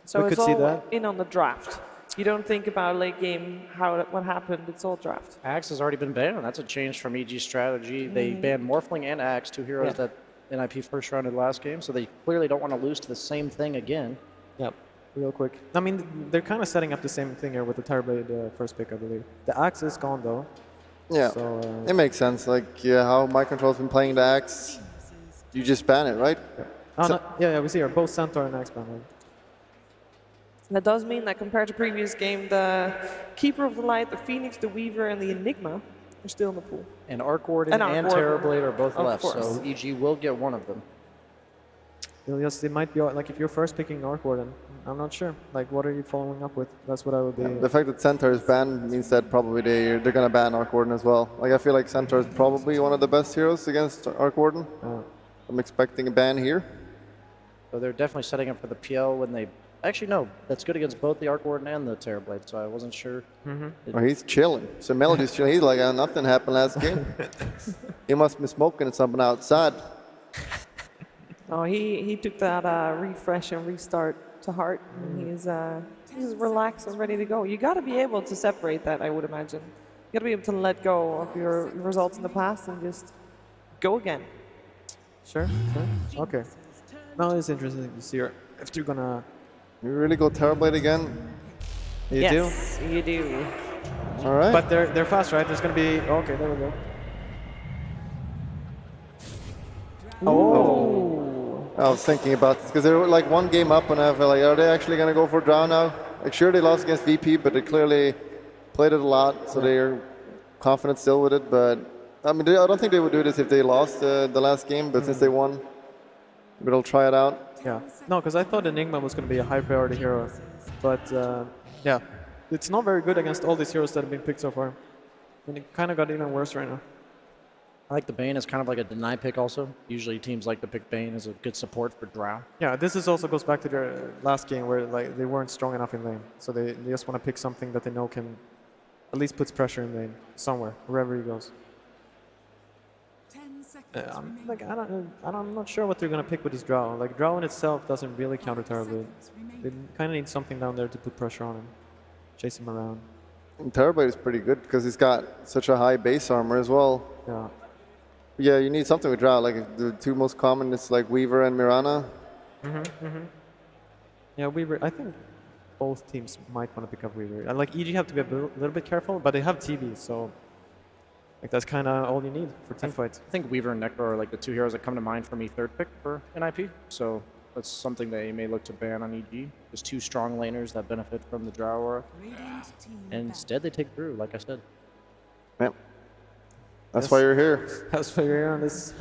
So we it's could see all that. in on the draft. You don't think about late game, what happened, it's all draft. Axe has already been banned. That's a change from EG's strategy. They banned Morphling and Axe, two heroes that NiP first rounded last game, so they clearly don't want to lose to the same thing again. Yep, real quick. I mean, they're kind of setting up the same thing here with the Terrorblade first pick, I believe. The Axe is gone, though. Yeah, so, it makes sense. How My Control's been playing the Axe, you just ban it, right? Yeah, we see here, both Centaur and Axe ban, right? That does mean that compared to previous game, the Keeper of the Light, the Phoenix, the Weaver, and the Enigma are still in the pool. And Arc Warden and Terrorblade are both left, so EG will get one of them. Yes, it might be, if you're first picking Arc Warden, I'm not sure. What are you following up with? That's what I would be... The fact that Centaur is banned means that probably they're going to ban Arc Warden as well. I feel like Centaur is probably one of the best heroes against Arc Warden. I'm expecting a ban here. So they're definitely setting up for the PL when they... Actually, no. That's good against both the Arc Warden and the Terrorblade, so I wasn't sure. He's chilling. So Melody's chilling. He's like, nothing happened last game. He must be smoking something outside. Oh, he took that refresh and restart to heart. And he's relaxed and ready to go. You got to be able to separate that, I would imagine. You got to be able to let go of your results in the past and just go again. Sure. Okay. Now it's interesting to see if they're going to... You really go Terrorblade again? Yes, you do. All right. But they're fast, right? There's going to be... Okay, there we go. Oh. I was thinking about this because they were one game up, and I felt are they actually going to go for draw now? Sure, they lost against VP, but they clearly played it a lot, so they're confident still with it. But I mean, I don't think they would do this if they lost the last game, but since they won, maybe they'll try it out. Yeah. No, because I thought Enigma was going to be a high priority hero. But yeah, it's not very good against all these heroes that have been picked so far. And it kind of got even worse right now. I like the Bane as kind of like a deny pick also. Usually teams like to pick Bane as a good support for Drow. Yeah, this is also goes back to their last game where like they weren't strong enough in lane. So they just want to pick something that they know can at least puts pressure in lane somewhere, wherever he goes. I'm not sure what they're going to pick with this Drow. Like, Drow in itself doesn't really counter terribly. They kind of need something down there to put pressure on him, chase him around. And Terrorblade is pretty good because he's got such a high base armor as well. Yeah. Yeah, you need something with Drow. Like the two most common is like Weaver and Mirana. Yeah, Weaver. I think both teams might want to pick up Weaver. And like EG have to be a little bit careful, but they have TV, so like that's kind of all you need for team fights. I think Weaver and Necro are like the two heroes that come to mind for me third pick for NiP. So that's something they may look to ban on EG. There's two strong laners that benefit from the Drow aura. And instead they take Brew, like I said. Yep. That's why you're here. That's why you're here on this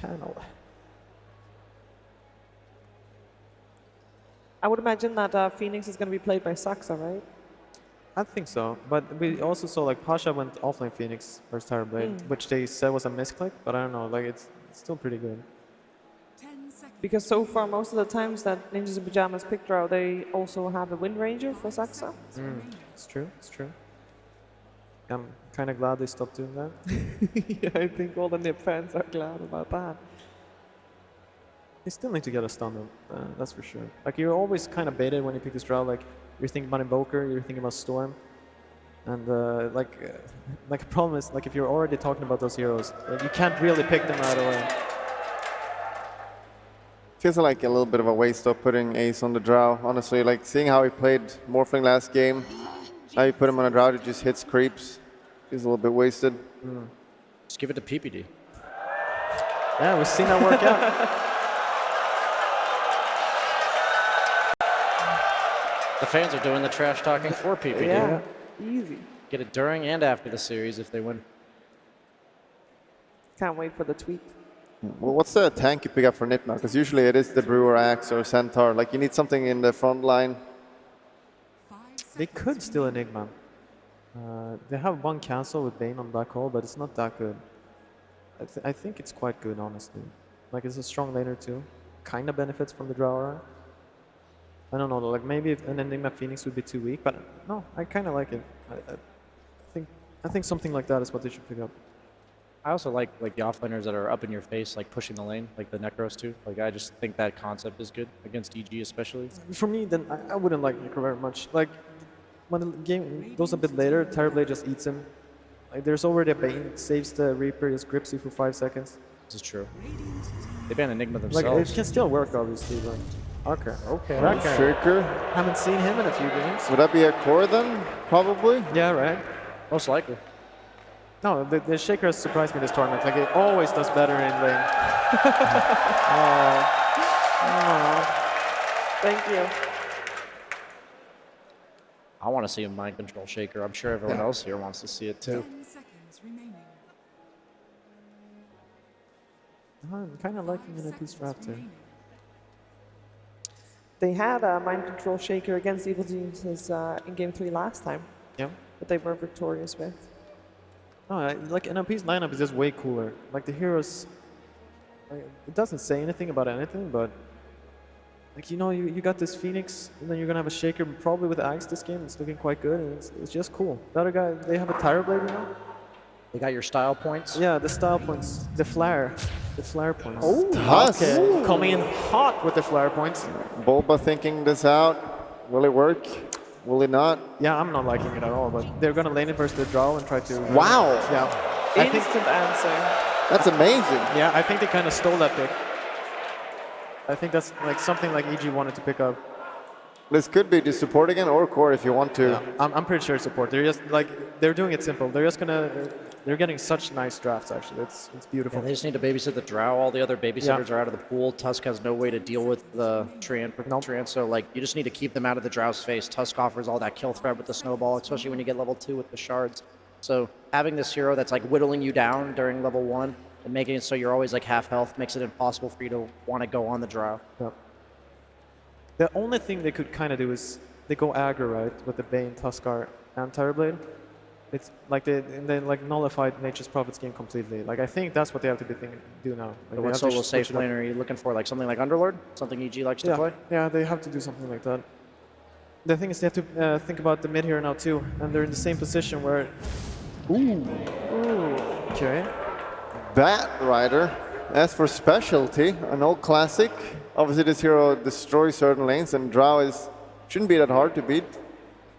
panel. I would imagine that Phoenix is going to be played by Saxa, right? I think so, but we also saw like Pasha went offlane Phoenix versus Terrorblade, which they said was a misclick, but I don't know, like it's still pretty good. Because so far, most of the times that Ninjas in Pajamas pick Drow, they also have a Wind Ranger for Saxa. It's true, it's true. I'm kind of glad they stopped doing that. Yeah, I think all the NiP fans are glad about that. They still need to get a stun though, that's for sure. Like you're always kind of baited when you pick this Drow, like you're thinking about Invoker, you're thinking about Storm. And like the problem is, like if you're already talking about those heroes, you can't really pick them right away. Feels like a little bit of a waste of putting Ace on the Drow, honestly. Like seeing how he played Morphling last game, how you put him on a Drow that just hits creeps, is a little bit wasted. Just give it to PPD. Yeah, we've seen that work out. The fans are doing the trash talking for PPD. Yeah, easy. Get it during and after the series if they win. Can't wait for the tweet. Well, what's the tank you pick up for NiP now? Because usually it is the Brewer Axe or Centaur. Like you need something in the front line. They could steal Enigma. They have one cancel with Bane on Black Hole, but it's not that good. I think it's quite good, honestly. Like it's a strong laner too. Kind of benefits from the Drow aura. I don't know, like maybe if an Enigma Phoenix would be too weak, but no, I kind of like it. I think something like that is what they should pick up. I also like the offlaners that are up in your face, like pushing the lane, like the Necros too. Like I just think that concept is good against EG especially. For me, then I wouldn't like Necro very much. Like when the game goes a bit later, Terrorblade just eats him. Like there's already a Bane, saves the Reaper, just grips you for 5 seconds. This is true. They ban Enigma Like themselves. it can still work, obviously. But okay. Shaker. Haven't seen him in a few games. Would that be a core then? Probably. Yeah, right. Most likely. No, the Shaker has surprised me this tournament. Like, it always does better in lane. Thank you. I want to see a mind control Shaker. I'm sure everyone else here wants to see it too. I'm kind of liking NiP's draft here. They had a Mind Control Shaker against Evil Geniuses in Game 3 last time. Yeah. But they were victorious with. No, like NiP's lineup is just way cooler. Like the heroes, like, it doesn't say anything about anything, but like you know, you got this Phoenix, and then you're gonna have a Shaker probably with Axe this game. It's looking quite good, and it's just cool. The other guy, they have a Terrorblade, you know. They got your style points. Yeah, the style points, the flare points. Oh, Tusk. Okay. Coming in hot with the flare points. Bulba thinking this out. Will it work? Will it not? Yeah, I'm not liking it at all, but they're gonna lane it versus the Drow and try to... Wow. Yeah. I think, Instant answer. That's amazing. yeah, I think they kind of stole that pick. I think that's like something like EG wanted to pick up. This could be just support again or core if you want to. Yeah, I'm pretty sure it's support. They're just like, they're doing it simple. They're just gonna... They're getting such nice drafts, actually. It's beautiful. Yeah, they just need to babysit the Drow. All the other babysitters are out of the pool. Tusk has no way to deal with the Treant, so like you just need to keep them out of the Drow's face. Tusk offers all that kill threat with the snowball, especially when you get level 2 with the shards. So having this hero that's like whittling you down during level 1 and making it so you're always like half health makes it impossible for you to want to go on the drow. Yep. The only thing they could kind of do is they go aggro, right, with the Bane, Tuskar, and Terrorblade. It's like they like nullified Nature's Prophet's game completely. Like I think that's what they have to do now. Like, But they what have to solo switch safe it up. lane are you looking for? Like something like Underlord? Something EG likes to Yeah, play? yeah, they have to do something like that. The thing is they have to think about the mid here now too, and they're in the same position where. Ooh. Okay. Bat Rider. As for specialty, an old classic. Obviously, this hero destroys certain lanes, and Drow shouldn't be that hard to beat.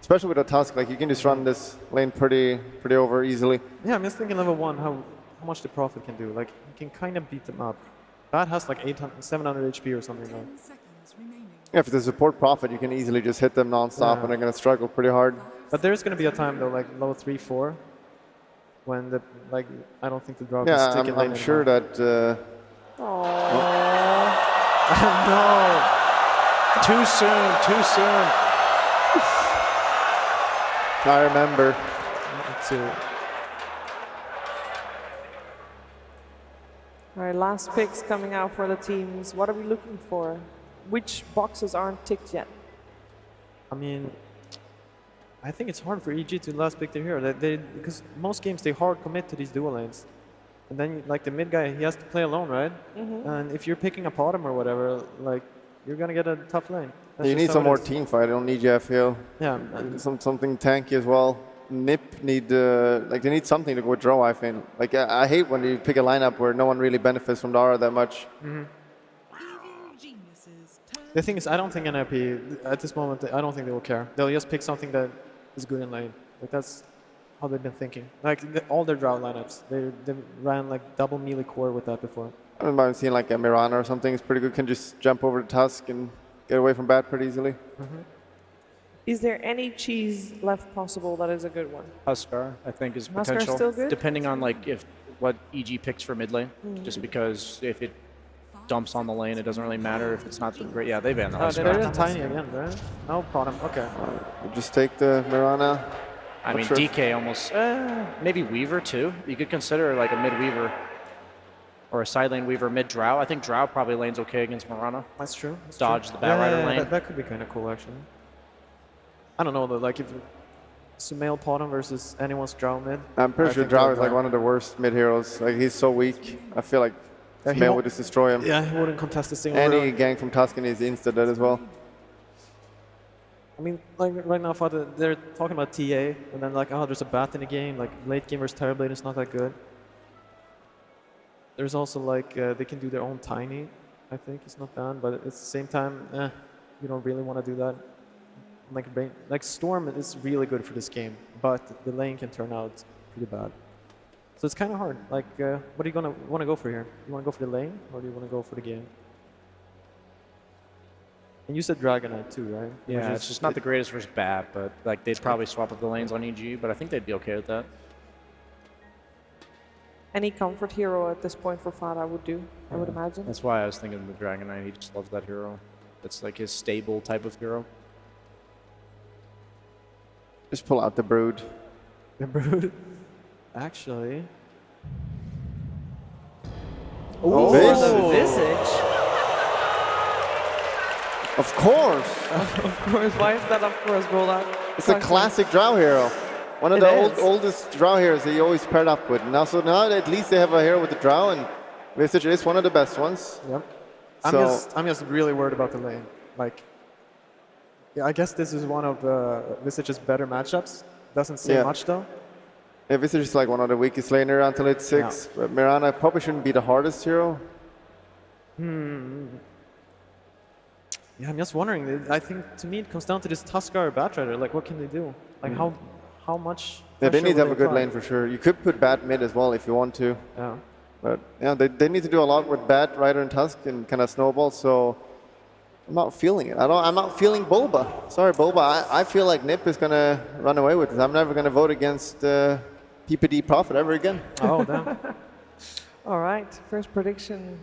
Especially with a Tusk, like you can just run this lane pretty over easily. Yeah, I'm just thinking level 1, how much the Prophet can do. Like, you can kind of beat them up. Bat has like 700 HP or something though. Yeah, if it's a support Prophet, you can easily just hit them non-stop, and they're going to struggle pretty hard. But there's going to be a time though, like level 3, 4, when the, like, I don't think the Drow can Yeah, stick it lane I'm sure anymore. that... No! Too soon, too soon. I remember. To All right, last picks coming out for the teams. What are we looking for? Which boxes aren't ticked yet? I mean, I think it's hard for EG to last pick their hero. Because most games they hard commit to these dual lanes. And then like the mid guy, he has to play alone, right? And if you're picking a bottom or whatever, like you're gonna get a tough lane. That's You just need how some it more is. team fight. I don't need Jeff Hill. Yeah. Something tanky as well. NiP need they need something to go with Drow, I think. Like I hate when you pick a lineup where no one really benefits from the aura that much. The thing is, I don't think NiP at this moment. I don't think they will care. They'll just pick something that is good in lane. Like that's how they've been thinking. Like all their Drow lineups, they ran like double melee core with that before. I don't mind seeing like a Mirana or something. It's pretty good. Can just jump over the Tusk and get away from Bat pretty easily. Is there any cheese left possible that is a good one? Huskar, I think, is Huskar's potential. still good? Depending on like if what EG picks for mid lane. Just because if it dumps on the lane, it doesn't really matter if it's not so great. Yeah, they banned the Oh, Huskar. they're tiny again, right? No problem. Okay. Just take the Mirana. I mean, sure. DK almost, maybe Weaver too. You could consider like a mid Weaver or a side lane Weaver mid Drow. I think Drow probably lanes okay against Mirana. That's true. That's Dodge true. the Bat Rider lane. That could be kind of cool, actually. I don't know, though. Like, if Sumail Potom versus anyone's Drow mid. I'm pretty I sure think Drow they'll is like go. one of the worst mid heroes. Like he's so weak. I feel like Yeah, he Sumail won't- would just destroy him. Yeah, he wouldn't contest this thing. Any over. gang from Tuscany is insta dead as well. I mean, like right now, Father, they're talking about TA, and then like, oh, there's a Bat in the game. Like late game versus Terrorblade is not that good. There's also like they can do their own Tiny. I think it's not bad, but at the same time, you don't really want to do that. Like Storm is really good for this game, but the lane can turn out pretty bad. So it's kind of hard. Like, what are you gonna want to go for here? You want to go for the lane, or do you want to go for the game? And you said Dragon Knight too, right? Yeah, it's just not the greatest versus Bat, but like they'd probably swap up the lanes on EG, but I think they'd be okay with that. Any comfort hero at this point for Fada would do, I would imagine. That's why I was thinking the Dragon Knight. He just loves that hero. It's like his stable type of hero. Just pull out the Brood. The Brood. Actually, Oh, This? the Visage. Of course. Of course, why is that of course rolled out? It's a classic Drow hero. One of It the is. oldest Drow heroes that you always paired up with. Now, so now at least they have a hero with the Drow, and Visage is one of the best ones. yep. So- I'm just really worried about the lane. Like, yeah, I guess this is one of Visage's better matchups. Doesn't say Yeah. much though. Yeah, Visage is like one of the weakest laner until it's 6. But Mirana probably shouldn't be the hardest hero. Yeah, I'm just wondering. I think to me it comes down to this Tuskar or Batrider. Like, what can they do? Like, how much? Yeah, they pressure need to will have a good apply? lane for sure. You could put Bat mid as well if you want to. Yeah. But yeah, they need to do a lot with Bat, Rider, and Tusk and kind of snowball. So I'm not feeling it. I'm not feeling Bulba. Sorry, Bulba. I feel like NiP is gonna run away with this. I'm never gonna vote against PPD Prophet ever again. Oh, damn. All right, first prediction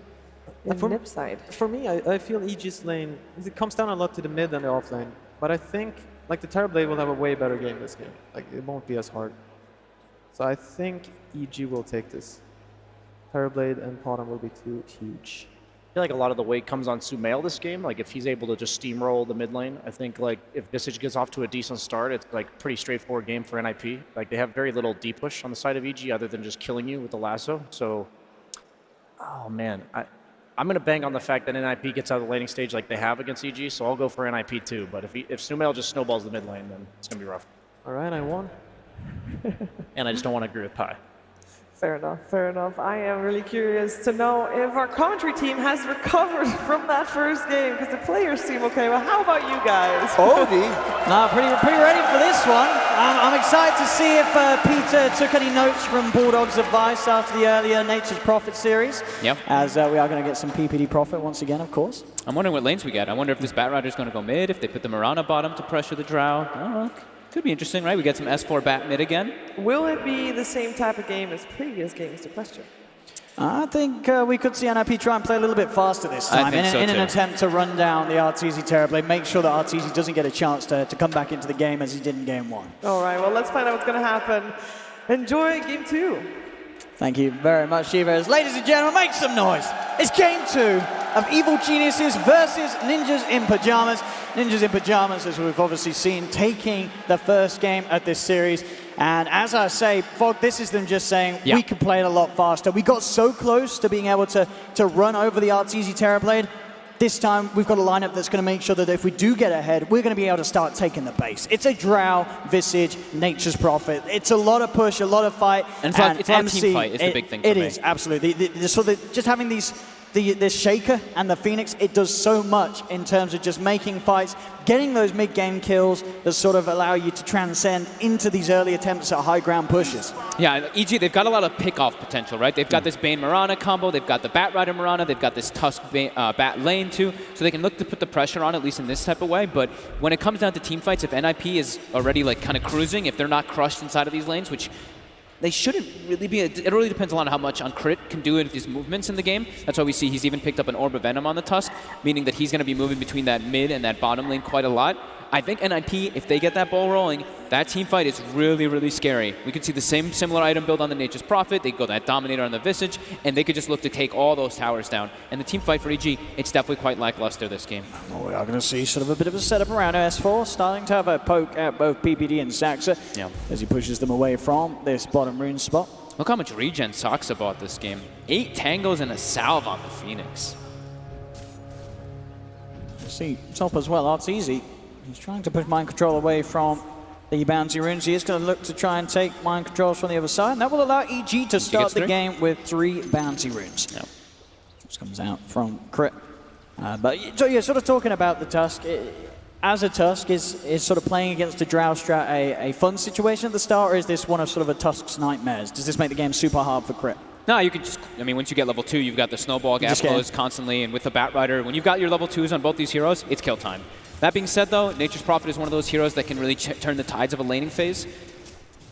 in For- NiP side. For me, I feel EG's lane, it comes down a lot to the mid and the off lane. But I think like the Terrorblade will have a way better game this game. Like, it won't be as hard. So I think EG will take this. Terrorblade and Bottom will be too huge. I feel like a lot of the weight comes on Sumail this game. Like if he's able to just steamroll the mid lane, I think like if Visage gets off to a decent start, it's like pretty straightforward game for NiP. Like they have very little D push on the side of EG other than just killing you with the lasso. So, oh man, I'm gonna bang on the fact that NiP gets out of the laning stage like they have against EG. So I'll go for NiP too. But if Sumail just snowballs the mid lane, then it's gonna be rough. All right, I won. And I just don't want to agree with Pi. Fair enough, fair enough. I am really curious to know if our commentary team has recovered from that first game, because the players seem okay. Well, how about you guys? Odie. No, pretty ready for this one. I'm excited to see if Peter took any notes from Bulldog's advice after the earlier Nature's Prophet series. Yep. As we are going to get some PPD Prophet once again, of course. I'm wondering what lanes we get. I wonder if this Bat Rider is going to go mid, if they put the Mirana bottom to pressure the Drow. I don't know. Could be interesting, right? We get some S4 Bat mid again. Will it be the same type of game as previous games, the question? I think we could see NiP try and play a little bit faster this time I think so in an too. attempt to run down the Arteezy Terrorblade, make sure that Arteezy doesn't get a chance to come back into the game as he did in game 1. All right, well, let's find out what's going to happen. Enjoy game 2. Thank you very much, Shivers. Ladies and gentlemen, make some noise. It's game 2 of Evil Geniuses versus Ninjas in Pajamas. Ninjas in Pajamas, as we've obviously seen, taking the first game of this series. And as I say, Fog, this is them just saying, we can play it a lot faster. We got so close to being able to run over the Arteezy Terrorblade. This time, we've got a lineup that's going to make sure that if we do get ahead, we're going to be able to start taking the base. It's a Drow, Visage, Nature's Prophet. It's a lot of push, a lot of fight. And it's a lot of team fight is the big thing for It me. is, absolutely. Just having this Shaker and the Phoenix, it does so much in terms of just making fights, getting those mid-game kills that sort of allow you to transcend into these early attempts at high ground pushes. Yeah, EG, they've got a lot of pick-off potential, right? They've got this Bane Mirana combo, they've got the Bat Rider Mirana, they've got this Tusk Bat lane too, so they can look to put the pressure on, at least in this type of way. But when it comes down to team fights, if NiP is already like kind of cruising, if they're not crushed inside of these lanes, which they shouldn't really be. It really depends a lot on how much on crit can do with his movements in the game. That's why we see he's even picked up an Orb of Venom on the Tusk, meaning that he's going to be moving between that mid and that bottom lane quite a lot. I think NiP, if they get that ball rolling, that team fight is really, really scary. We could see the same similar item build on the Nature's Prophet. They go that Dominator on the Visage, and they could just look to take all those towers down. And the team fight for EG, it's definitely quite lackluster this game. Well, we are going to see sort of a bit of a setup around S4, starting to have a poke at both PPD and Saxa as he pushes them away from this bottom rune spot. Look how much regen Saxa bought this game. 8 tangos and a salve on the Phoenix. We'll see top as well. Arteezy, he's trying to push mind control away from the bounty runes. He is going to look to try and take mind controls from the other side, and that will allow EG to start the game with 3 bounty runes. Yep. This comes out from Crit. But so you're sort of talking about the Tusk. As a Tusk, is sort of playing against a Drow strat a fun situation at the start, or is this one of sort of a Tusk's nightmares? Does this make the game super hard for Crit? No, you can just, I mean, once you get level 2, you've got the snowball gap close constantly, and with the Bat Rider, when you've got your level 2s on both these heroes, it's kill time. That being said, though, Nature's Prophet is one of those heroes that can really turn the tides of a laning phase.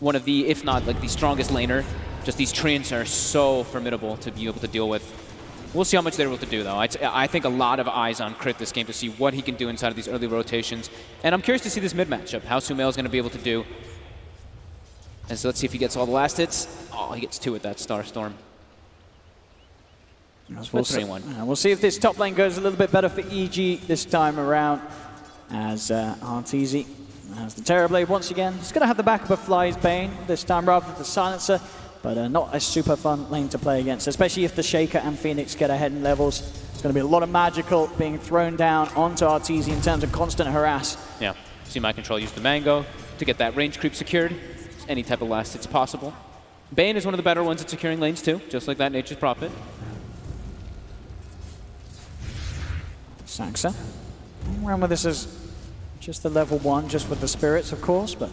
One of the, if not like the strongest laner. Just these treants are so formidable to be able to deal with. We'll see how much they're able to do, though. I think a lot of eyes on Crit this game to see what he can do inside of these early rotations. And I'm curious to see this mid matchup, how Sumail is going to be able to do. And so let's see if he gets all the last hits. Oh, he gets 2 with that Star Storm. We'll see. We'll see if this top lane goes a little bit better for EG this time around. As Arteezy has the Terrorblade once again. He's going to have the backup of Fly's Bane this time rather than the Silencer, but not a super fun lane to play against, especially if the Shaker and Phoenix get ahead in levels. It's going to be a lot of magical being thrown down onto Arteezy in terms of constant harass. Yeah, see my control use the Mango to get that range creep secured. Any type of last hits possible. Bane is one of the better ones at securing lanes too, just like that Nature's Prophet. Saxa. Remember, this is just the level 1, just with the spirits, of course, but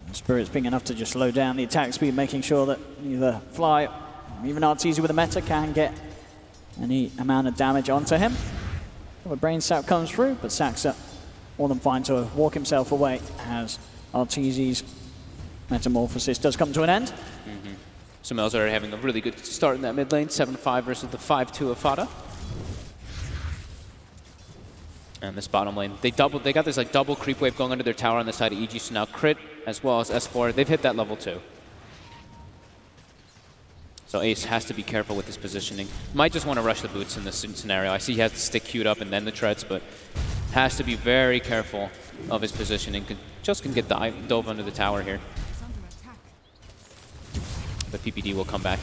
the spirits being enough to just slow down the attack speed, making sure that either Fly or even Arteezy with a meta can get any amount of damage onto him. The Brain Sap comes through, but Saxa more than fine to walk himself away as Arteezy's metamorphosis does come to an end. Sumail's already having a really good start in that mid lane, 7-5 versus the 5-2 of Fada. And this bottom lane, they got this like double creep wave going under their tower on the side of EG, so now Crit as well as S4, they've hit that level 2. So Ace has to be careful with his positioning. Might just want to rush the boots in this scenario. I see he has the stick queued up and then the treads, but has to be very careful of his positioning. Just can get dove under the tower here. But PPD will come back.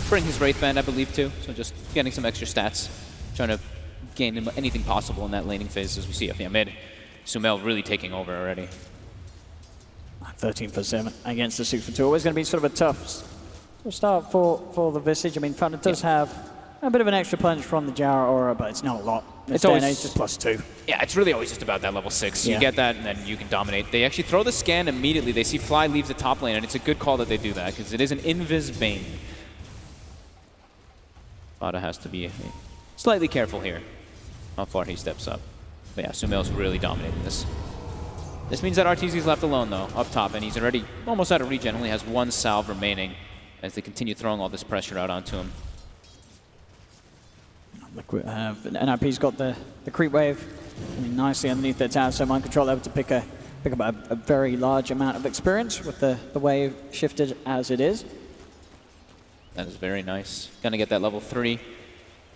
Bring his Wraith Band, I believe, too. So just getting some extra stats. Trying to gain anything possible in that laning phase, as we see up here mid. Sumail really taking over already. 13 for 7 against the 6 for 2. Always going to be sort of a tough start for the Visage. I mean, Fana does have a bit of an extra punch from the Jara aura, but it's not a lot. It's always just +2. Yeah, it's really always just about that level 6. Yeah. You get that, and then you can dominate. They actually throw the scan immediately. They see Fly leaves the top lane, and it's a good call that they do that, because it is an Invis Bane. Fada has to be slightly careful here how far he steps up. But yeah, Sumail's really dominating this. This means that RTZ's left alone, though, up top, and he's already almost out of regen. Only has 1 salve remaining as they continue throwing all this pressure out onto him. NiP's got the creep wave nicely underneath their tower, so Mind Control able to pick up a very large amount of experience with the wave shifted as it is. That is very nice. Gonna get that level 3,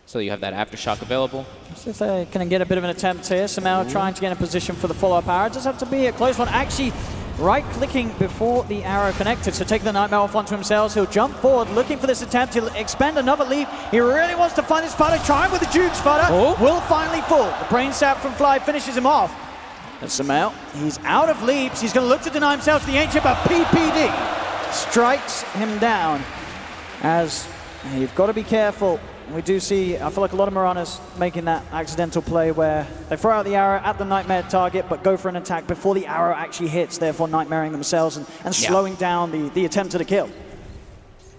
so you have that aftershock available. So if they're going to get a bit of an attempt here, Sumail trying to get in a position for the follow-up arrow. It does have to be a close one. Actually, right-clicking before the arrow connected, so taking the Nightmare off onto himself. He'll jump forward, looking for this attempt. He'll expend another leap. He really wants to find his Fada. Trying with the Jukes. Fada will finally fall. The Brain Sap from Fly finishes him off. And Sumail, he's out of leaps. He's going to look to deny himself to the Ancient, but PPD strikes him down. As you've got to be careful. We do see, I feel like a lot of Maranas making that accidental play where they throw out the arrow at the Nightmare target, but go for an attack before the arrow actually hits, therefore nightmaring themselves and slowing down the attempt at a kill.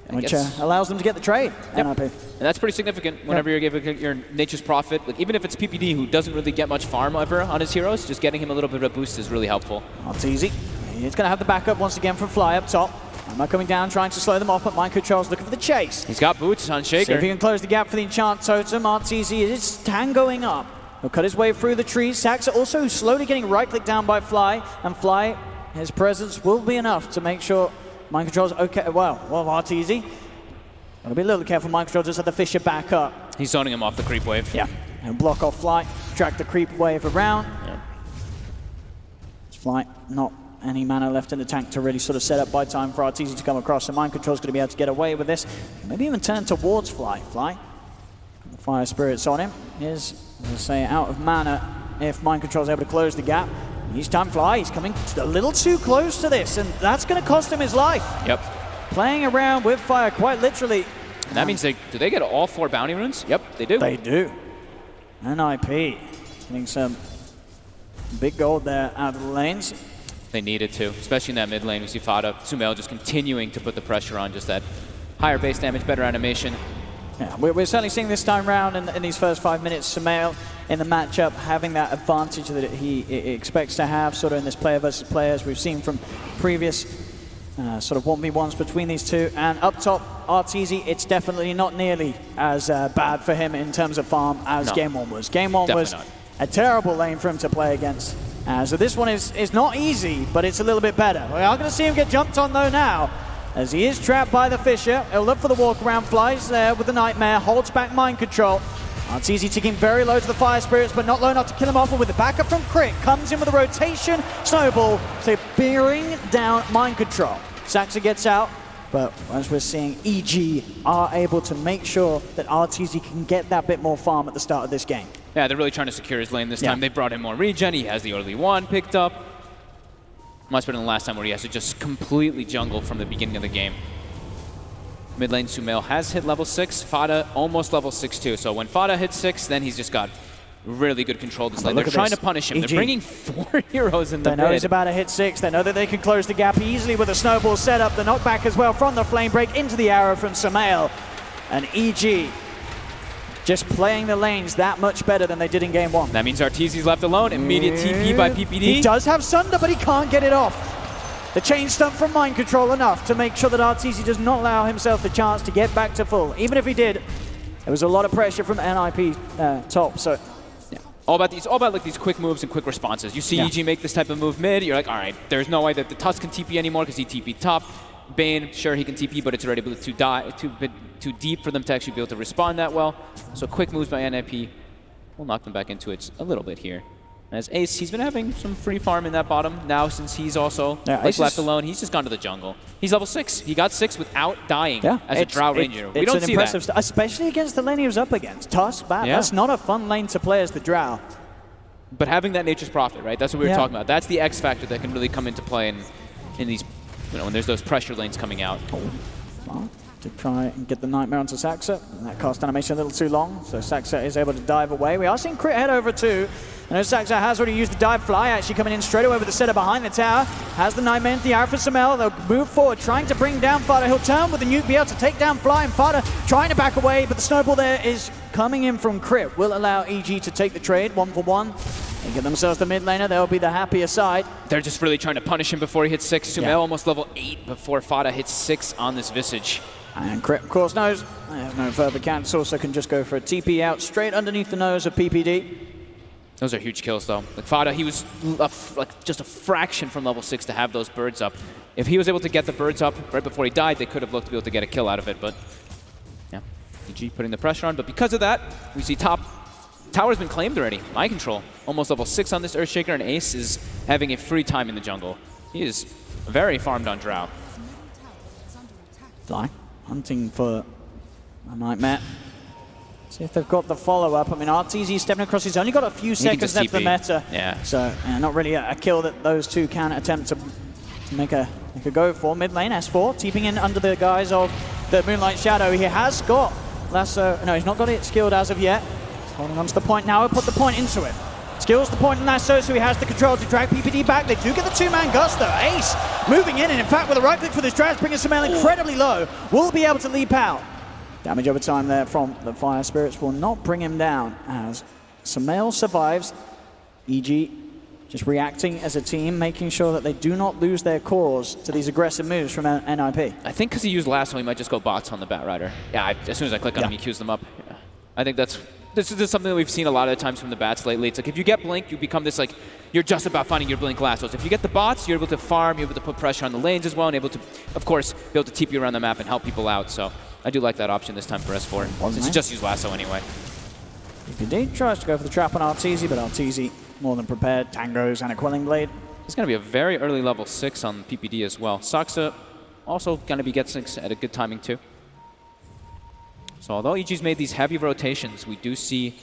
Which allows them to get the trade, NiP. And that's pretty significant whenever you're giving your Nature's Prophet. Like, even if it's PPD, who doesn't really get much farm ever on his heroes, just getting him a little bit of a boost is really helpful. That's easy. He's going to have the backup once again from Fly up top. Emma coming down, trying to slow them off, but Mind Control's looking for the chase. He's got boots on Shaker. See if he can close the gap for the Enchant Totem. RTZ is tangoing up. He'll cut his way through the trees. Saxa also slowly getting right-clicked down by Fly, and Fly, his presence will be enough to make sure Mind Control's okay. Well, RTZ. Gotta be a little careful. Mind Control just had the Fisher back up. He's zoning him off the creep wave. Yeah, and block off Fly, track the creep wave around. Yeah. Fly, not any mana left in the tank to really sort of set up by time for RTZ to come across. So Mind Control's going to be able to get away with this. Maybe even turn towards Fly. Fly. The Fire Spirit's on him. Is, as I say, out of mana if Mind Control's able to close the gap. Each time Fly, he's coming a little too close to this, and that's going to cost him his life. Yep. Playing around with fire, quite literally. And that means do they get all 4 bounty runes? Yep, they do. They do. NiP getting some big gold there out of the lanes. They needed to, especially in that mid lane. We see Fada, Sumail just continuing to put the pressure on, just that higher base damage, better animation. Yeah, we're certainly seeing this time round in these first 5 minutes, Sumail in the matchup having that advantage that he expects to have sort of in this player versus players. We've seen from previous sort of 1v1s between these two. And up top, RTZ, it's definitely not nearly as bad for him in terms of farm as Game 1 was. Game 1 was a terrible lane for him to play against. So this one is not easy, but it's a little bit better. We are going to see him get jumped on though now, as he is trapped by the Fisher. He'll look for the walk around, flies there with the Nightmare, holds back Mind Control. RTZ ticking very low to the Fire Spirits, but not low enough to kill him off. And with the backup from Crit, comes in with a rotation, snowball, to bearing down Mind Control. Saxa gets out, but as we're seeing, EG are able to make sure that RTZ can get that bit more farm at the start of this game. Yeah, they're really trying to secure his lane this time. They brought in more regen. He has the early one picked up. Much better than the last time where he has to just completely jungle from the beginning of the game. Mid lane Sumail has hit level 6. Fada almost level 6 too. So when Fada hits 6, then he's just got really good control of this lane. They're trying to punish him. EG. They're bringing 4 heroes in the They know he's about to hit 6. They know that they can close the gap easily with a snowball setup. The knockback as well from the flame break into the arrow from Sumail. And EG just playing the lanes that much better than they did in Game 1. That means RTZ's left alone. Immediate TP by PPD. He does have Sunder, but he can't get it off. The chain stump from Mind Control enough to make sure that RTZ does not allow himself the chance to get back to full. Even if he did, there was a lot of pressure from NiP top. So all about like these quick moves and quick responses. You see EG make this type of move mid, you're like, all right, there's no way that the Tusk can TP anymore because he TP top. Bane, sure he can TP, but it's already too too deep for them to actually be able to respond that well. So quick moves by NiP will knock them back into it a little bit here. As Ace, he's been having some free farm in that bottom now since he's also left alone. He's just gone to the jungle. He's level 6. He got 6 without dying as a Drow Ranger. We don't see that. Especially against the lane he was up against. Toss, Bat, that's not a fun lane to play as the Drow. But having that Nature's Prophet, right? That's what we were talking about. That's the X factor that can really come into play in these, when there's those pressure lanes coming out. Well, to try and get the Nightmare onto Saxa. And that cast animation a little too long, so Saxa is able to dive away. We are seeing Crit head over too. I know Saxa has already used the dive fly, actually coming in straight away with the setter behind the tower. Has the Nightmare into the arrow for Samel. They'll move forward, trying to bring down Fada. He'll turn with the nuke, be able to take down Fly, and Fada trying to back away, but the snowball there is coming in from Crit. Will allow EG to take the trade, 1-for-1. They get themselves the mid laner, they'll be the happier side. They're just really trying to punish him before he hits 6. Sumail almost level 8 before Fada hits 6 on this Visage. And Crit, of course, knows they have no further cancel, so can just go for a TP out straight underneath the nose of PPD. Those are huge kills, though. Like Fada, he was just a fraction from level 6 to have those birds up. If he was able to get the birds up right before he died, they could have looked to be able to get a kill out of it, but yeah, EG putting the pressure on. But because of that, we see top tower's been claimed already. Mind control, almost level 6 on this Earthshaker, and Ace is having a free time in the jungle. He is very farmed on Drow. Fly, hunting for a Nightmare. See if they've got the follow-up. I mean, RTZ stepping across. He's only got a few seconds left for the meta. Yeah. So not really a kill that those two can attempt to make a go for. Mid lane, S4, teeping in under the guise of the Moonlight Shadow. He has got Lasso. No, he's not got it skilled as of yet. He's holding on to the point now. He'll put the point into it. Skills the point in Lasso, so he has the control to drag PPD back. They do get the two-man gust, though. Ace moving in, and in fact, with a right click for this drag, bringing Sumail incredibly low, will be able to leap out. Damage over time there from the Fire Spirits will not bring him down as Sumail survives. EG just reacting as a team, making sure that they do not lose their cause to these aggressive moves from NiP. I think because he used Lasso, he might just go bots on the Batrider. Yeah, as soon as I click on him, he queues them up. Yeah. I think this is something that we've seen a lot of the times from the bats lately. It's like if you get Blink, you become this you're just about finding your Blink Lassos. If you get the bots, you're able to farm, you're able to put pressure on the lanes as well, and able to, of course, be able to TP around the map and help people out. So I do like that option this time for S4, since you just use Lasso anyway. PPD tries to go for the trap on Arteezy, but Arteezy more than prepared. Tangos and a Quelling Blade. It's going to be a very early level 6 on PPD as well. Saxa also going to be get 6 at a good timing too. So although EG's made these heavy rotations, we do see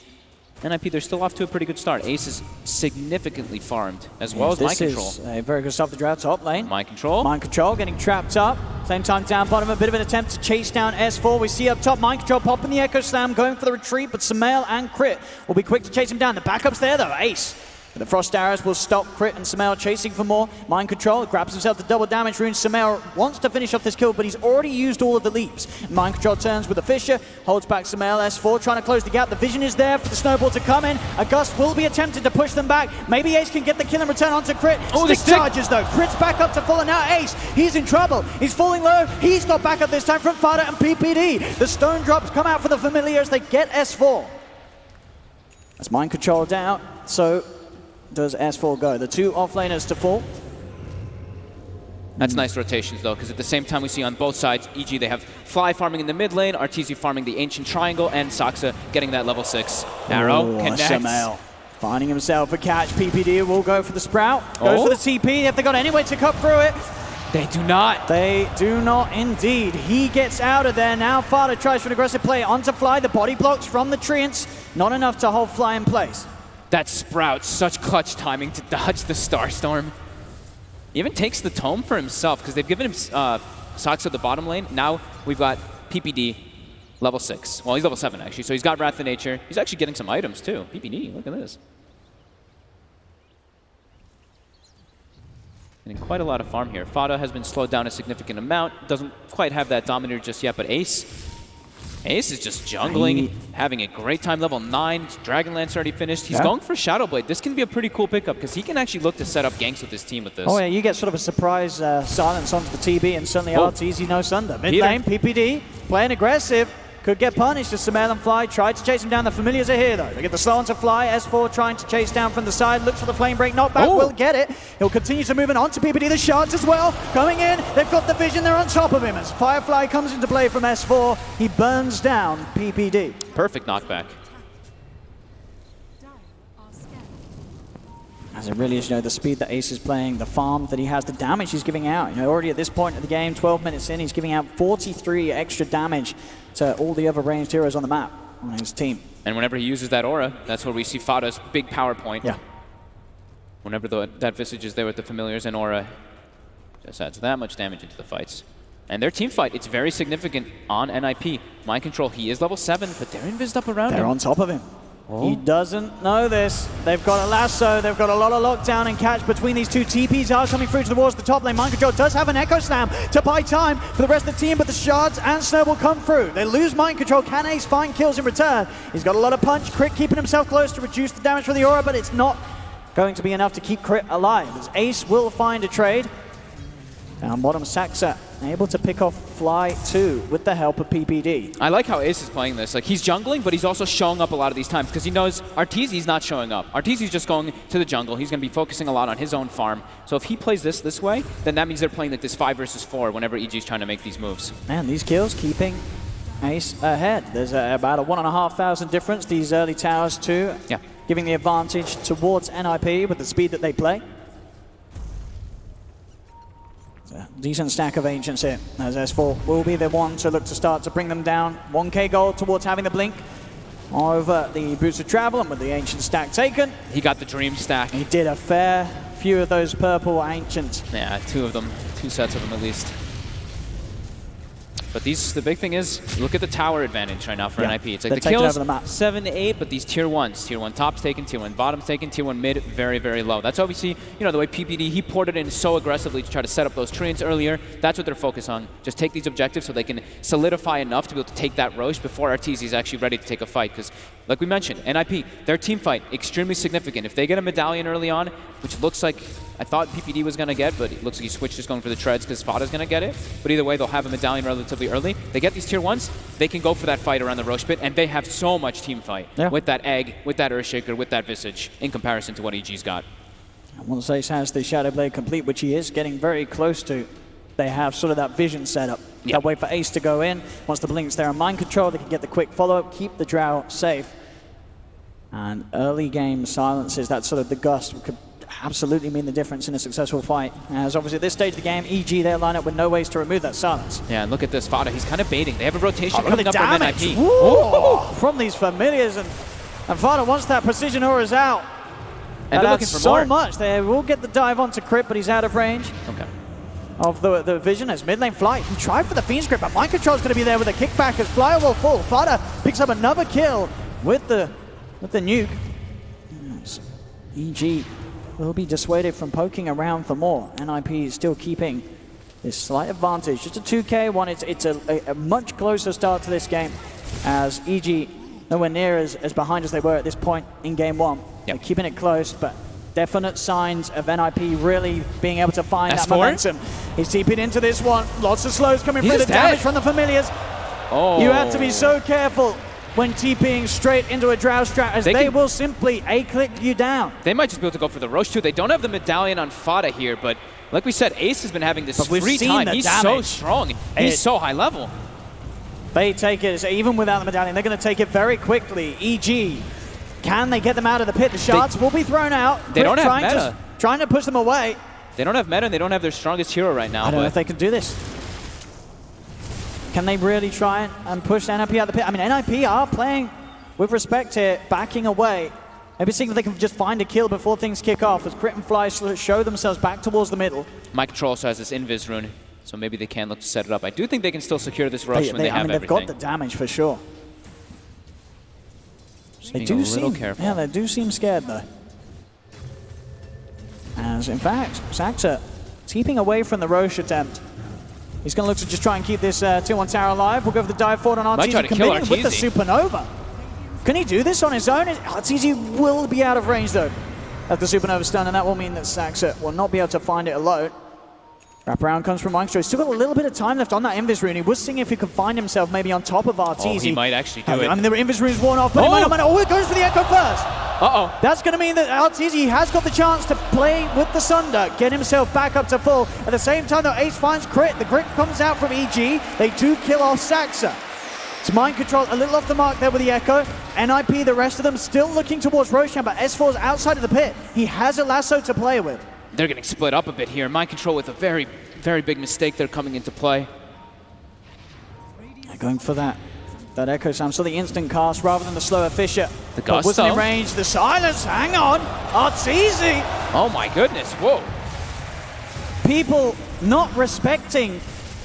NiP, they're still off to a pretty good start. Ace is significantly farmed, as well as Mind Control. This is a very good stuff to draw top lane. Mind Control. Mind Control getting trapped up. Same time down bottom, a bit of an attempt to chase down S4. We see up top Mind Control popping the Echo Slam, going for the retreat, but Sumail and Crit will be quick to chase him down. The backup's there though, Ace. But the Frost Arrows will stop Crit and Sumail chasing for more. Mind Control grabs himself the double damage rune. Sumail wants to finish off this kill, but he's already used all of the leaps. Mind Control turns with a Fissure, holds back Sumail. S4 trying to close the gap. The vision is there for the snowball to come in. A gust will be attempted to push them back. Maybe Ace can get the kill and return onto Crit. Oh, Stick charges though. Crit's back up to full, and now Ace, he's in trouble. He's falling low. He's got back up this time from Fada and PPD. The stone drops come out for the familiars. They get S4. That's Mind Control down. So does S4 go? The two offlaners to fall. That's nice rotations though, because at the same time we see on both sides, EG they have Fly farming in the mid lane, Arteezy farming the Ancient Triangle, and Saxa getting that level 6. Arrow connects. Sumail finding himself a catch. PPD will go for the Sprout. Goes for the TP. Have they got any way to cut through it? They do not. They do not indeed. He gets out of there. Now Fada tries for an aggressive play onto Fly. The body blocks from the Treants. Not enough to hold Fly in place. That Sprout, such clutch timing to dodge the Starstorm. He even takes the Tome for himself, because they've given him Saxa the bottom lane. Now we've got PPD level 6. Well, he's level 7 actually, so he's got Wrath of Nature. He's actually getting some items too. PPD, look at this. Getting quite a lot of farm here. Fada has been slowed down a significant amount. Doesn't quite have that Dominator just yet, but Ace is just jungling, having a great time. Level 9, Dragonlance already finished. He's going for Shadowblade. This can be a pretty cool pickup because he can actually look to set up ganks with his team with this. Oh yeah, you get sort of a surprise silence onto the TB, and suddenly Arteezy no Sunder. Mid lane, PPD, playing aggressive. could get punished as Sumail Fly tried to chase him down. The familiars are here though. They get the slow on to Fly. S4 trying to chase down from the side. Looks for the flame break. Knockback will get it. He'll continue to move on to PPD. The shards as well. Coming in. They've got the vision. They're on top of him. As Firefly comes into play from S4, he burns down PPD. Perfect knockback. As it really is, you know, the speed that Ace is playing, the farm that he has, the damage he's giving out. You know, already at this point of the game, 12 minutes in, he's giving out 43 extra damage to all the other ranged heroes on the map on his team. And whenever he uses that aura, that's where we see Fada's big power point. Yeah. Whenever that Visage is there with the familiars and aura, just adds that much damage into the fights. And their team fight, it's very significant on NiP. Mind Control, he is level 7, but they're invised up around him. They're on top of him. He doesn't know this. They've got a lasso. They've got a lot of lockdown and catch between these two. TPs are coming through to the walls. The top lane. Mind Control does have an Echo Slam to buy time for the rest of the team, but the shards and Snow will come through. They lose Mind Control. Can Ace find kills in return? He's got a lot of punch. Crit keeping himself close to reduce the damage from the aura, but it's not going to be enough to keep Crit alive, as Ace will find a trade. Down bottom, Saxa able to pick off Fly 2 with the help of PPD. I like how Ace is playing this. Like, he's jungling, but he's also showing up a lot of these times because he knows Arteezy's not showing up. Arteezy's just going to the jungle. He's going to be focusing a lot on his own farm. So if he plays this way, then that means they're playing like this 5 versus 4 whenever EG's trying to make these moves. Man, these kills keeping Ace ahead. There's about a 1,500 difference. These early towers too, giving the advantage towards NiP with the speed that they play. Decent stack of Ancients here, as S4 will be the one to look to start to bring them down. 1k gold towards having the blink over the Boots of Travel, and with the Ancient stack taken. He got the Dream stack. He did a fair few of those purple Ancients. Yeah, 2 of them, 2 sets of them at least. But the big thing is, look at the tower advantage right now for NiP. It's like the kills, 7 to 8, but these tier 1s. Tier 1 top's taken, tier 1 bottom's taken, tier 1 mid, very, very low. That's obviously, you know, the way PPD, he poured it in so aggressively to try to set up those trains earlier. That's what they're focused on. Just take these objectives so they can solidify enough to be able to take that Roche before Arteezy is actually ready to take a fight. Because, like we mentioned, NiP, their team fight, extremely significant. If they get a medallion early on, which looks like I thought PPD was going to get, but it looks like he switched just going for the treads because Fada's going to get it. But either way, they'll have a medallion relatively early. They get these tier 1s, they can go for that fight around the Roche pit, and they have so much team fight with that Egg, with that Earthshaker, with that Visage, in comparison to what EG's got. And once Ace has the Shadow Blade complete, which he is getting very close to, they have sort of that vision set up. They'll wait for Ace to go in. Once the blink's there on Mind Control, they can get the quick follow-up, keep the Drow safe. And early game silences, that's sort of the gust, could absolutely mean the difference in a successful fight. As obviously at this stage of the game, EG, they're lined up with no ways to remove that silence. Yeah, and look at this, Fada, he's kind of baiting. They have a rotation coming up from NiP. From these familiars, and Fada, once that precision aura's out, and they're looking for so more. much. They will get the dive onto Crit, but he's out of range. Okay. Of the vision as mid lane Fly. He tried for the Fiend's Grip, but Mind Control's going to be there with a kickback as Flyer will fall. Fada picks up another kill with the nuke. Yes. EG will be dissuaded from poking around for more. NiP is still keeping this slight advantage. Just a 2k one. It's a much closer start to this game, as EG nowhere near as behind as they were at this point in game 1. They're keeping it close, but definite signs of NiP really being able to find that momentum. He's TP'd into this one. Lots of slows coming through. The damage from the familiars. You have to be so careful when TPing straight into a Drow strat, as they will simply A-click you down. They might just be able to go for the Roche too. They don't have the medallion on Fada here, but like we said, Ace has been having this free time. He's so strong. He's so high level. They take it, so even without the medallion, they're going to take it very quickly. EG, can they get them out of the pit? The shards will be thrown out. They don't have meta. Trying to push them away. They don't have meta, and they don't have their strongest hero right now. I don't know if they can do this. Can they really try and push NiP out of the pit? I mean, NiP are playing with respect here, backing away. Maybe seeing if they can just find a kill before things kick off, as Crit and Fly show themselves back towards the middle. Mind Control also has this Invis rune, so maybe they can look to set it up. I do think they can still secure this rush when they have everything. They've got the damage for sure. They do seem careful. Yeah, they do seem scared though. As in fact, Saxa keeping away from the Roche attempt. He's going to look to just try and keep this tier 1 tower alive. We'll go for the dive forward on Arteezy, committing with the Supernova. Can he do this on his own? Arteezy will be out of range though of the Supernova stun, and that will mean that Saxa will not be able to find it alone. Wraparound comes from Maestro. He's still got a little bit of time left on that Invis rune. He was seeing if he could find himself maybe on top of Arteezy. Oh, he might actually do it. I mean, the Invis rune's worn off, but he might not. Oh, it goes for the Echo first. Uh-oh. That's going to mean that Arteezy has got the chance to play with the Sunder, get himself back up to full. At the same time, though, Ace finds crit. The crit comes out from EG. They do kill off Saxa. It's mind control a little off the mark there with the Echo. NiP, the rest of them still looking towards Roshan, but S4's outside of the pit. He has a lasso to play with. They're getting split up a bit here. Mind control with a very, very big mistake there coming into play. They're going for that Echo Slam, so the instant cast rather than the slower Fisher. The But gusto. wasn't in range. The silence, hang on. Arteezy. Oh my goodness, whoa. People not respecting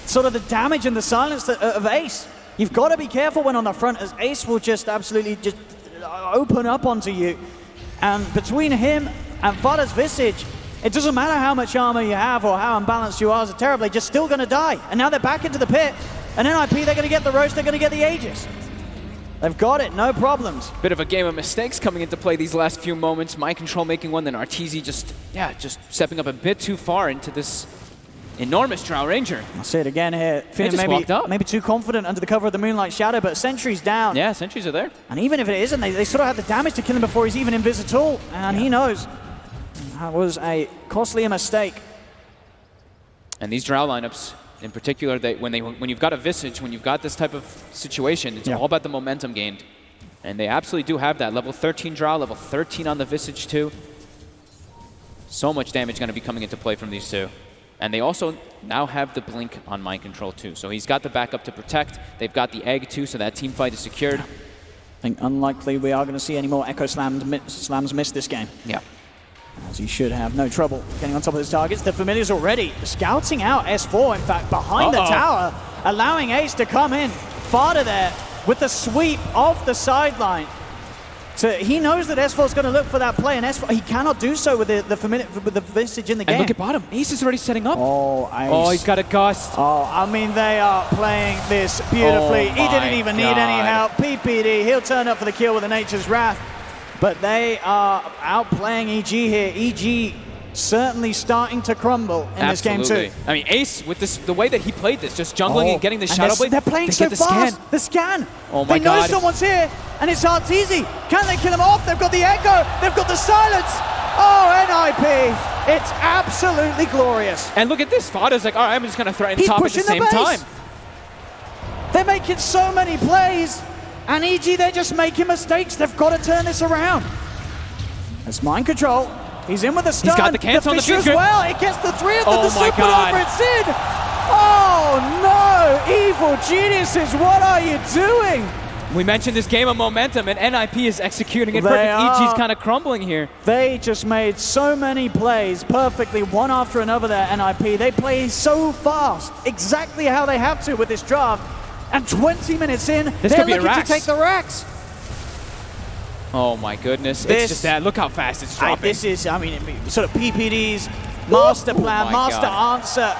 sort of the damage and the silence of Ace. You've got to be careful when on the front, as Ace will just absolutely just open up onto you. And between him and Fada's Visage, it doesn't matter how much armor you have or how unbalanced you are as a Terrorblade, you're still going to die. And now they're back into the pit. And NiP, they're going to get the roast, they're going to get the Aegis. They've got it, no problems. Bit of a game of mistakes coming into play these last few moments. Mind control making one, then Arteezy just stepping up a bit too far into this enormous Drow Ranger. I'll say it again here. They just walked up. Maybe too confident under the cover of the Moonlight Shadow, but Sentry's down. Yeah, sentries are there. And even if it isn't, they sort of have the damage to kill him before he's even invis at all. And he knows. That was a costly mistake. And these Drow lineups, in particular, when you've got a Visage, when you've got this type of situation, it's all about the momentum gained. And they absolutely do have that. Level 13 Drow, level 13 on the Visage too. So much damage going to be coming into play from these two. And they also now have the Blink on Mind Control too. So he's got the backup to protect. They've got the Egg too, so that team fight is secured. I think unlikely we are going to see any more Echo Slams miss this game. Yeah. As he should have no trouble getting on top of his targets. The Familiars already scouting out S4, in fact, behind the tower, allowing Ace to come in. Fada there with the sweep off the sideline. So he knows that S4 is going to look for that play, and S4, he cannot do so with the Visage in the game. And look at bottom. Ace is already setting up. Oh, Ace. Oh, he's got a gust. Oh, I mean, they are playing this beautifully. Oh He didn't even need any help. PPD, he'll turn up for the kill with the Nature's Wrath. But they are outplaying EG here. EG certainly starting to crumble in this game too. I mean, Ace, with the way that he played this, just jungling and getting the Shadow Blade. They're playing so fast. The scan. Oh my God. They know God. someone's here, and it's Arteezy. Can they kill him off? They've got the Echo. They've got the silence. Oh, NiP. It's absolutely glorious. And look at this. Fada's like, all right, I'm just going to threaten He's top at the pushing same base. time. They're making so many plays, and EG, they're just making mistakes. They've got to turn this around. It's Mind Control. He's in with a stun. He's got the cancel on the Fisher as Finger. well. It gets the three of them. Oh the my super God. over. It's in. Oh no, evil geniuses! What are you doing? We mentioned this game of momentum, and NiP is executing it They perfect. are. EG's kind of crumbling here. They just made so many plays perfectly, one after another there, NiP. They play so fast, exactly how they have to with this draft. And 20 minutes in, This they're could be a looking to Rax. take the racks. Oh my goodness. This- It's just that. Look how fast it's dropping. This is, I mean, sort of PPD's master plan, my master God. answer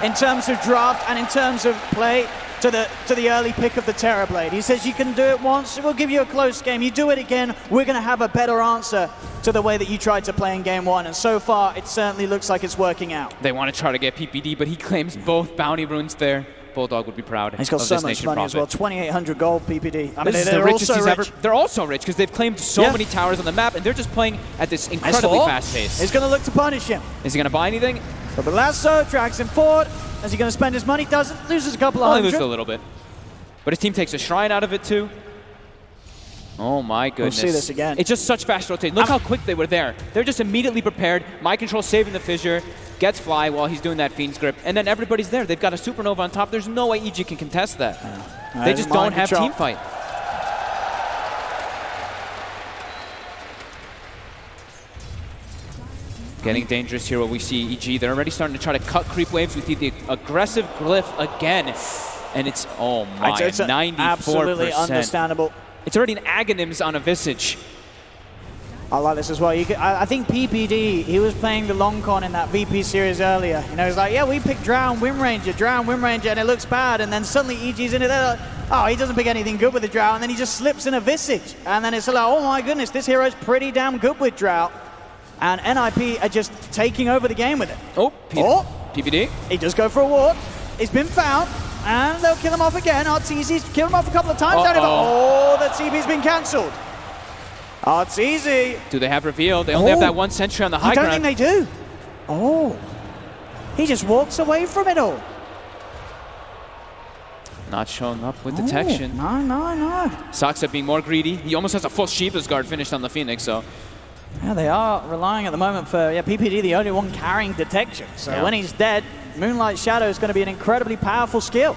in terms of draft and in terms of play to the early pick of the Terrorblade. He says you can do it once, we'll give you a close game. You do it again, we're going to have a better answer to the way that you tried to play in game one. And so far, it certainly looks like it's working out. They want to try to get PPD, but he claims both bounty runes there. Bulldog would be proud. He's got of so this much Nation money Prophet. as well, 2,800 gold PPD. I mean, This is the they're richest also he's rich. ever. They're also rich because they've claimed so many towers on the map, and they're just playing at this incredibly S4 fast pace. is going to look to punish him. Is he going to buy anything? But the lasso drags him forward. Is he going to spend his money? Doesn't. Loses a couple of Only hundred. loses a little bit. But his team takes a shrine out of it too. Oh my goodness. see this again. It's just such fast rotation. Look how quick they were there. They're just immediately prepared. Mind Control saving the Fissure. Gets Fly while he's doing that Fiend's Grip. And then everybody's there. They've got a Supernova on top. There's no way EG can contest that. They just don't have team fight. Getting dangerous here where we see EG. They're already starting to try to cut creep waves. We see the aggressive glyph again. And it's, oh my, It's 94%. absolutely understandable. It's already an Aghanims on a Visage. I like this as well. I think PPD, he was playing the long con in that VP series earlier. You know, he's like, yeah, we picked Drow and Wind Ranger, and it looks bad. And then suddenly EG's in it. They're like, oh, he doesn't pick anything good with the Drow. And then he just slips in a Visage. And then it's like, oh my goodness, this hero's pretty damn good with Drow. And NiP are just taking over the game with it. Oh, PPD? He does go for a walk. He's been found, and they'll kill him off again. Arteezy's killed him off a couple of times. Oh, that TP's been cancelled. Arteezy. Do they have reveal? They only have that one sentry on the high I don't ground. think they do. Oh. He just walks away from it all. Not showing up with detection. No. Saksa being more greedy. He almost has a full Shiva's guard finished on the Phoenix, so. Yeah, they are relying at the moment for PPD, the only one carrying detection. So when he's dead, Moonlight Shadow is going to be an incredibly powerful skill.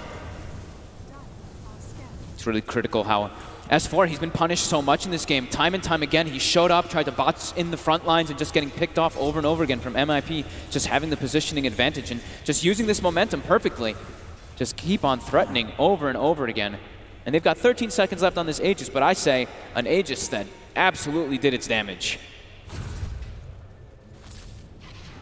It's really critical how S4, he's been punished so much in this game. Time and time again, he showed up, tried to bots in the front lines and just getting picked off over and over again from NiP, just having the positioning advantage and just using this momentum perfectly. Just keep on threatening over and over again. And they've got 13 seconds left on this Aegis, but I say an Aegis that absolutely did its damage.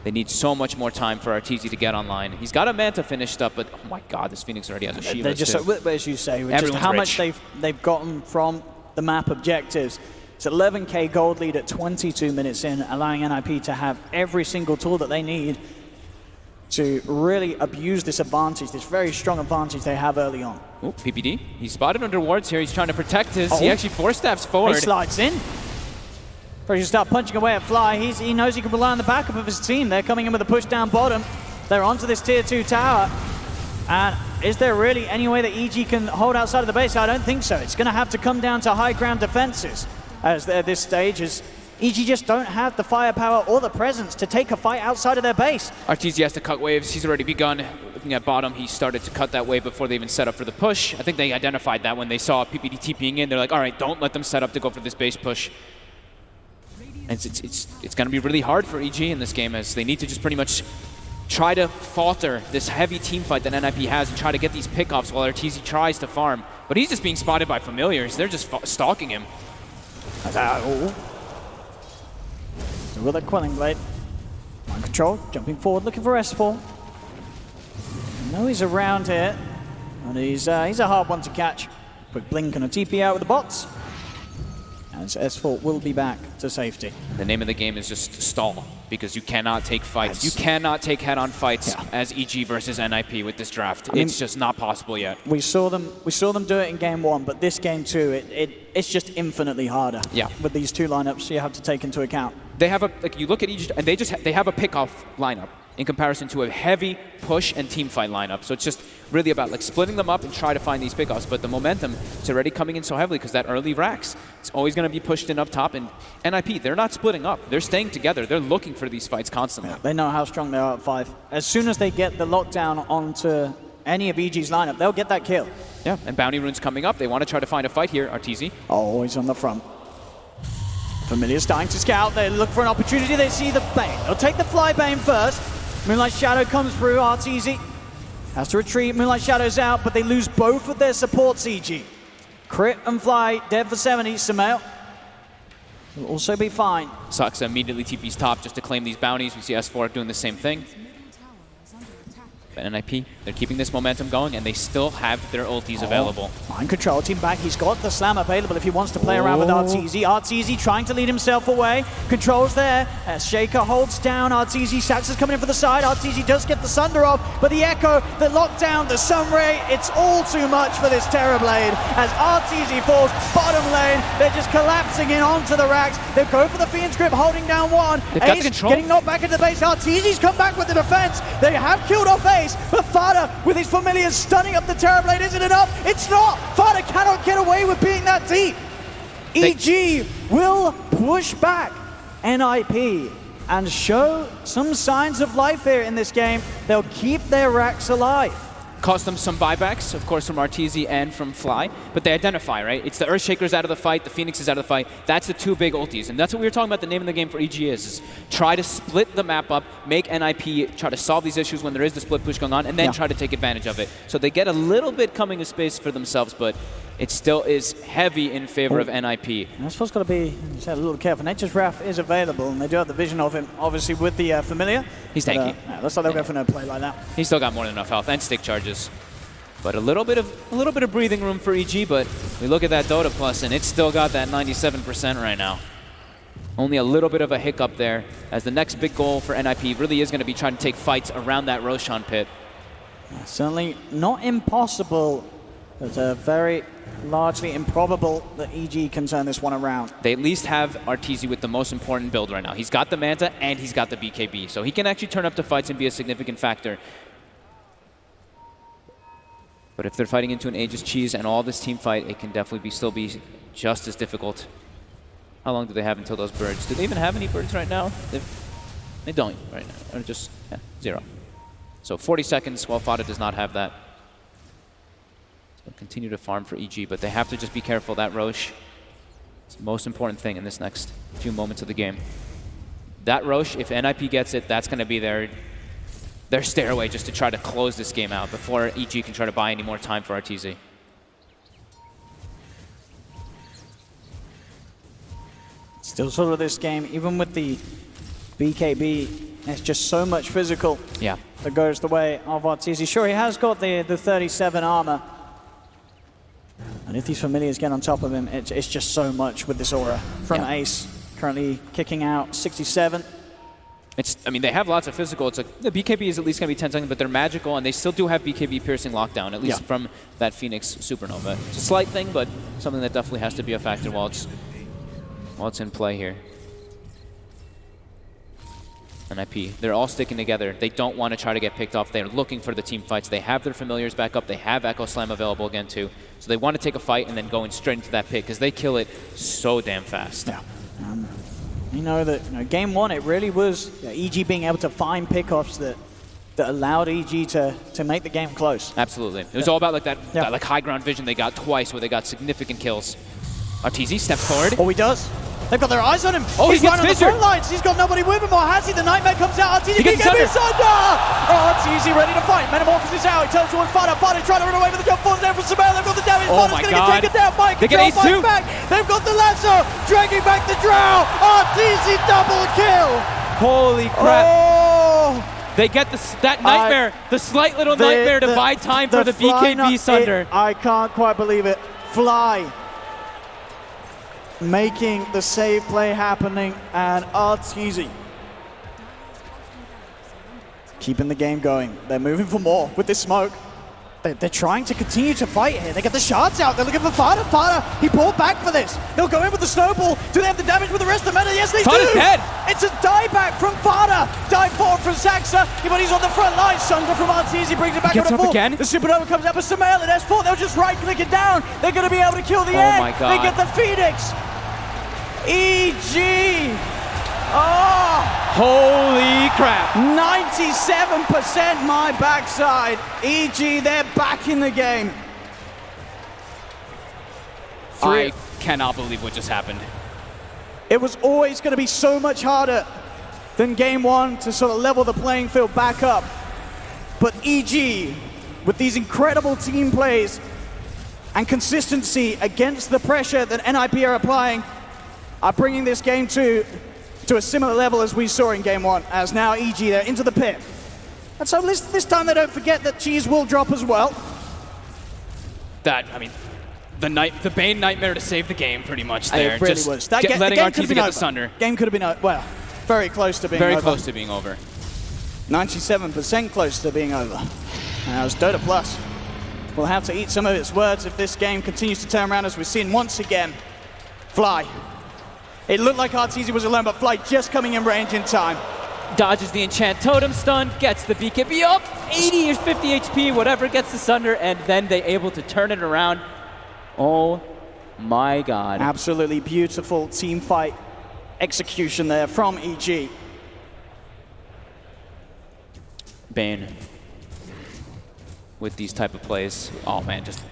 They need so much more time for Arteezy to get online. He's got a Manta finished up, but oh my god, this Phoenix already has a Shiva. They're just, as you say, with just how much they've gotten from the map objectives. It's 11k gold lead at 22 minutes in, allowing NiP to have every single tool that they need to really abuse this advantage, this very strong advantage they have early on. Oh, PPD. He's spotted under wards here. He's trying to protect his. He actually 4-steps forward. He slides in. Probably just start punching away at Fly. He knows he can rely on the backup of his team. They're coming in with a push down bottom. They're onto this tier 2 tower. And is there really any way that EG can hold outside of the base? I don't think so. It's going to have to come down to high ground defenses as at this stage, as EG just don't have the firepower or the presence to take a fight outside of their base. Arteezy has to cut waves. He's already begun. Looking at bottom, he started to cut that wave before they even set up for the push. I think they identified that when they saw PPD TPing in. They're like, all right, don't let them set up to go for this base push. And it's going to be really hard for EG in this game, as they need to just pretty much try to falter this heavy team fight that NiP has and try to get these pickoffs while Arteezy tries to farm. But he's just being spotted by familiars. They're just stalking him. With a Quelling Blade. On control, jumping forward, looking for S4. I know he's around here, and he's a hard one to catch. Quick blink and a TP out with the bots. As S4 will be back to safety. The name of the game is just stall, because you cannot take fights. You cannot take head-on fights as EG versus NiP with this draft. It's just not possible yet. We saw them do it in game 1, but this game 2, it's just infinitely harder. Yeah. With these two lineups you have to take into account. They have you look at EG and they have a pick-off lineup in comparison to a heavy push and team fight lineup. So it's just really about splitting them up and try to find these pickoffs. But the momentum is already coming in so heavily because that early Rax, it's always going to be pushed in up top. And NiP, they're not splitting up. They're staying together. They're looking for these fights constantly. Yeah, they know how strong they are at 5. As soon as they get the lockdown onto any of EG's lineup, they'll get that kill. Yeah, and Bounty Rune's coming up. They want to try to find a fight here, Arteezy. Always on the front. Familiar starting to scout. They look for an opportunity. They see the Bane. They'll take the Fly Bane first. Moonlight Shadow comes through. Arteezy has to retreat. Moonlight Shadow's out, but they lose both of their supports, EG. Crit and Fly dead for 70. Sumail will also be fine. Saksa immediately TP's top just to claim these bounties. We see S4 doing the same thing. But NiP, they're keeping this momentum going, and they still have their ultis available. Mind control, team back. He's got the slam available if he wants to play around with Arteezy. Arteezy trying to lead himself away. Control's there as Shaker holds down Arteezy. Saxa's coming in for the side. Arteezy does get the Sunder off, but the Echo, the lockdown, the Sunray, it's all too much for this Terrorblade as Arteezy falls bottom lane. They're just collapsing in onto the racks. They go for the Fiend's Grip, holding down one. They've got the control. Getting knocked back into the base. Arteezy's come back with the defense. They have killed off Ace. But Fada, with his familiars stunning up the Terrorblade, isn't enough. It's not. Fada cannot get away with being that deep. EG will push back NiP and show some signs of life here in this game. They'll keep their racks alive. Cost them some buybacks, of course, from Arteezy and from Fly, but they identify, right? It's the Earthshaker's out of the fight, the Phoenix is out of the fight. That's the two big ultis, and that's what we were talking about. The name of the game for EG is try to split the map up, make NiP try to solve these issues when there is the split push going on, and then try to take advantage of it. So they get a little bit coming to space for themselves, but it still is heavy in favor of NiP. That's got to be a little careful. Nature's Wrath is available, and they do have the vision of him, obviously, with the Familiar. He's tanky. Looks like they'll go for no play like that. He's still got more than enough health and stick charges. But a little bit of breathing room for EG, but we look at that Dota Plus, and it's still got that 97% right now. Only a little bit of a hiccup there, as the next big goal for NiP really is going to be trying to take fights around that Roshan pit. Certainly not impossible, but very largely improbable that EG can turn this one around. They at least have Arteezy with the most important build right now. He's got the Manta and he's got the BKB, so he can actually turn up to fights and be a significant factor. But if they're fighting into an Aegis Cheese and all this team fight, it can definitely still be just as difficult. How long do they have until those birds? Do they even have any birds right now? They don't right now, or just 0. So 40 seconds while Fada does not have that. So continue to farm for EG, but they have to just be careful. That Roche is the most important thing in this next few moments of the game. That Roche, if NiP gets it, that's going to be their stairway just to try to close this game out before EG can try to buy any more time for Arteezy. Still sort of this game, even with the BKB, there's just so much physical that goes the way of Arteezy. Sure, he has got the 37 armor. And if these familiars get on top of him, it's just so much with this aura from Ace. Currently kicking out 67. I mean, they have lots of physical. It's like the BKB is at least going to be 10 seconds, but they're magical, and they still do have BKB piercing lockdown, at least from that Phoenix Supernova. It's a slight thing, but something that definitely has to be a factor while it's in play here. NiP, they're all sticking together. They don't want to try to get picked off. They're looking for the team fights. They have their familiars back up. They have Echo Slam available again too. So they want to take a fight and then go in straight into that pit because they kill it so damn fast. Yeah. You know that game one, it really was EG being able to find pickoffs that allowed EG to make the game close. Absolutely. It was all about like that like high ground vision they got twice where they got significant kills. Arteezy steps forward. Oh, he does. They've got their eyes on him. Oh, he's he gets right on the fissured. front lines. He's got nobody with him, or has he? The Nightmare comes out. Arteezy He gets BKB Sunder. Oh, Arteezy ready to fight. Metamorphosis out. He turns towards Fada. Fada trying to run away with the jump. Falls down from Samel. They've got the damage. Oh Fada's my going to God. get taken down. Mike They get Control Ace too. fights back. They've got the lasso. Dragging back the drow. Arteezy double kill. Holy crap. Oh. They get that nightmare, the slight little nightmare to buy time for the BKB Sunder. I can't quite believe it. Fly. Making the save play happening, and Arteezy keeping the game going. They're moving for more with this smoke. They're trying to continue to fight here. They get the shards out. They're looking for Fada. Fada, he pulled back for this. They'll go in with the snowball. Do they have the damage with the rest of the meta? Yes, they Fada's do. dead. It's a dieback from Fada. Dive forward from Saxa. But he's on the front line. Sunder from Arteezy brings it back Gets on the up full. again. The Supernova comes out with Samael at S4. They'll just right-click it down. They're going to be able to kill the egg. My God. They get the Phoenix. EG. Oh. Holy crap. 97% my backside. EG, they're back in the game. I cannot believe what just happened. It was always going to be so much harder than game one to sort of level the playing field back up. But EG, with these incredible team plays and consistency against the pressure that NiP are applying, are bringing this game to a similar level as we saw in game one, as now EG, they're into the pit. And so this time they don't forget that Cheese will drop as well. I mean, the Bane Nightmare to save the game pretty much there. It really Just was. letting the game could Arteezy have been get over. the Sunder. Game could have been, well, very close to being Very over. close to being over. 97% close to being over. Now, as Dota Plus will have to eat some of its words if this game continues to turn around, as we've seen once again. Fly. It looked like Arteezy was alone, but Fly just coming in range in time. Dodges the enchant totem stun, gets the BKB up, 80 or 50 HP, whatever, gets the Sunder, and then they able to turn it around. Oh my God. Absolutely beautiful team fight execution there from EG. Bane with these type of plays. Oh man, just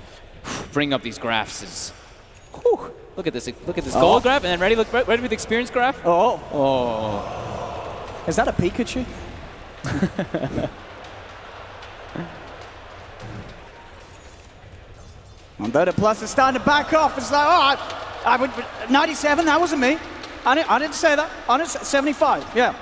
bring up these graphs is. Whew. Look at this gold graph, and then ready for the experience graph. Oh. Is that a Pikachu? And Dota Plus is starting to back off. It's like, all right, 97, that wasn't me. I didn't say that. 75, yeah.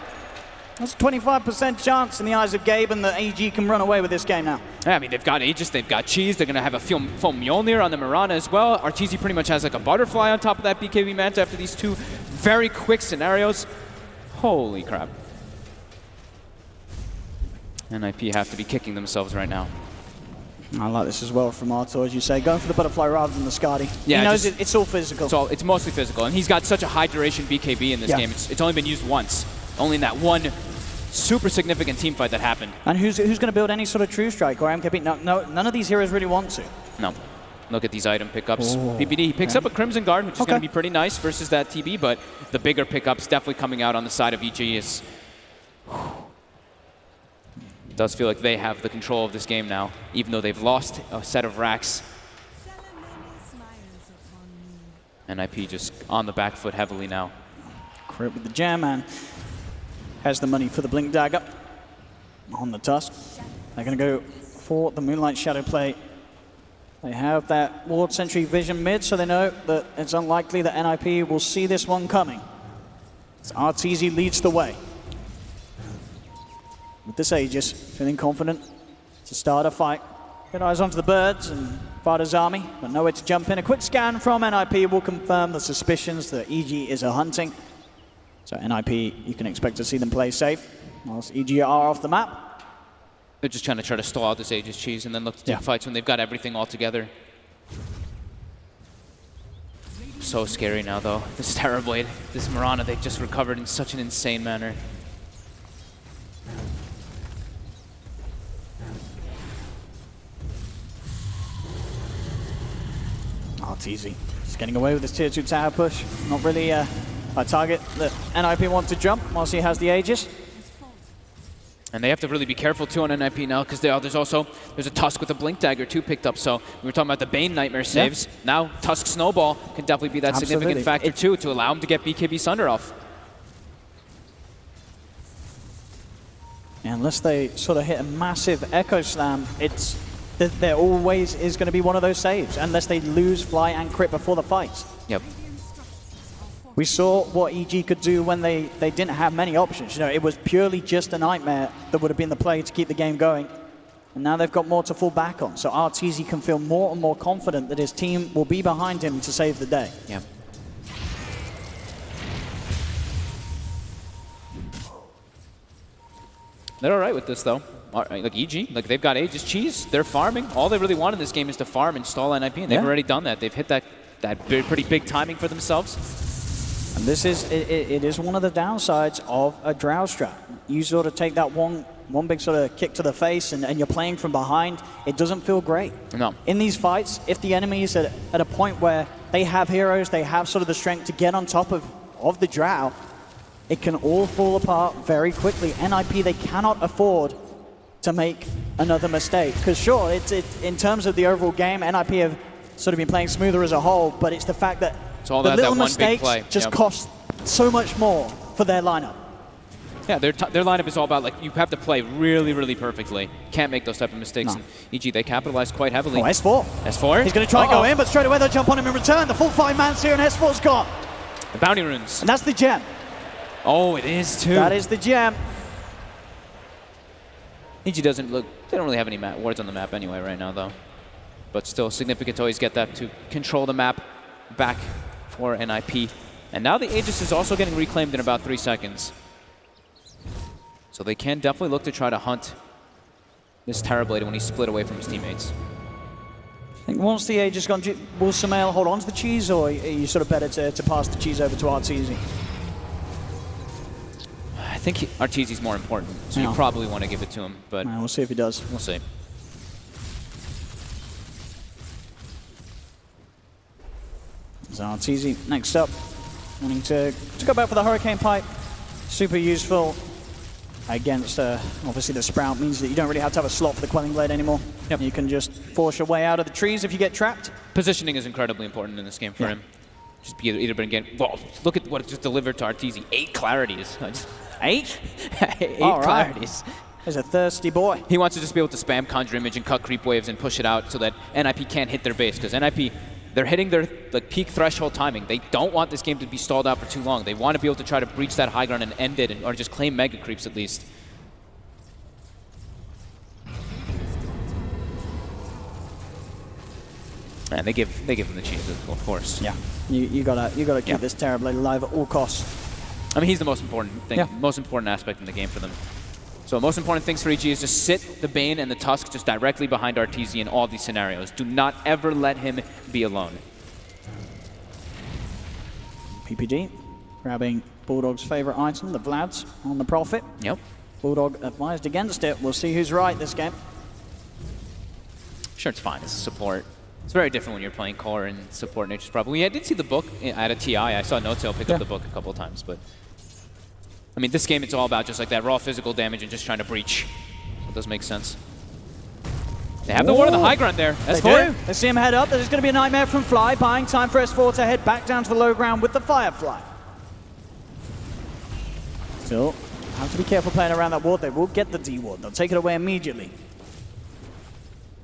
That's a 25% chance in the eyes of Gabe, and the AG can run away with this game now. Yeah, I mean, they've got Aegis, they've got Cheese, they're going to have a Foam Mjolnir on the Mirana as well. Arteezy pretty much has like a butterfly on top of that BKB Manta after these two very quick scenarios. Holy crap. NiP have to be kicking themselves right now. I like this as well from Artur, as you say, going for the butterfly rather than the Skadi. Yeah, he knows it's all physical. It's mostly physical, and he's got such a high duration BKB in this game. It's only been used once, only in that one super significant team fight that happened. And who's going to build any sort of True Strike or MKB? No, none of these heroes really want to. No. Look at these item pickups. PPD, he picks up a Crimson Guard, which is going to be pretty nice versus that TB, but the bigger pickups definitely coming out on the side of EG is... It does feel like they have the control of this game now, even though they've lost a set of racks. NiP just on the back foot heavily now. Crit with the jam, and has the money for the Blink Dagger on the Tusk. They're going to go for the Moonlight Shadow play. They have that Ward Sentry vision mid, so they know that it's unlikely that NiP will see this one coming. So Arteezy leads the way. With this Aegis, feeling confident to start a fight. Get eyes onto the birds and Vada's army, but nowhere to jump in. A quick scan from NiP will confirm the suspicions that EG is a hunting. So NiP, you can expect to see them play safe, whilst EG are off the map. They're just trying to stall out this Aegis Cheese and then look to take fights when they've got everything all together. So scary now, though. This Terrorblade, this Mirana, they've just recovered in such an insane manner. Arteezy just getting away with this tier 2 tower push. Not really a target that NiP wants to jump whilst he has the Aegis. And they have to really be careful too on NiP now, because there's a Tusk with a Blink Dagger too picked up. So we were talking about the Bane Nightmare saves. Now Tusk Snowball can definitely be that significant factor too to allow him to get BKB Sunder off. Unless they sort of hit a massive Echo Slam, there always is going to be one of those saves, unless they lose Fly and Crit before the fight. Yep. We saw what EG could do when they didn't have many options. You know, it was purely just a Nightmare that would have been the play to keep the game going. And now they've got more to fall back on. So Arteezy can feel more and more confident that his team will be behind him to save the day. Yeah. They're all right with this, though. Like EG, like they've got Aegis Cheese, they're farming. All they really want in this game is to farm and stall NiP, and they've already done that. They've hit that pretty big timing for themselves. And this is, it is one of the downsides of a Drow strat. You sort of take that one big sort of kick to the face and you're playing from behind, it doesn't feel great. No. In these fights, if the enemy is at a point where they have heroes, they have sort of the strength to get on top of the Drow, it can all fall apart very quickly. NiP, they cannot afford to make another mistake. Because sure, in terms of the overall game, NiP have sort of been playing smoother as a whole, but it's the fact that the little mistakes just cost so much more for their lineup. Yeah, their lineup is all about, like, you have to play really, really perfectly. Can't make those type of mistakes. No. And EG, they capitalize quite heavily. Oh, S4. S4? He's going to try and go in, but straight away they'll jump on him in return. The full 5-man's here, and S4's gone. The bounty runes. And that's the gem. Oh, it is too. That is the gem. EG doesn't look, they don't really have any wards on the map anyway right now, though. But still significant to always get that to control the map back for NiP. And now the Aegis is also getting reclaimed in about 3 seconds. So they can definitely look to try to hunt this Terrorblade when he's split away from his teammates. I think once the Aegis gone, will Sumail hold on to the cheese, or are you sort of better to pass the cheese over to Arteezy? I think Arteezy's more important, so you probably want to give it to him, but we'll see if he does. We'll see. So Arteezy next up, wanting to go back for the Hurricane Pipe. Super useful against, obviously the Sprout means that you don't really have to have a slot for the Quelling Blade anymore. Yep. You can just force your way out of the trees if you get trapped. Positioning is incredibly important in this game for him. Just be either been getting, well, look at what it just delivered to Arteezy. 8 clarities. 8? 8 clarities. He's a thirsty boy. He wants to just be able to spam Conjure Image and cut creep waves and push it out so that NiP can't hit their base, because NiP, they're hitting their peak threshold timing. They don't want this game to be stalled out for too long. They want to be able to try to breach that high ground and end it, or just claim mega creeps at least. Man, they give them the chance, of course. Yeah, you gotta keep this Terrorblade alive at all costs. I mean, he's the most important thing, Yeah. most important aspect in the game for them. So most important things for EG is just sit the Bane and the Tusk just directly behind RTZ in all these scenarios. Do not ever let him be alone. PPD grabbing Bulldog's favorite item, the Vlads, on the Prophet. Yep. Bulldog advised against it. We'll see who's right this game. Sure, it's fine. It's support. It's very different when you're playing core and support nature's probably. I did see the book at a TI. I saw No-Tail pick up the book a couple of times, but I mean, this game, it's all about just like that raw physical damage and just trying to breach. So it does make sense. They have the ward of the high ground there. They S4. do. They see him head up. There's going to be a nightmare from Fly, buying time for S4 to head back down to the low ground with the Firefly. Still, have to be careful playing around that ward. They will get the D ward. They'll take it away immediately.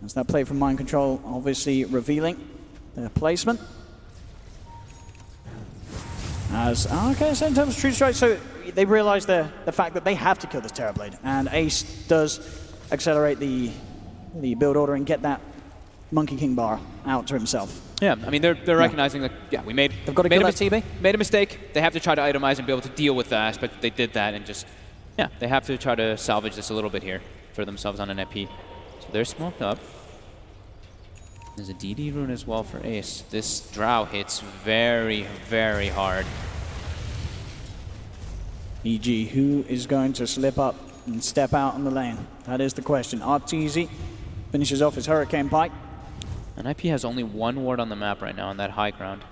As that play from Mind Control obviously revealing their placement. Okay, so in terms of True Strike, so they realize the fact that they have to kill this Terrorblade, and Ace does accelerate the build order and get that Monkey King bar out to himself. Yeah, I mean, they're recognizing that, we made, They've got to kill that TB. Made a mistake. They have to try to itemize and be able to deal with the aspect that they did that, and just, they have to try to salvage this a little bit here for themselves on an NiP. So they're smoked up. There's a DD rune as well for Ace. This Drow hits very, very hard. EG, who is going to slip up and step out on the lane? That is the question. RTZ finishes off his Hurricane Pike. And NiP has only one ward on the map right now on that high ground.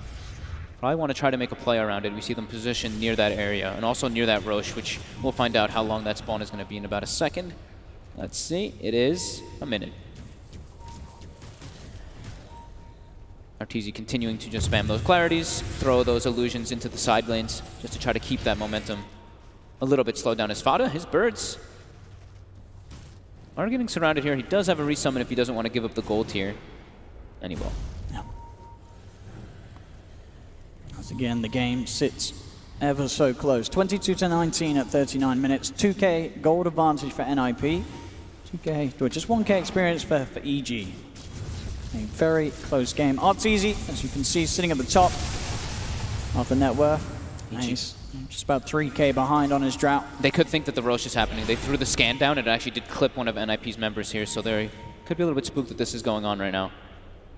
Probably want to try to make a play around it. We see them positioned near that area and also near that Roche, which we'll find out how long that spawn is going to be in about a second. Let's see. It is a minute. RTZ continuing to just spam those clarities, throw those illusions into the side lanes just to try to keep that momentum a little bit slowed down. As Fada, his birds are getting surrounded here. He does have a resummon if he doesn't want to give up the gold here. And he will. Yeah. Once again, the game sits ever so close. 22-19 at 39 minutes. 2K gold advantage for NiP. 2K, well, just 1K experience for EG. A very close game. RTZ, as you can see, sitting at the top of the net worth. He's just about 3K behind on his drought. They could think that the Roche is happening. They threw the scan down, and it actually did clip one of NiP's members here, so they could be a little bit spooked that this is going on right now.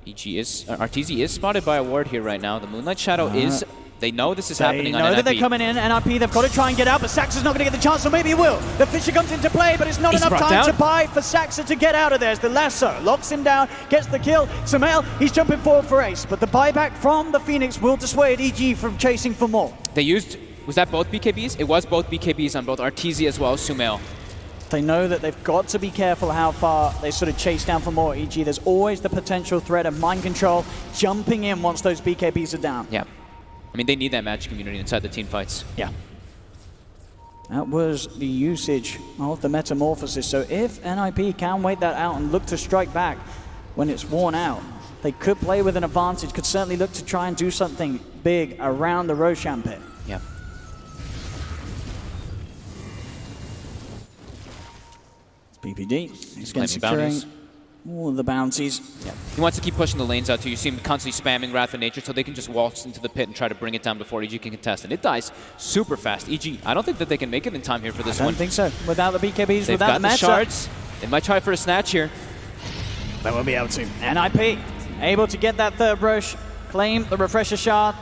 RTZ is spotted by a ward here right now. The Moonlight Shadow is... They know this is happening on NiP. They know that they're coming in. NiP, they've got to try and get out, but Saxa's not going to get the chance, so maybe he will. The Fisher comes into play, but it's not enough time to buy for Saxa to get out of there. As the lasso locks him down, gets the kill. Sumail, he's jumping forward for Ace, but the buyback from the Phoenix will dissuade EG from chasing for more. They used... Was that both BKBs? It was both BKBs on both RTZ as well as Sumail. They know that they've got to be careful how far they sort of chase down for more EG. There's always the potential threat of Mind Control jumping in once those BKBs are down. Yeah. I mean, they need that match community inside the team fights. Yeah. That was the usage of the Metamorphosis. So if NiP can wait that out and look to strike back when it's worn out, they could play with an advantage, could certainly look to try and do something big around the Roshan pit. Yeah. It's PPD. He's claiming securing bounties. all of the bounties. Yeah. He wants to keep pushing the lanes out too. You see him constantly spamming Wrath of Nature so they can just waltz into the pit and try to bring it down before EG can contest. And it dies super fast. EG, I don't think that they can make it in time here for this one. I don't think so. Without the BKBs, They've without got the the meta. shards. They might try for a snatch here. They won't be able to. NiP able to get that third Roche, claim the Refresher Shard.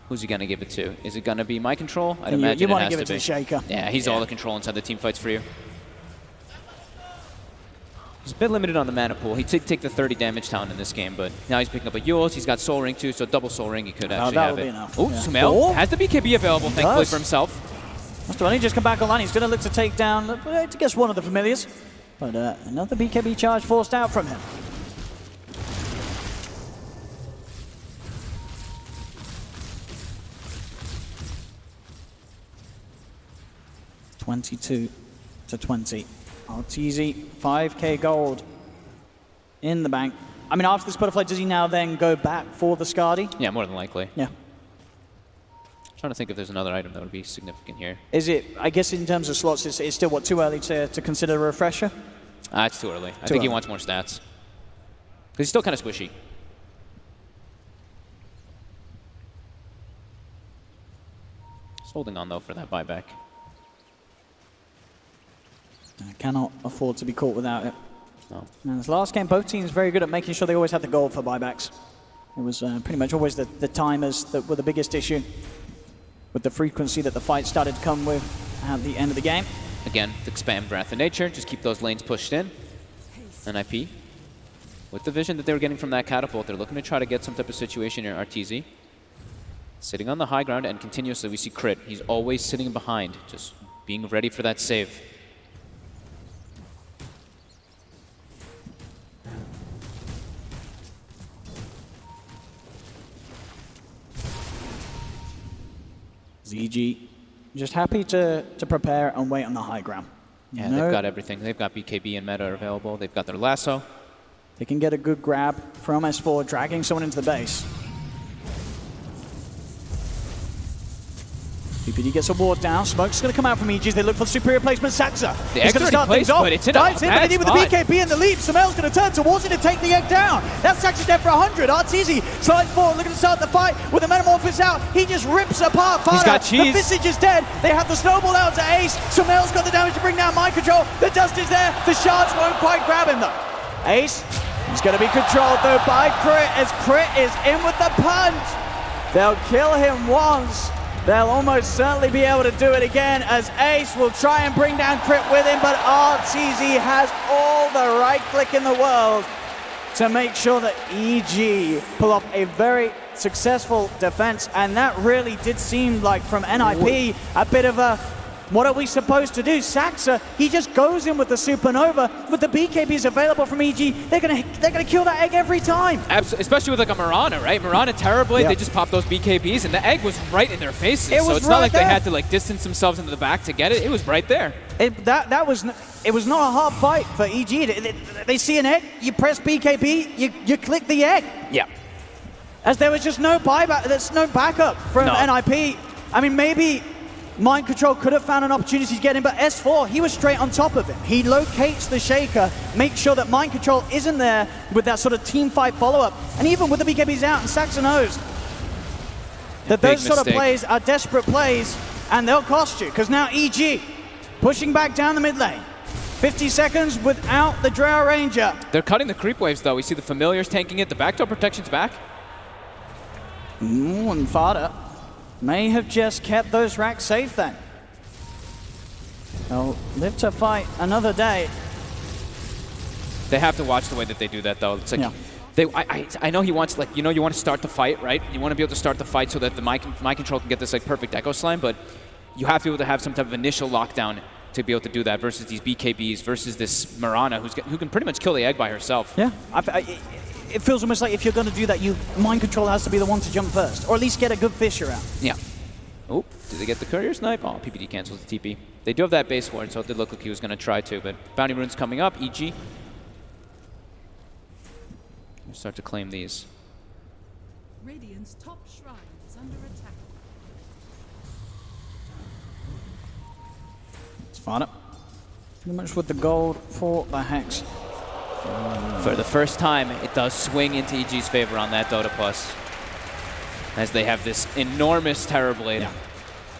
Who's he going to give it to? Is it going to be My Control? I'd You imagine want it to has give it to the Shaker. Yeah, he's all the control inside the team fights for you. He's a bit limited on the mana pool. He did take the 30 damage down in this game, but now he's picking up a Yules. He's got Soul Ring too, so double Soul Ring he could actually that have would it. be enough. Oh, Yeah. Sumail has the BKB available, thankfully, does. for himself. Must have only just come back online. He's going to look to take down, to guess, one of the familiars. But another BKB charge forced out from him. (22 to 20). RTZ, 5K gold in the bank. I mean, after this butterfly, does he now then go back for the Skadi? Yeah, more than likely. Yeah. Trying to think if there's another item that would be significant here. Is it, I guess in terms of slots, it's still, what, too early to consider a refresher? It's too early. I think he wants more stats. Because he's still kind of squishy. Just holding on, though, for that buyback. Cannot afford to be caught without it. No. And this last game, both teams very good at making sure they always had the goal for buybacks. It was pretty much always the timers that were the biggest issue, with the frequency that the fight started to come with at the end of the game. Again, to expand Wrath of Nature, just keep those lanes pushed in. NiP, with the vision that they were getting from that catapult, they're looking to try to get some type of situation here. RTZ sitting on the high ground, and continuously we see Crit. He's always sitting behind, just being ready for that save. ZG just happy to prepare and wait on the high ground. Yeah, they've got everything. They've got BKB and Meta available. They've got their lasso. They can get a good grab from S4, dragging someone into the base. PPD gets a ward down. Smoke's going to come out from EG as they look for the superior placement. Saxa is going to start things off. Dives in, but they need with the BKB and the leap. Sumel's going to turn towards it to take the egg down. That's Saxa's dead for 100. Arteezy slides forward, looking to start the fight with the Metamorphosis out. He just rips apart Fada. He's got cheese. The Visage is dead. They have the snowball out to Ace. Sumel's got the damage to bring down Mind Control. The dust is there. The shards won't quite grab him though. Ace is going to be controlled though by Crit as Crit is in with the punch. They'll kill him once. They'll almost certainly be able to do it again as Ace will try and bring down Crit with him, but RTZ has all the right click in the world to make sure that EG pull off a very successful defense, and that really did seem like from NiP a bit of a what are we supposed to do? Saxa, he just goes in with the Supernova. With the BKBs available from EG, they're gonna kill that egg every time. Especially with like a Mirana, right? Mirana Terrorblade, they just popped those BKBs, and the egg was right in their faces. So it's not like they had to like distance themselves into the back to get it. It was right there. It was not a hard fight for EG. They see an egg, you press BKB, you click the egg. Yeah. As there was just no buyback, there's no backup from NiP. I mean, maybe Mind Control could have found an opportunity to get him, but S4, he was straight on top of him. He locates the Shaker, makes sure that Mind Control isn't there with that sort of team fight follow-up. And even with the BKBs out, and Saxa knows that those sort of plays are desperate plays, and they'll cost you, because now EG pushing back down the mid lane. 50 seconds without the Drow Ranger. They're cutting the creep waves, though. We see the Familiars tanking it. The backdoor protection's back. And Fada may have just kept those racks safe then. They'll live to fight another day. They have to watch the way that they do that, though. It's like, I know he wants, like, you want to start the fight, right? You want to be able to start the fight so that the mind control can get this like perfect echo slime, but you have to be able to have some type of initial lockdown to be able to do that versus these BKBs, versus this Mirana who can pretty much kill the egg by herself. Yeah. It feels almost like if you're going to do that, Mind Control has to be the one to jump first, or at least get a good Fissure out. Yeah. Oh, did they get the courier snipe? Oh, PPD cancels the TP. They do have that base ward, so it did look like he was going to try to, but Bounty Rune's coming up. EG. We'll start to claim these. Radiant's top shrine is under attack. It's Fada. Pretty much with the gold for the Hex. For the first time, it does swing into EG's favor on that Dota Plus, as they have this enormous Terrorblade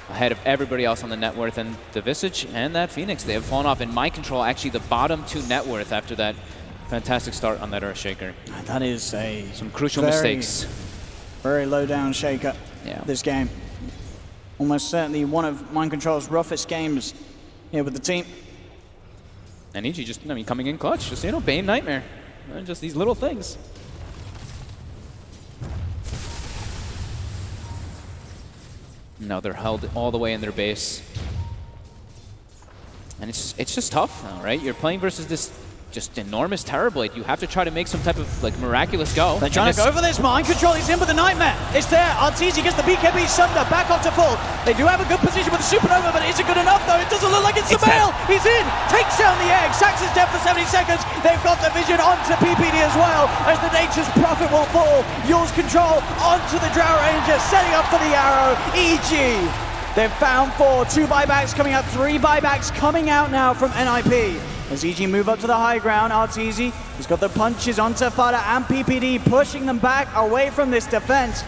ahead of everybody else on the net worth, and the Visage and that Phoenix, they have fallen off. In Mind Control, actually the bottom 2 net worth after that fantastic start on that Earthshaker. That is some crucial mistakes. Very low down Shaker this game. Almost certainly one of Mind Control's roughest games here with the team. And EG just, coming in clutch. Just, Bane Nightmare. Just these little things. Now they're held all the way in their base. And it's just tough now, right? You're playing versus this just enormous Terrorblade. You have to try to make some type of miraculous go. They're trying to go for this. Mind Control, he's in with the Nightmare. It's there. Arteezy gets the BKB Sunder back onto full. They do have a good position with the Supernova, but is it good enough though? It doesn't look like it's Sumail. He's in, takes down the egg. Saxa's dead for 70 seconds. They've got the vision onto PPD as well, as the Nature's Prophet will fall. Yours Control onto the Drow Ranger, setting up for the arrow. EG. They've found 4, 2 buybacks coming out, 3 buybacks coming out now from NiP. As EG move up to the high ground, Arteezy, he's got the punches onto Fada and PPD, pushing them back away from this defense.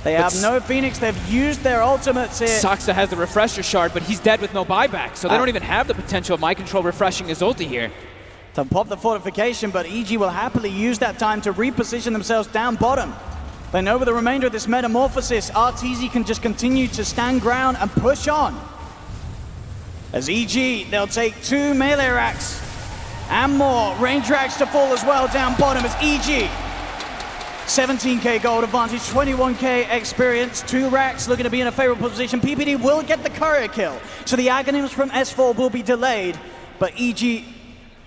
They have no Phoenix. They've used their ultimates here. Saksa has the refresher shard, but he's dead with no buyback, so they don't even have the potential of Mind Control refreshing his ulti here. To pop the fortification, but EG will happily use that time to reposition themselves down bottom. They know with the remainder of this metamorphosis, RTZ can just continue to stand ground and push on. As EG, they'll take 2 melee racks and more range racks to fall as well down bottom as EG. 17k gold advantage, 21k experience, 2 racks looking to be in a favorable position. PPD will get the courier kill, so the Aghanims from S4 will be delayed, but EG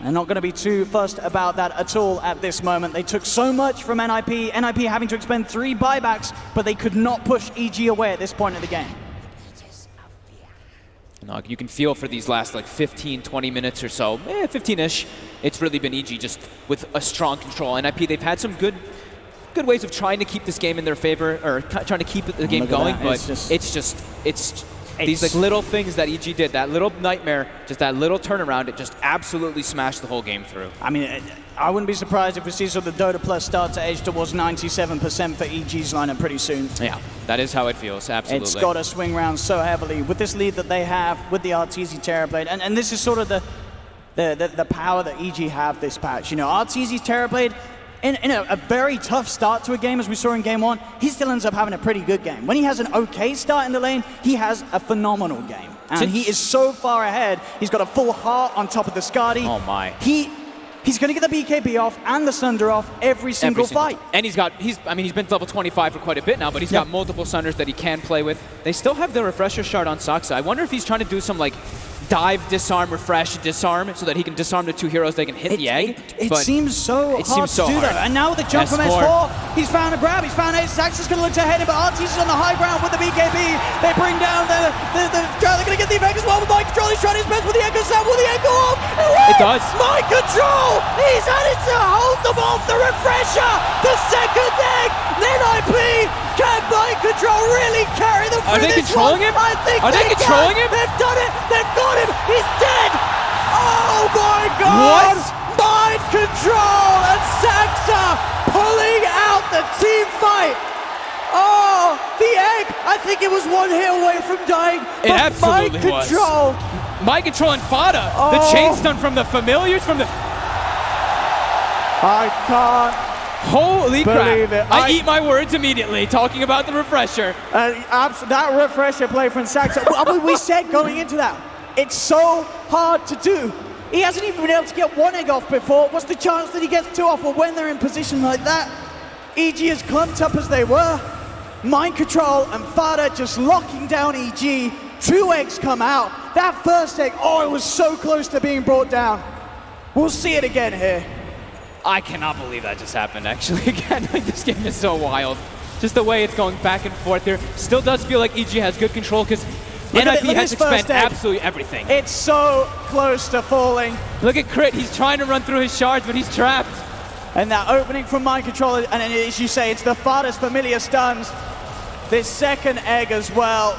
are not going to be too fussed about that at all at this moment. They took so much from NiP, NiP having to expend 3 buybacks, but they could not push EG away at this point of the game. You can feel for these last like 15, 20 minutes or so, 15-ish, it's really been EG just with a strong control. NiP, they've had some good ways of trying to keep this game in their favor, or trying to keep the game going, but it's these like little things that EG did, that little nightmare, just that little turnaround, it just absolutely smashed the whole game through. I mean, I wouldn't be surprised if we see sort of the Dota Plus start to edge towards 97% for EG's lineup pretty soon. Yeah, that is how it feels, absolutely. It's got to swing around so heavily with this lead that they have with the RTZ Terrorblade, and this is sort of the power that EG have this patch. You know, RTZ's Terrorblade, in a very tough start to a game, as we saw in Game 1, he still ends up having a pretty good game. When he has an okay start in the lane, he has a phenomenal game. And he is so far ahead. He's got a full heart on top of the Skadi. Oh my. He's going to get the BKB off and the Sunder off every single fight. And he's been level 25 for quite a bit now, but he's got multiple Sunders that he can play with. They still have the refresher shard on Saksa. I wonder if he's trying to do some like dive, disarm, refresh, disarm, so that he can disarm the 2 heroes, they can hit the egg. It seems so hard to do that. And now with the jump from S4, he's found a grab, he's found Ace. Saksa's going to look to head him, but RTZ's on the high ground with the BKB. They bring down the they're going to get the effect as well with Mind Control. He's trying his best with the Echo Sound. Will the Echo off? It does. Mind Control! He's had it to hold them off. The refresher, the second egg. NiP, can Mind Control really carry them through this controlling one? him? I think Are they controlling him? They've done it. They've got him. He's dead. Oh my God! What? Mind Control and Saksa pulling out the team fight. Oh, the egg! I think it was 1 hit away from dying. It absolutely Mind Control. Mind Control and Fada. The chain stun from the familiars, from the... I can't. Holy believe crap. it. I eat my words immediately, talking about the refresher. That refresher play from Saksa. We said going into that, it's so hard to do. He hasn't even been able to get 1 egg off before. What's the chance that he gets 2 off? Well, when they're in position like that, EG as clumped up as they were, Mind Control and Fada just locking down EG. 2 eggs come out. That first egg, it was so close to being brought down. We'll see it again here. I cannot believe that just happened, actually. Again, like, this game is so wild. Just the way it's going back and forth here. Still does feel like EG has good control, because NiP has to spend absolutely everything. It's so close to falling. Look at Crit, he's trying to run through his shards, but he's trapped. And that opening from Mind Control, and as you say, it's the Fada's familiar stuns. This second egg as well.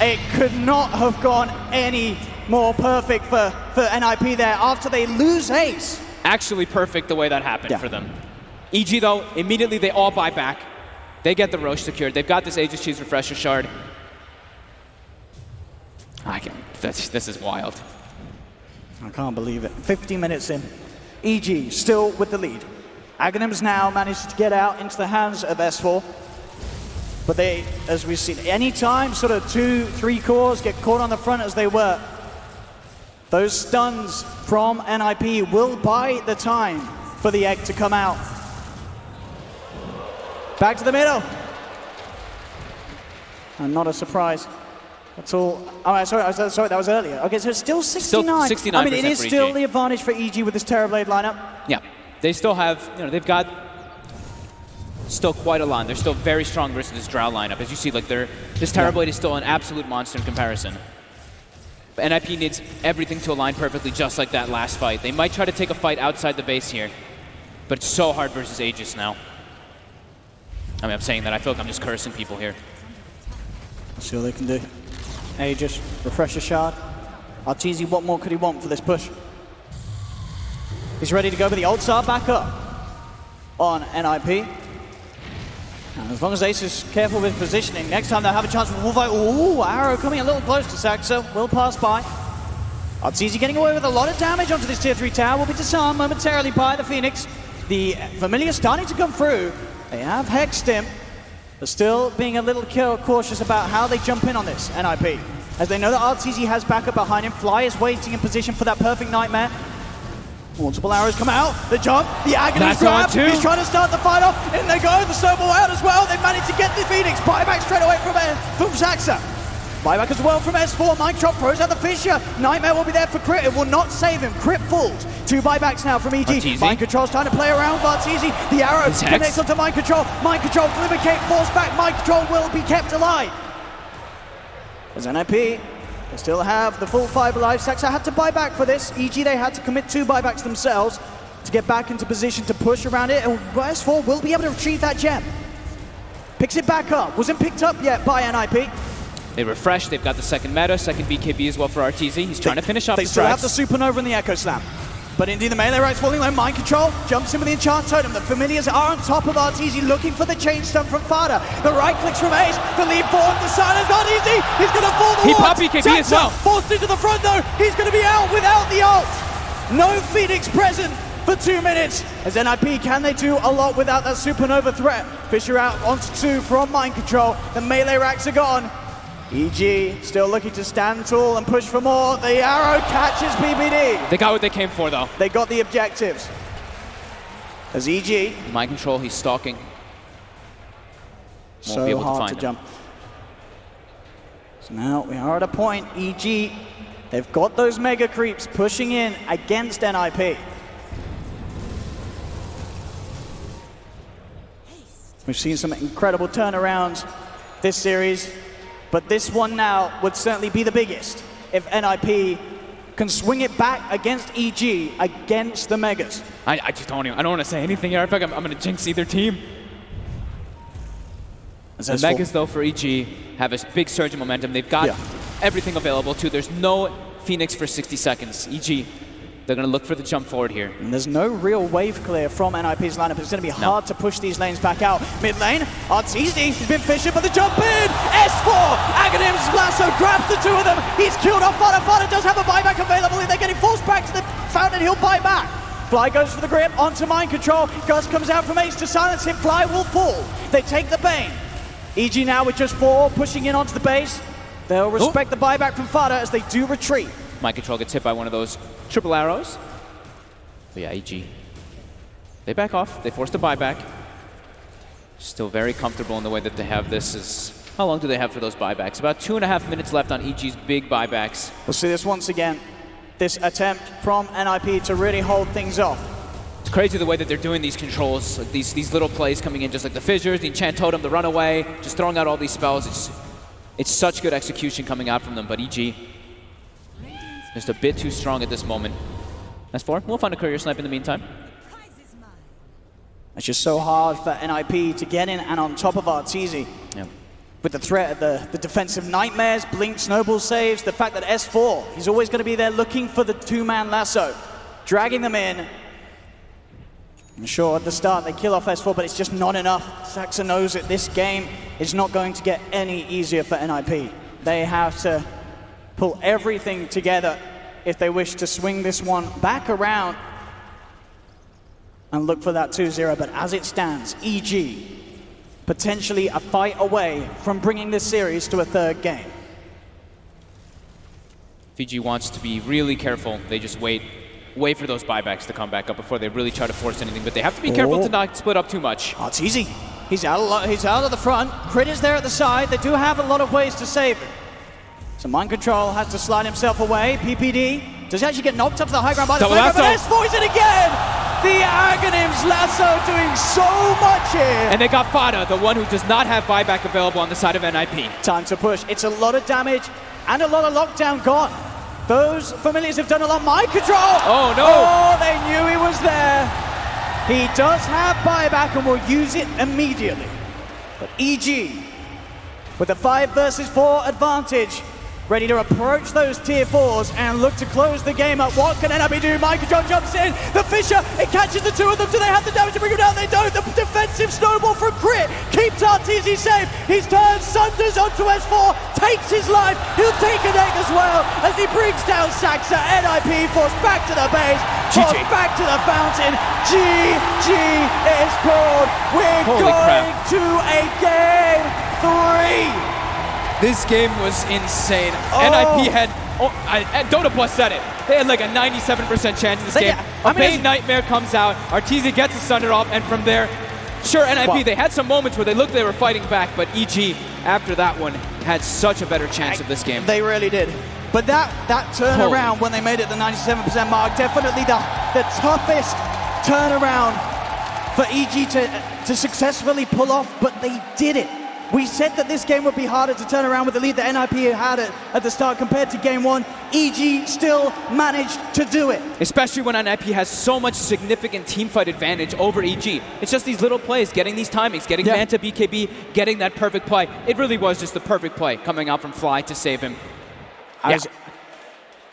It could not have gone any more perfect for NiP there after they lose Ace. Actually perfect the way that happened for them. EG though, immediately they all buy back. They get the Roche secured. They've got this Aegis Cheese refresher shard. This is wild. I can't believe it. 50 minutes in. EG still with the lead. Aghanims now managed to get out into the hands of S4. But they, as we've seen, any time sort of 2-3 cores get caught on the front as they were, those stuns from NiP will buy the time for the egg to come out. Back to the middle. And not a surprise. That's all. Oh, sorry, that was earlier. Okay, so it's still 69. Still 69%. I mean, it is for still EG. the advantage for EG with this Terrorblade lineup. Yeah, they still have, they've got still quite a line. They're still very strong versus this Drow lineup. As you see, like this Terrorblade is still an absolute monster in comparison. But NiP needs everything to align perfectly, just like that last fight. They might try to take a fight outside the base here, but it's so hard versus Aegis now. I mean, I'm saying that. I feel like I'm just cursing people here. Let's see what they can do. Aegis, refresher shard. RTZ, what more could he want for this push? He's ready to go, but the ults are back up on NiP. And as long as Ace is careful with positioning, next time they'll have a chance with Wolfite. Ooh, Arrow coming a little close to Saxa, will pass by. Arteezy getting away with a lot of damage onto this tier 3 tower, will be disarmed momentarily by the Phoenix. The Familiar starting to come through. They have hexed him, but still being a little cautious about how they jump in on this, NiP. As they know that Arteezy has backup behind him, Fly is waiting in position for that perfect nightmare. Multiple arrows come out, the jump, the agony grab, he's trying to start the fight off, in they go, the snowball out as well, they managed to get the Phoenix, buyback straight away from Saxa. Buyback as well from S4, Minecraft throws out the Fissure, Nightmare will be there for Crit, it will not save him, Crit falls. 2 buybacks now from EG, Arteezy. Mind Control's trying to play around with Arteezy, the arrow connects onto Mind Control, Glimmer Cape forced back, Mind Control will be kept alive. As NiP, they still have the full 5 alive. Saxa had to buy back for this. EG, they had to commit 2 buybacks themselves to get back into position to push around it, and S4 will be able to retrieve that gem. Picks it back up. Wasn't picked up yet by NiP. They refresh, they've got the second meta, second BKB as well for Arteezy. He's trying to finish off the They still have strikes. the Supernova and the Echo Slam. But indeed, the melee right's falling low. Mind Control jumps in with the Enchant Totem. The Familiars are on top of Arteezy, looking for the chain stun from Fada. The right clicks from Ace. The lead forward, the silence Arteezy. He's going to fall the He wall. popped BKB as well. Forced into the front though. He's going to be out without the ult. No Phoenix present for 2 minutes. As NiP, can they do a lot without that Supernova threat? Fissure out onto 2 from Mind Control. The melee racks are gone. EG still looking to stand tall and push for more. The arrow catches PPD. They got what they came for though. They got the objectives. As EG, Mind Control, he's stalking. Won't so be able to hard find to him. jump. So now we are at a point, EG, they've got those mega creeps pushing in against NiP. We've seen some incredible turnarounds this series, but this one now would certainly be the biggest if NiP can swing it back against EG, against the Megas. I just don't want to say anything here. I feel like I'm going to jinx either team. The Megas, though, for EG have a big surge in momentum. They've got everything available, too. There's no Phoenix for 60 seconds. EG, they're going to look for the jump forward here. And there's no real wave clear from NiP's lineup. It's going to be hard to push these lanes back out. Mid lane, Arteezy, he's been fishing for the jump in. S4, Aghanim's lasso grabs the 2 of them. He's killed off Fada. Fada does have a buyback available. They're getting forced back to the fountain. He'll buy back. Fly goes for the grip onto Mind Control. Gus comes out from Ace to silence him. Fly will fall. They take the bane. EG now with just 4 pushing in onto the base. They'll respect the buyback from Fada as they do retreat. Mind Control gets hit by one of those triple arrows. But yeah, EG. They back off. They force the buyback. Still very comfortable in the way that they have this. How long do they have for those buybacks? About 2.5 minutes left on EG's big buybacks. We'll see this once again. This attempt from NiP to really hold things off. It's crazy the way that they're doing these controls, like these little plays coming in, just like the Fissures, the Enchant Totem, the Runaway, just throwing out all these spells. It's such good execution coming out from them, but EG just a bit too strong at this moment. S4, we'll find a courier snipe in the meantime. It's just so hard for NiP to get in and on top of Arteezy. Yeah. With the threat of the defensive nightmares, blink, snowball saves, the fact that S4, he's always going to be there looking for the 2-man lasso, dragging them in. I'm sure at the start they kill off S4, but it's just not enough. Saxa knows that this game is not going to get any easier for NiP. They have to pull everything together if they wish to swing this one back around and look for that 2-0. But as it stands, EG, potentially a fight away from bringing this series to a 3rd game. Fiji wants to be really careful. They just wait for those buybacks to come back up before they really try to force anything. But they have to be careful to not split up too much. Arteezy, he's out of the front. Crit is there at the side. They do have a lot of ways to save him. So Mind Control has to slide himself away. PPD does he actually get knocked up to the high ground by the flanker, but S4 is it again! The Aghanim's lasso doing so much here! And they got Fada, the one who does not have buyback available on the side of NiP. Time to push. It's a lot of damage and a lot of lockdown gone. Those Familiars have done a lot. Mind Control! Oh no! Oh, they knew he was there. He does have buyback and will use it immediately. But EG, with the 5 versus 4 advantage, ready to approach those tier 4s and look to close the game up. What can NiP do? Michael John jumps in. The Fisher, it catches the two of them. Do they have the damage to bring him down? They don't. The defensive snowball from Crit keeps Arteezy safe. He's turned, Sunders onto S4, takes his life. He'll take an egg as well as he brings down Saxa. NiP forced back to the base, forced back to the fountain. GG is called. We're going to a game 3. This game was insane. NiP had, Dota Plus said it. They had like a 97% chance in this game. A Bane Nightmare comes out, Arteezy gets a Sunder off, and from there, sure, NiP, they had some moments where they looked they were fighting back, but EG, after that one, had such a better chance of this game. They really did. But that turnaround when they made it the 97% mark, definitely the toughest turnaround for EG to successfully pull off, but they did it. We said that this game would be harder to turn around with the lead that NiP had at the start compared to game 1. EG still managed to do it. Especially when NiP has so much significant teamfight advantage over EG. It's just these little plays, getting these timings, getting Manta BKB, getting that perfect play. It really was just the perfect play coming out from Fly to save him.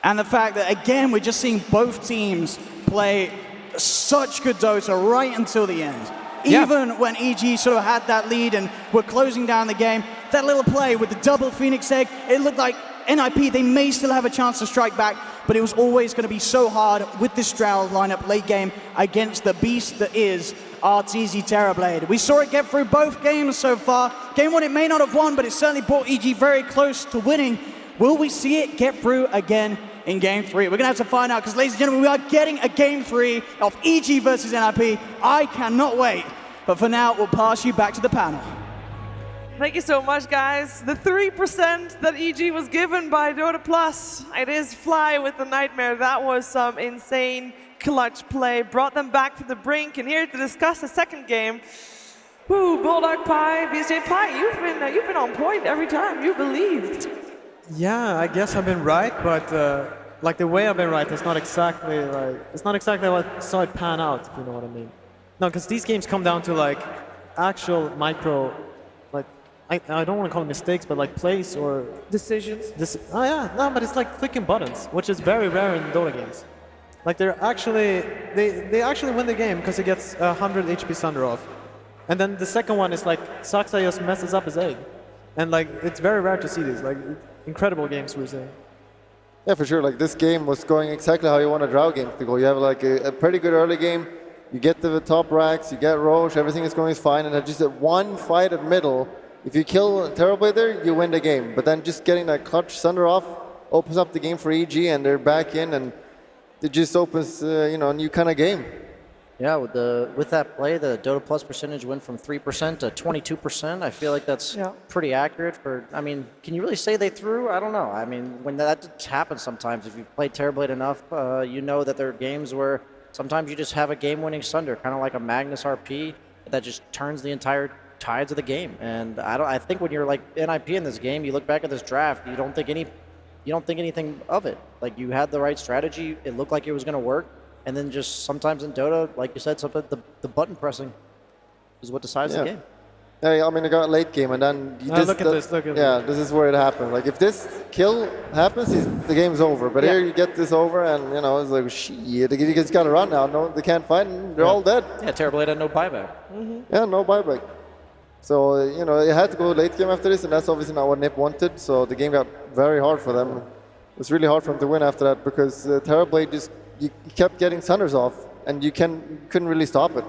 And the fact that, again, we're just seeing both teams play such good Dota right until the end. Even when EG sort of had that lead and were closing down the game, that little play with the double Phoenix Egg, it looked like NiP, they may still have a chance to strike back, but it was always going to be so hard with this Stroud lineup late game against the beast that is Arteezy Terrorblade. We saw it get through both games so far. Game 1 it may not have won, but it certainly brought EG very close to winning. Will we see it get through again in game 3? We're going to have to find out, because ladies and gentlemen, we are getting a game 3 of EG versus NiP. I cannot wait. But for now, we'll pass you back to the panel. Thank you so much, guys. The 3% that EG was given by Dota Plus, it is Fly with the Nightmare. That was some insane clutch play. Brought them back to the brink. And here to discuss the second game, Bulldog Pie, BSJ Pie, you've been on point every time. You believed. Yeah, I guess I've been right, but like the way I've been right is not exactly what I saw it pan out, if you know what I mean. No, because these games come down to like actual micro, like I don't want to call it mistakes, but like plays or decisions. But it's like clicking buttons, which is very rare in Dota games. Like they actually win the game because he gets 100 HP Sunder off, and then the second one is like Saxa just messes up his egg, and like it's very rare to see these like incredible games we're seeing. Yeah, for sure. Like this game was going exactly how you want a draw game to go. You have like a pretty good early game. You get to the top racks, you get Roche, everything is going fine, and then just at one fight at middle, if you kill Terrorblade there, you win the game. But then just getting that clutch Sunder off opens up the game for EG, and they're back in, and it just opens a new kind of game. Yeah, with that play, the Dota Plus percentage went from 3% to 22%. I feel like that's pretty accurate for, I mean, can you really say they threw? I don't know. I mean, when that happens sometimes, if you've played Terrorblade enough, you know that there are games where sometimes you just have a game-winning Sunder, kind of like a Magnus RP that just turns the entire tides of the game. And I think when you're like NiP in this game, you look back at this draft, you don't think anything of it. Like you had the right strategy, it looked like it was going to work, and then just sometimes in Dota, like you said, the button pressing is what decides the game. Yeah, I mean, it got late game, and then look at this. This is where it happened. Like if this kill happens, the game's over. But here you get this over, and it's like shit. You just got to run now. No, they can't fight, and they're all dead. Yeah, Terrorblade had no buyback. Yeah, no buyback. So it had to go late game after this, and that's obviously not what NiP wanted. So the game got very hard for them. It was really hard for them to win after that because Terrorblade just you kept getting Sunders off, and you couldn't really stop it.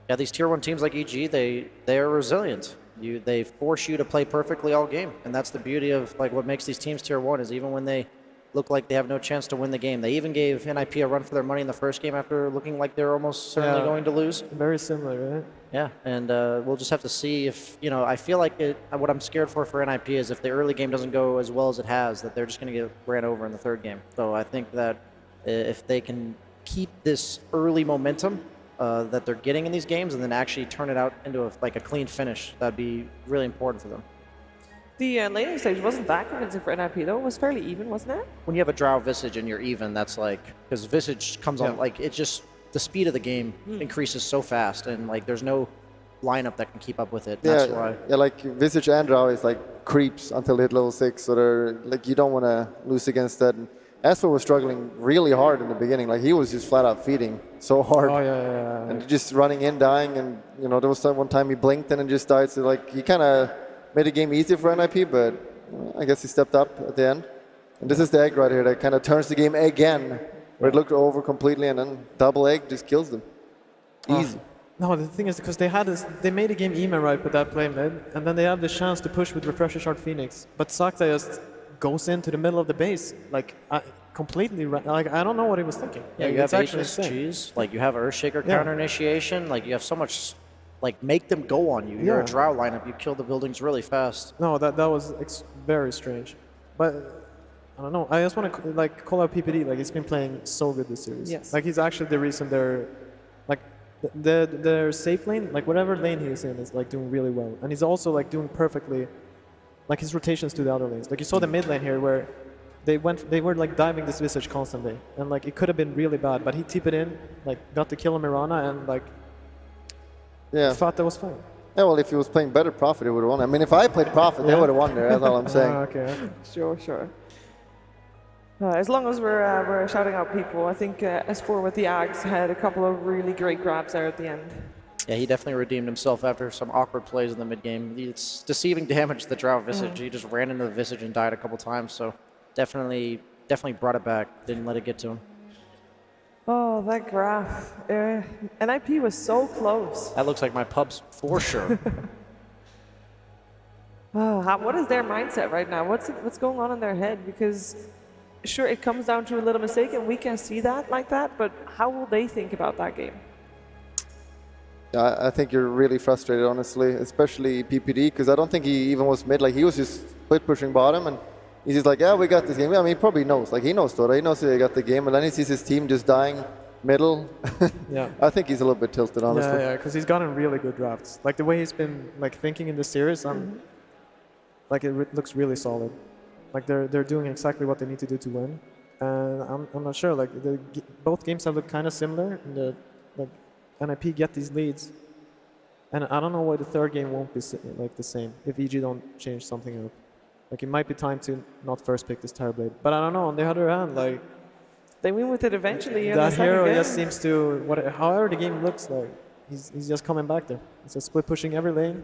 Yeah, these tier 1 teams like EG, they are resilient. They force you to play perfectly all game, and that's the beauty of like what makes these teams tier 1 is even when they look like they have no chance to win the game. They even gave NiP a run for their money in the first game after looking like they're almost certainly going to lose. Very similar, right? Yeah, and we'll just have to see if, I feel like what I'm scared for NiP is if the early game doesn't go as well as it has, that they're just going to get ran over in the third game. So I think that if they can keep this early momentum that they're getting in these games and then actually turn it out into a clean finish, that'd be really important for them. The laning stage wasn't that convincing for NiP though. It was fairly even, wasn't it? When you have a Drow Visage and you're even, that's like, because Visage comes on, like, it's just, the speed of the game increases so fast, and like there's no lineup that can keep up with it. That's why. Yeah, like Visage and Drow is like creeps until they hit level 6, so they're like, you don't want to lose against that. And Asper was struggling really hard in the beginning. Like he was just flat out feeding so hard. Oh yeah. And just running in, dying, and you know there was one time he blinked and then just died. So like he kind of made the game easier for NiP, but I guess he stepped up at the end. And this is the egg right here that kind of turns the game again, where it looked over completely, and then double egg just kills them. Easy. No, the thing is because they made a game even right with that play mid, and then they have the chance to push with Refresher Shard Phoenix, but Sakta just goes into the middle of the base, like completely. Like I don't know what he was thinking. Yeah, like, you it's have actually Aegis, insane. Cheese, like you have Earthshaker counter initiation, like you have so much, like make them go on you. You're a Drow lineup, you kill the buildings really fast. No, that was very strange, but I don't know. I just want to like call out PPD. Like he's been playing so good this series. Yes. Like he's actually the reason they're like their safe lane, like whatever lane he's in, is like doing really well, and he's also like doing perfectly, like his rotations to the other lanes. Like you saw the mid lane here where they were like diving this Visage constantly, and like it could have been really bad, but he tipped it in, like got the kill on Mirana, and like thought that was fine. Yeah, well, if he was playing better Prophet, he would have won. I mean, if I played Prophet, they would have won there. That's all I'm saying. Okay. Sure. As long as we're shouting out people, I think S4 with the Axe had a couple of really great grabs there at the end. Yeah, he definitely redeemed himself after some awkward plays in the mid game. It's deceiving damage the Drow Visage. He just ran into the Visage and died a couple times, so definitely brought it back. Didn't let it get to him. Oh, that graph. NiP was so close. That looks like my pubs for sure. What is their mindset right now? What's going on in their head? Because sure, it comes down to a little mistake, and we can see that like that, but how will they think about that game? Yeah, I think you're really frustrated, honestly, especially PPD, because I don't think he even was mid. Like, he was just split pushing bottom, and he's just like, yeah, we got this game. I mean, he probably knows. Like, he knows Dota. He knows they got the game, and then he sees his team just dying middle. Yeah. I think he's a little bit tilted, honestly. Yeah, because he's gotten really good drafts. Like the way he's been like thinking in the series, like it looks really solid. Like they're doing exactly what they need to do to win, and I'm not sure. Like both games have looked kind of similar. In the like NiP get these leads, and I don't know why the third game won't be like the same if EG don't change something up. Like it might be time to not first pick this Terrorblade, but I don't know. On the other hand, like they win with it eventually. That hero just seems to however the game looks like. He's just coming back there. He's just split pushing every lane,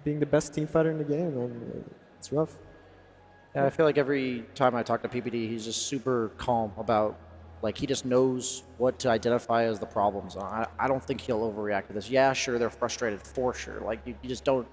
being the best team fighter in the game, and it's rough. Yeah, I feel like every time I talk to PPD, he's just super calm about, like, he just knows what to identify as the problems. I don't think he'll overreact to this. Yeah, sure, they're frustrated for sure. Like, you just don't